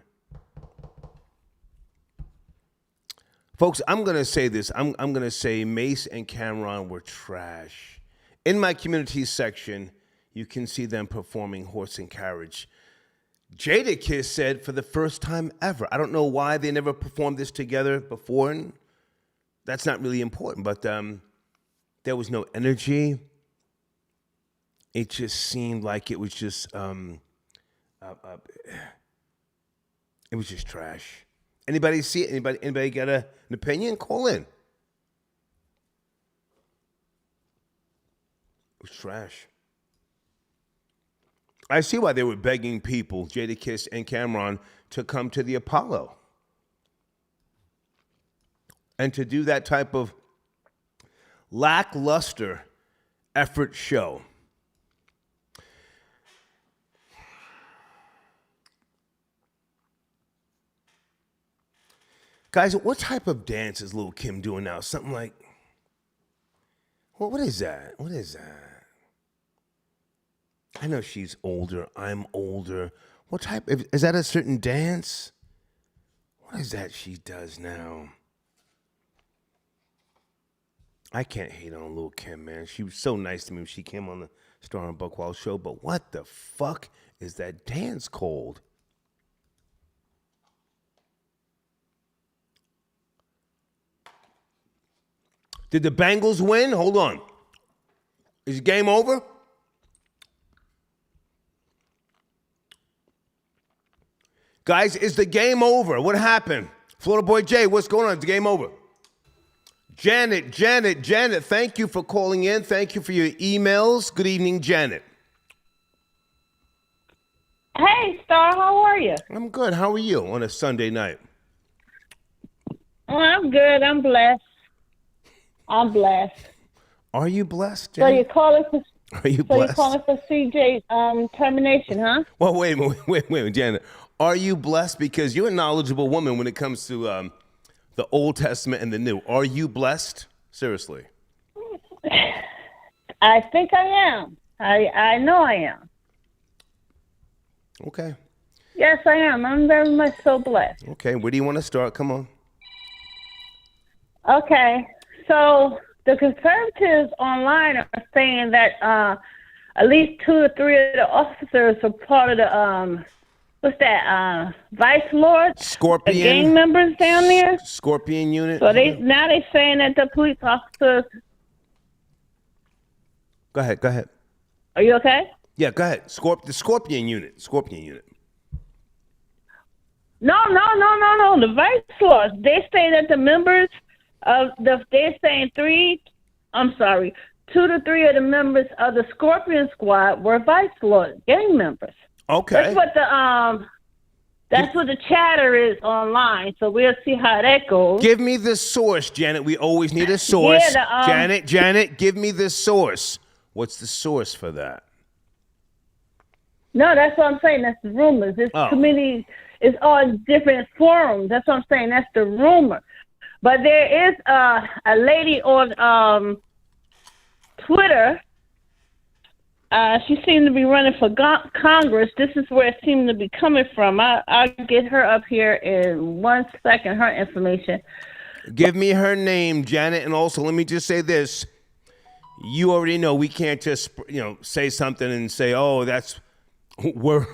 Speaker 1: Folks, I'm going to say this. I'm going to say Mace and Cameron were trash. In my community section, you can see them performing Horse and Carriage. Jadakiss said for the first time ever. I don't know why they never performed this together before. And that's not really important, but there was no energy. It just seemed like it was just it was just trash. Anybody see it? Anybody got an opinion? Call in. It was trash. I see why they were begging people, Jadakiss and Cameron, to come to the Apollo. And to do that type of lackluster effort show. Guys, what type of dance is Lil' Kim doing now? Something like, well, what is that? What is that? I know she's older. I'm older. What type? Is that a certain dance? What is that she does now? I can't hate on Lil' Kim, man. She was so nice to me when she came on the Star and Buckwild show. But what the fuck is that dance called? Did the Bengals win? Hold on. Is the game over? Guys, is the game over? What happened? Florida Boy Jay, what's going on? Is the game over? Janet, thank you for calling in. Thank you for your emails. Good evening, Janet.
Speaker 12: Hey, Star, how are you?
Speaker 1: I'm good. How are you on a Sunday night?
Speaker 12: Oh, I'm good. I'm blessed.
Speaker 1: Are you blessed,
Speaker 12: So
Speaker 1: Janet?
Speaker 12: you're calling for
Speaker 1: Are you blessed?
Speaker 12: you're calling for CJ termination, huh?
Speaker 1: Well, wait a minute, Janet. Are you blessed? Because you're a knowledgeable woman when it comes to the Old Testament and the New. Are you blessed? Seriously.
Speaker 12: I think I am. I know I am.
Speaker 1: Okay.
Speaker 12: Yes, I am. I'm very much so blessed.
Speaker 1: Okay, where do you want to start? Come on.
Speaker 12: Okay. So the conservatives online are saying that at least 2 or 3 of the officers are part of the Vice Lords?
Speaker 1: Scorpion.
Speaker 12: The gang members down there?
Speaker 1: Scorpion unit.
Speaker 12: So now they're saying that the police officers.
Speaker 1: Go ahead.
Speaker 12: Are you okay?
Speaker 1: Yeah, go ahead. The Scorpion unit.
Speaker 12: No. The Vice Lords. They say that the members of they're saying 2 to 3 of the members of the Scorpion Squad were Vice Lords, gang members.
Speaker 1: Okay.
Speaker 12: That's what the chatter is online. So we'll see how that goes.
Speaker 1: Give me the source, Janet. We always need a source.
Speaker 12: Yeah,
Speaker 1: Janet, give me the source. What's the source for that?
Speaker 12: No, that's what I'm saying. That's the rumors. This committee is on different forums. That's what I'm saying. That's the rumor. But there is a lady on Twitter. She seemed to be running for Congress. This is where it seemed to be coming from. I'll get her up here in 1 second, her information.
Speaker 1: Give me her name, Janet. And also, let me just say this. You already know we can't just, say something and say, oh, that's
Speaker 12: why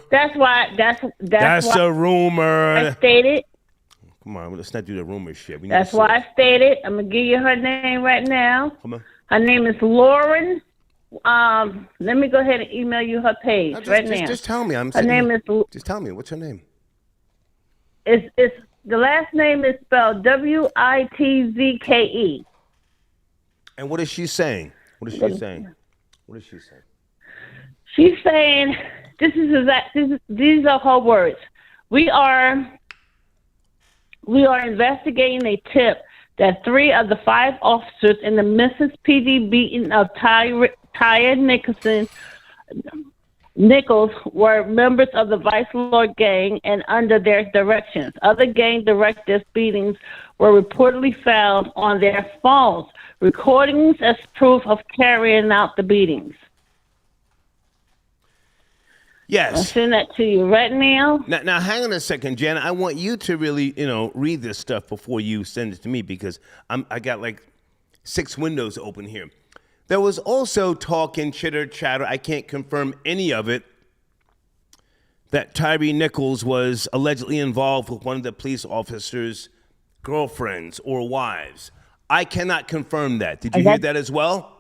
Speaker 1: a rumor.
Speaker 12: I stated.
Speaker 1: Come on, let's not do the rumor shit.
Speaker 12: That's why I stated. I'm going to give you her name right now.
Speaker 1: Come on.
Speaker 12: Her name is Lauren. Let me go ahead and email you her page now.
Speaker 1: Just tell me.
Speaker 12: Her name is.
Speaker 1: Just tell me. What's her name?
Speaker 12: It's the last name is spelled Witzke.
Speaker 1: And what is she saying?
Speaker 12: She's saying these are her words. We are investigating a tip that 3 of the 5 officers in the Memphis PD beating of Tyre Nichols were members of the Vice Lord gang and under their directions. Other gang directives beatings were reportedly found on their phones, recordings as proof of carrying out the beatings.
Speaker 1: Yes.
Speaker 12: I'll send that to you right now.
Speaker 1: Now, hang on a second, Janet. I want you to really, read this stuff before you send it to me because I got like 6 windows open here. There was also talk and chitter chatter. I can't confirm any of it. That Tyre Nichols was allegedly involved with one of the police officers' girlfriends or wives. I cannot confirm that. Did you hear that as well?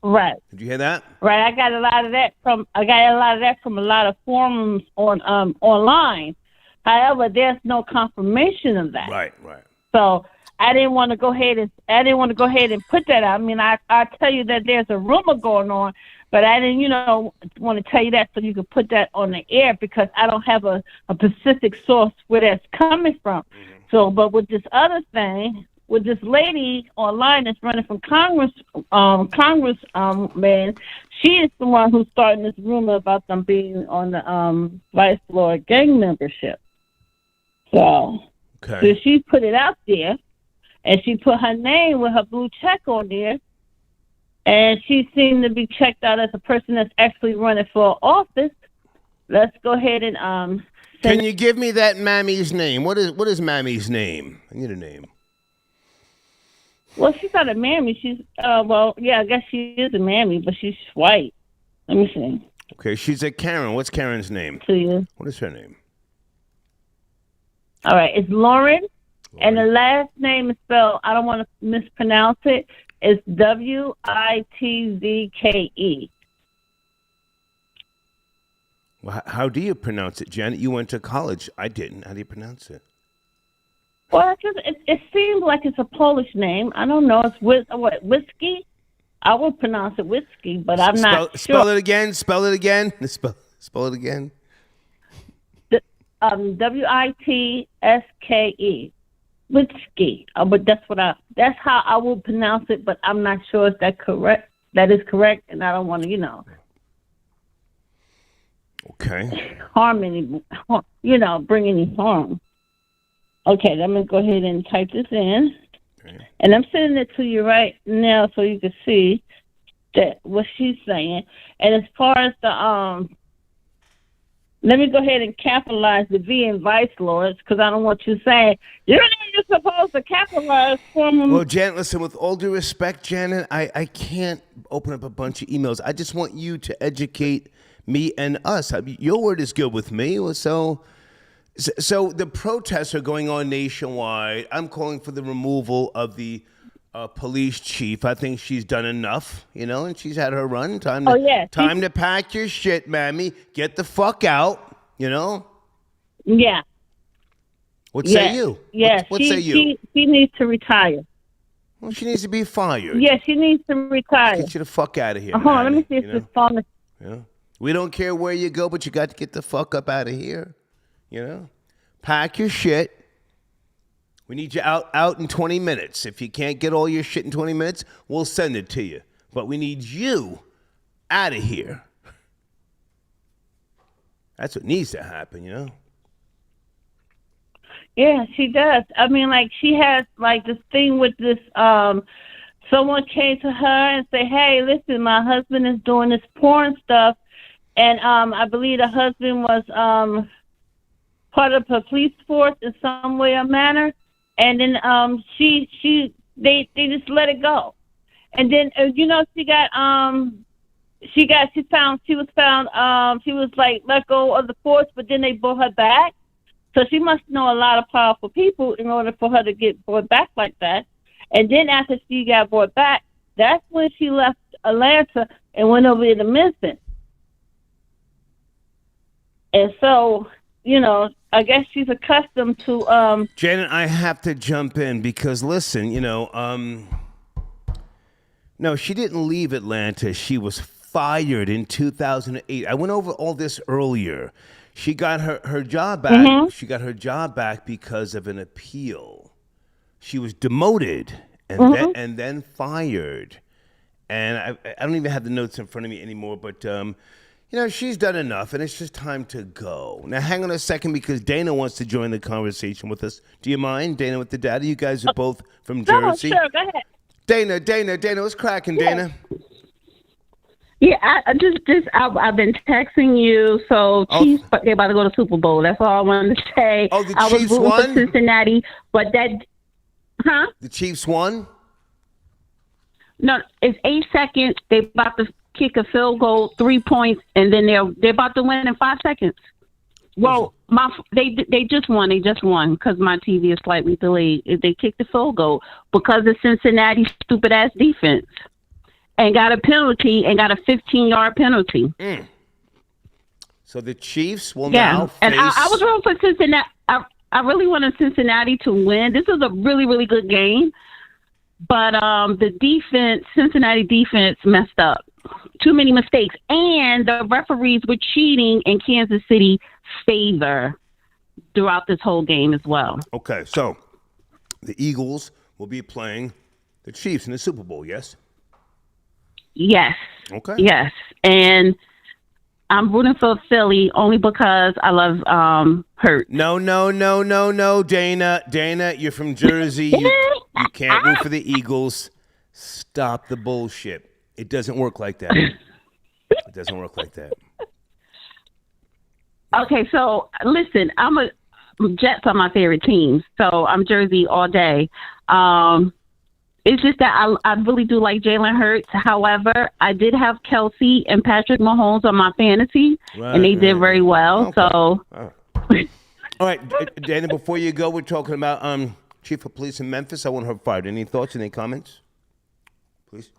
Speaker 12: Right.
Speaker 1: Did you hear that?
Speaker 12: Right. I got a lot of that from a lot of forums on online. However, there's no confirmation of that.
Speaker 1: Right.
Speaker 12: So I didn't want to go ahead and put that out. I mean, I tell you that there's a rumor going on, but I didn't, want to tell you that so you could put that on the air because I don't have a specific source where that's coming from. Mm-hmm. So, but with this other thing, with this lady online that's running for man, she is the one who's starting this rumor about them being on the Vice Lord gang membership. So she put it out there, and she put her name with her blue check on there, and she seemed to be checked out as a person that's actually running for office. Let's go ahead and
Speaker 1: Can you give me that mammy's name? What is mammy's name? I need a name.
Speaker 12: Well, she's not a mammy. She's, I guess she is a mammy, but she's white. Let me see.
Speaker 1: Okay, she's a Karen. What's Karen's name?
Speaker 12: To you.
Speaker 1: What is her name?
Speaker 12: All right, it's Lauren, and the last name is spelled, I don't want to mispronounce it, it's Witzke.
Speaker 1: Well, how do you pronounce it, Janet? You went to college. I didn't. How do you pronounce it?
Speaker 12: Well, it seems like it's a Polish name. I don't know. It's whiskey? I would pronounce it whiskey, but I'm not sure.
Speaker 1: Spell it again. Spell it again. Spell it again.
Speaker 12: Witske. Whiskey. But that's how I would pronounce it, but I'm not sure if that correct. That is correct, and I don't want to,
Speaker 1: Okay.
Speaker 12: harm any, bring any harm. Okay, let me go ahead and type this in. Okay. And I'm sending it to you right now so you can see that what she's saying. And as far as the let me go ahead and capitalize the V in Vice Lords because I don't want you saying you're supposed to capitalize for them.
Speaker 1: Well, Janet, listen, with all due respect, Janet, I can't open up a bunch of emails. I just want you to educate me and us. Your word is good with me, so the protests are going on nationwide. I'm calling for the removal of the police chief. I think she's done enough, and she's had her run. Time to pack your shit, mammy. Get the fuck out,
Speaker 12: Yeah.
Speaker 1: What say you?
Speaker 12: Yeah.
Speaker 1: What say you?
Speaker 12: She needs to retire.
Speaker 1: Well, she needs to be fired.
Speaker 12: Yeah, she needs to retire.
Speaker 1: Get you the fuck out of here.
Speaker 12: Let me see if this phone is...
Speaker 1: Yeah. We don't care where you go, but you got to get the fuck up out of here. Pack your shit. We need you out in 20 minutes. If you can't get all your shit in 20 minutes, we'll send it to you. But we need you out of here. That's what needs to happen,
Speaker 12: Yeah, she does. I mean, she has, this thing with this, someone came to her and said, hey, listen, my husband is doing this porn stuff. And I believe the husband was part of the police force in some way or manner. And then they just let it go. And then she was let go of the force, but then they brought her back. So she must know a lot of powerful people in order for her to get brought back like that. And then after she got brought back, that's when she left Atlanta and went over to Memphis. And so, I guess she's accustomed to...
Speaker 1: Janet, I have to jump in because, listen, no, she didn't leave Atlanta. She was fired in 2008. I went over all this earlier. She got her job back. Mm-hmm. She got her job back because of an appeal. She was demoted and then fired. And I don't even have the notes in front of me anymore, but... she's done enough, and it's just time to go. Now, hang on a second, because Dana wants to join the conversation with us. Do you mind, Dana with the daddy? You guys are both from Jersey.
Speaker 12: No, sure, go ahead.
Speaker 1: Dana, what's cracking, Dana?
Speaker 13: Yeah, I've been texting you. So Chiefs, they're about to go to Super Bowl. That's all I wanted to say.
Speaker 1: Oh, the
Speaker 13: I was
Speaker 1: Chiefs
Speaker 13: rooting
Speaker 1: won?
Speaker 13: for Cincinnati, but
Speaker 1: The Chiefs won?
Speaker 13: No, it's 8 seconds. They about to kick a field goal, 3 points, and then they're about to win in 5 seconds. Well, they just won. They just won because my TV is slightly delayed. They kicked the field goal because of Cincinnati's stupid ass defense, and got a penalty and got a 15-yard penalty.
Speaker 1: So the Chiefs will now face...
Speaker 13: And I was rooting for Cincinnati. I really wanted Cincinnati to win. This is a really, really good game. But the Cincinnati defense messed up. Too many mistakes. And the referees were cheating in Kansas City favor throughout this whole game as well.
Speaker 1: Okay, so the Eagles will be playing the Chiefs in the Super Bowl, yes?
Speaker 13: Yes.
Speaker 1: Okay.
Speaker 13: Yes. And I'm rooting for Philly only because I love Hurt.
Speaker 1: No, Dana. Dana, you're from Jersey. You can't root for the Eagles. Stop the bullshit. It doesn't work like that. It doesn't work like that.
Speaker 13: Okay, so listen, Jets are my favorite team, so I'm Jersey all day. It's just that I really do like Jalen Hurts. However, I did have Kelsey and Patrick Mahomes on my fantasy, and they did very well.
Speaker 1: Okay.
Speaker 13: So,
Speaker 1: all right, Dana. Before you go, we're talking about Chief of Police in Memphis. I want her fired. Any thoughts? Any comments? Please.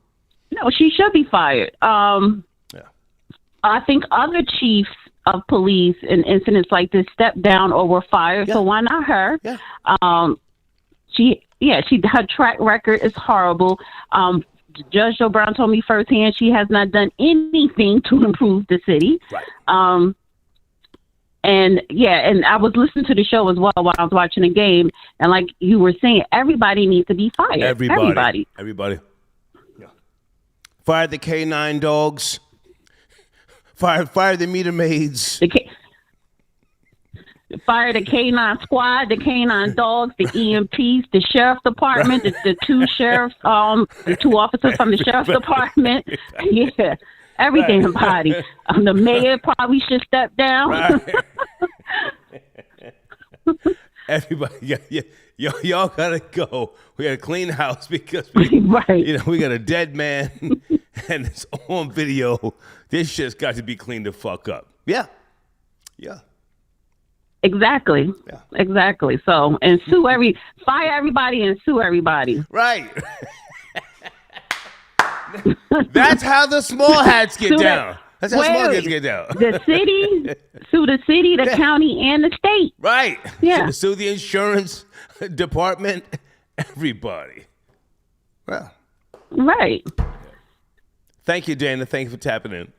Speaker 13: No, she should be fired. I think other chiefs of police in incidents like this stepped down or were fired. So why not her? Her track record is horrible. Judge Joe Brown told me firsthand she has not done anything to improve the city.
Speaker 1: Right.
Speaker 13: And I was listening to the show as well while I was watching the game, and like you were saying, everybody needs to be fired. Everybody.
Speaker 1: Yeah. Fire the K9 dogs. Fire the meter maids.
Speaker 13: Fire the K9 squad, the K9 dogs, the EMTs, the sheriff's department, the two sheriffs, the two officers from the sheriff's department. Yeah, everything body. The mayor probably should step down.
Speaker 1: Right. Everybody, y'all gotta go. We gotta clean the house because we got a dead man, and it's on video. This shit's got to be cleaned the fuck up. Yeah.
Speaker 13: Exactly.
Speaker 1: Yeah.
Speaker 13: Exactly. So, and fire everybody and sue everybody.
Speaker 1: Right. That's how the small hats get down. That's how small hats get down.
Speaker 13: The city, sue the city, the county, and the state.
Speaker 1: Right.
Speaker 13: Yeah.
Speaker 1: Sue the insurance department, everybody. Well.
Speaker 13: Right.
Speaker 1: Thank you, Dana. Thank you for tapping in.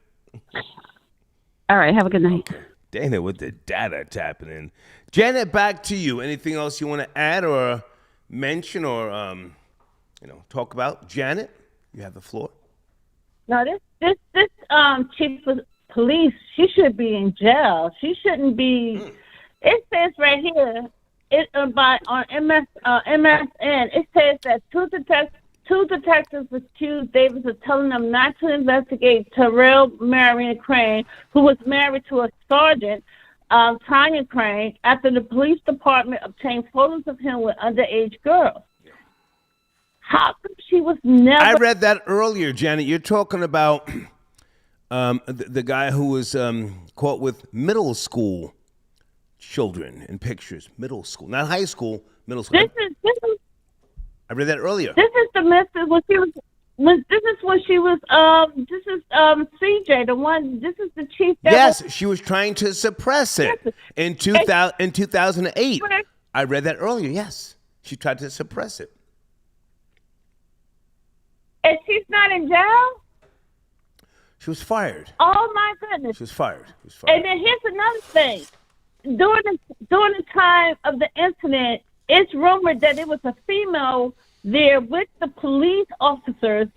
Speaker 13: All right. Have a good night.
Speaker 1: Okay. Dana with the data tapping in. Janet, back to you. Anything else you want to add or mention or talk about? Janet, you have the floor.
Speaker 12: No, this chief of police, she should be in jail. She shouldn't be. It says right here, on MSN, it says that two detectives accused Davis of telling them not to investigate Tyrell Marion Crane, who was married to a sergeant, Tanya Crane, after the police department obtained photos of him with underage girls. How come she was never...
Speaker 1: I read that earlier, Janet. You're talking about the guy who was caught with middle school children in pictures. Middle school. Not high school, middle school. I read that earlier.
Speaker 12: This is the message when she was. This is when she was. This is CJ, the one. This is the chief.
Speaker 1: Yes, she was trying to suppress it in 2008. I read that earlier. Yes, she tried to suppress it.
Speaker 12: And she's not in jail.
Speaker 1: She was fired.
Speaker 12: Oh my goodness.
Speaker 1: She was fired.
Speaker 12: And then here's another thing. During the time of the incident, it's rumored that it was a female there with the police officers,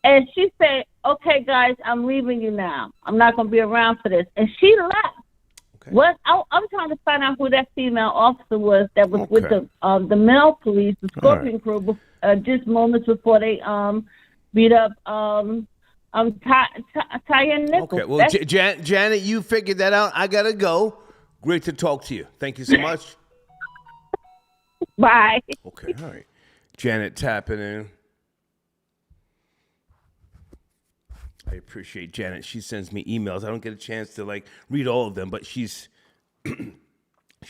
Speaker 12: and she said, "Okay, guys, I'm leaving you now. I'm not going to be around for this." And she left. Okay. I'm trying to find out who that female officer was that was with the male police, the Scorpion crew, just moments before they beat up Tyre Nichols.
Speaker 1: Okay, well, Janet, you figured that out. I got to go. Great to talk to you. Thank you so much.
Speaker 12: Bye.
Speaker 1: Okay, all right. Janet tapping in. I appreciate Janet. She sends me emails. I don't get a chance to read all of them, but she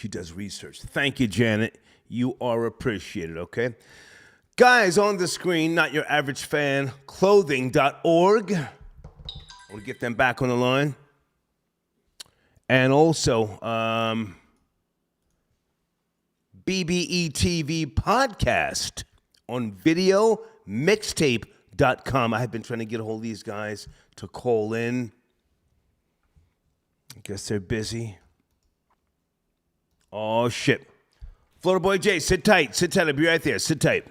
Speaker 1: does research. Thank you, Janet. You are appreciated, okay? Guys, on the screen, not your average fan, clothing.org. I want to get them back on the line. And also, BBE TV podcast on video mixtape.com. I have been trying to get a hold of these guys to call in. I guess they're busy. Oh, shit. Florida Boy J, sit tight. Sit tight. I'll be right there. Sit tight.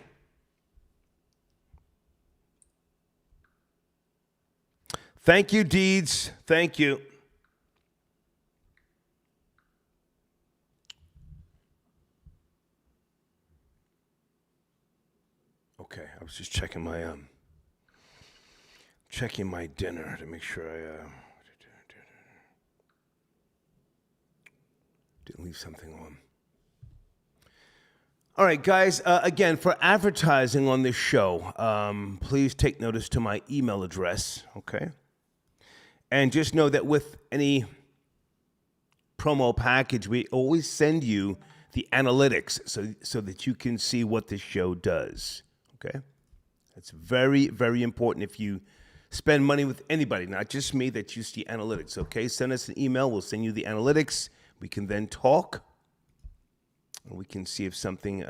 Speaker 1: Thank you, Deeds. Thank you. Okay, I was just checking my dinner to make sure I didn't leave something on. All right, guys, again, for advertising on this show, please take notice to my email address, okay? And just know that with any promo package, we always send you the analytics so that you can see what the show does, okay? That's very, very important if you spend money with anybody, not just me, that you see analytics, okay? Send us an email. We'll send you the analytics. We can then talk. We can see if something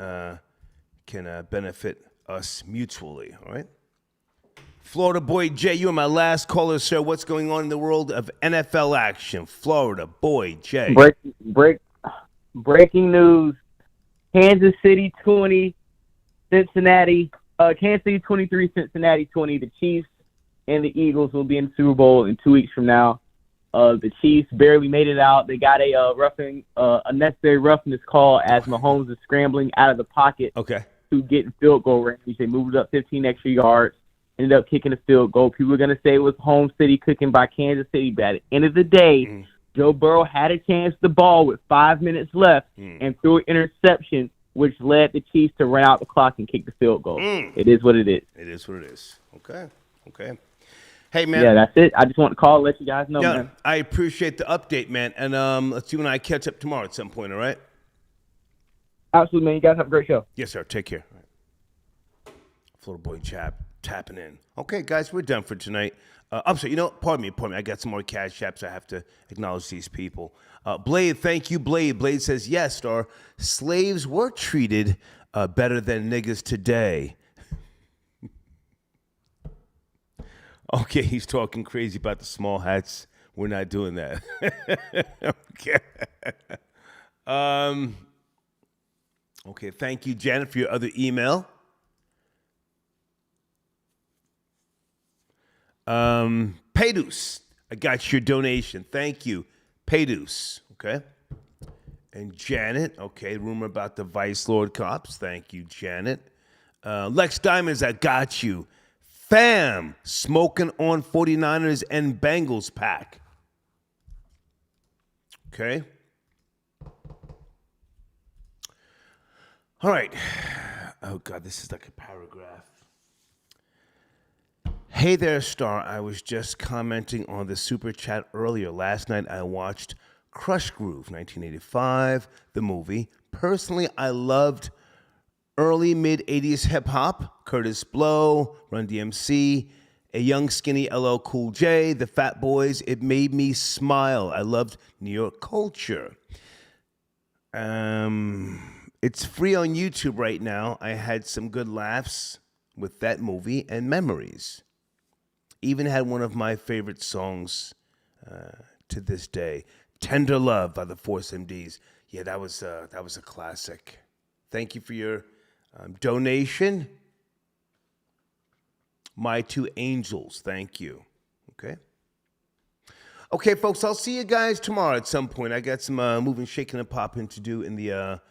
Speaker 1: can benefit us mutually, all right? Florida Boy J, you are my last caller, sir. What's going on in the world of NFL action? Florida Boy J.
Speaker 4: Breaking news. Kansas City 20, Cincinnati. Kansas City 23, Cincinnati 20. The Chiefs and the Eagles will be in the Super Bowl in 2 weeks from now. The Chiefs barely made it out. They got a necessary roughness call as Mahomes is scrambling out of the pocket to get in field goal range. They moved it up 15 extra yards, ended up kicking a field goal. People are going to say it was home city cooking by Kansas City, but at the end of the day, Joe Burrow had a chance to ball with 5 minutes left and threw an interception, which led the Chiefs to run out the clock and kick the field goal. It is what it is.
Speaker 1: It is what it is. Okay. Hey, man.
Speaker 4: Yeah, that's it. I just want to call and let you guys know, man.
Speaker 1: I appreciate the update, man. And let's you and I catch up tomorrow at some point, all right?
Speaker 4: Absolutely, man. You guys have a great show.
Speaker 1: Yes, sir. Take care. All right. Florida Boy tapping in. Okay, guys, we're done for tonight. I'm sorry. Pardon me. I got some more cash apps. I have to acknowledge these people. Blade, thank you, Blade. Blade says, yes, Star. Slaves were treated better than niggas today. Okay, he's talking crazy about the small hats. We're not doing that. Okay. Okay, thank you, Janet, for your other email. Paydus, I got your donation. Thank you, Paydus. Okay. And Janet, okay, rumor about the Vice Lord cops. Thank you, Janet. Lex Diamonds, I got you. Fam, smoking on 49ers and Bengals pack. Okay. All right. Oh, God, this is like a paragraph. Hey there, Star. I was just commenting on the super chat earlier. Last night I watched Crush Groove, 1985, the movie. Personally, I loved early mid-'80s hip-hop, Curtis Blow, Run DMC, a young skinny LL Cool J, the Fat Boys. It made me smile. I loved New York culture. It's free on YouTube right now. I had some good laughs with that movie and memories. Even had one of my favorite songs to this day, Tender Love by the Force MDs. Yeah, that was a classic. Thank you for your donation. My Two Angels, thank you. Okay, folks, I'll see you guys tomorrow at some point. I got some moving, shaking, and popping to do in the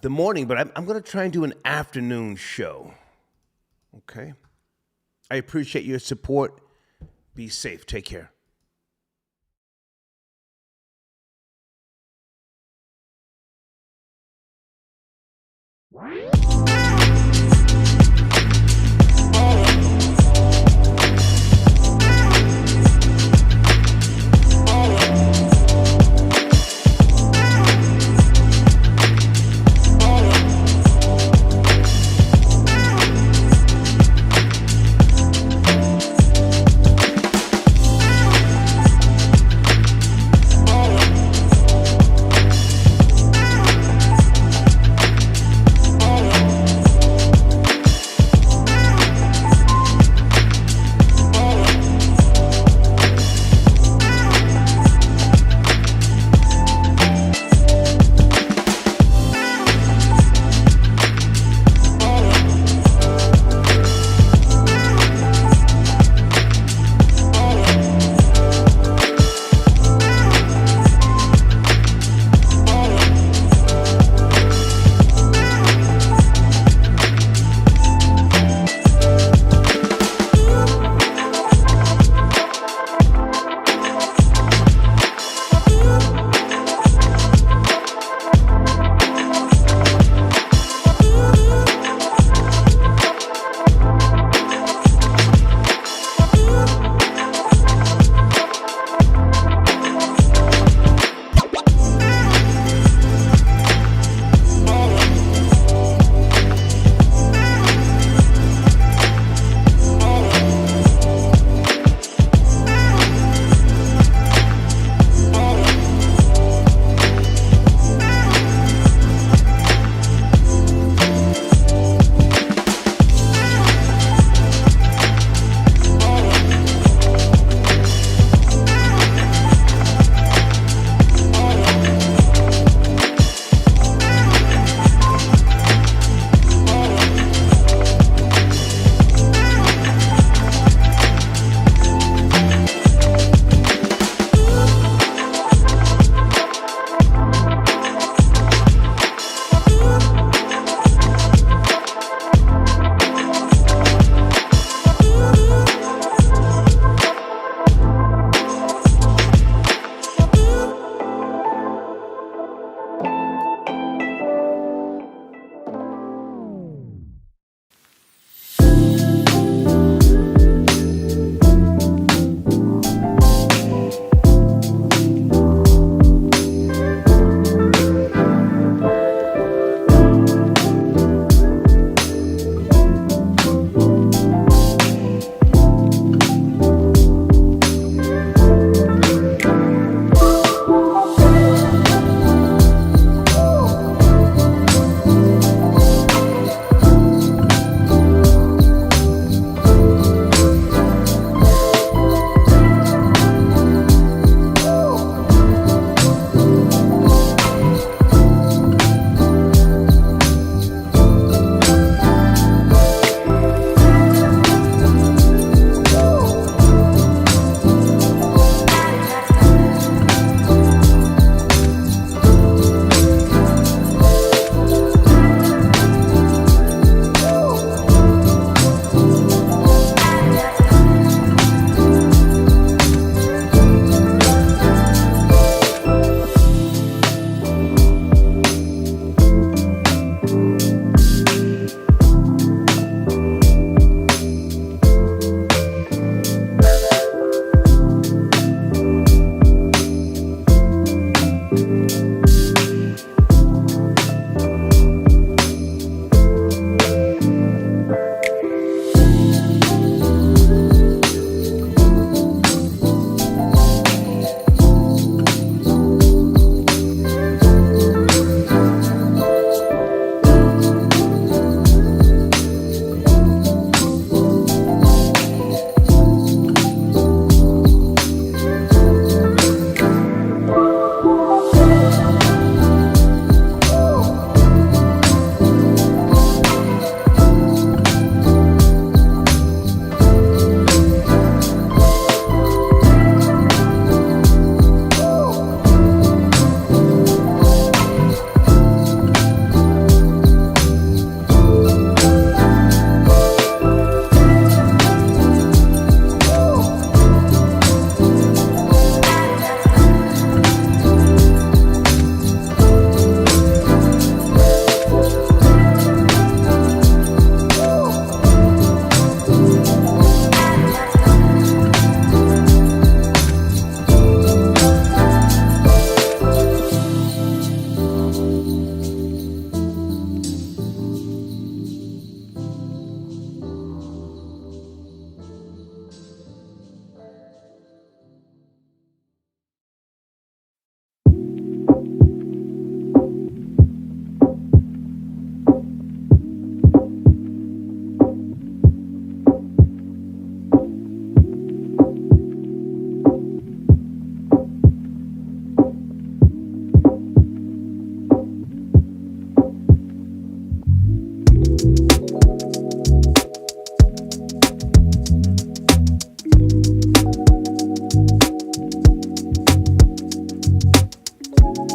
Speaker 1: morning, but I'm going to try and do an afternoon show. Okay? I appreciate your support. Be safe. Take care.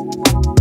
Speaker 1: Bye.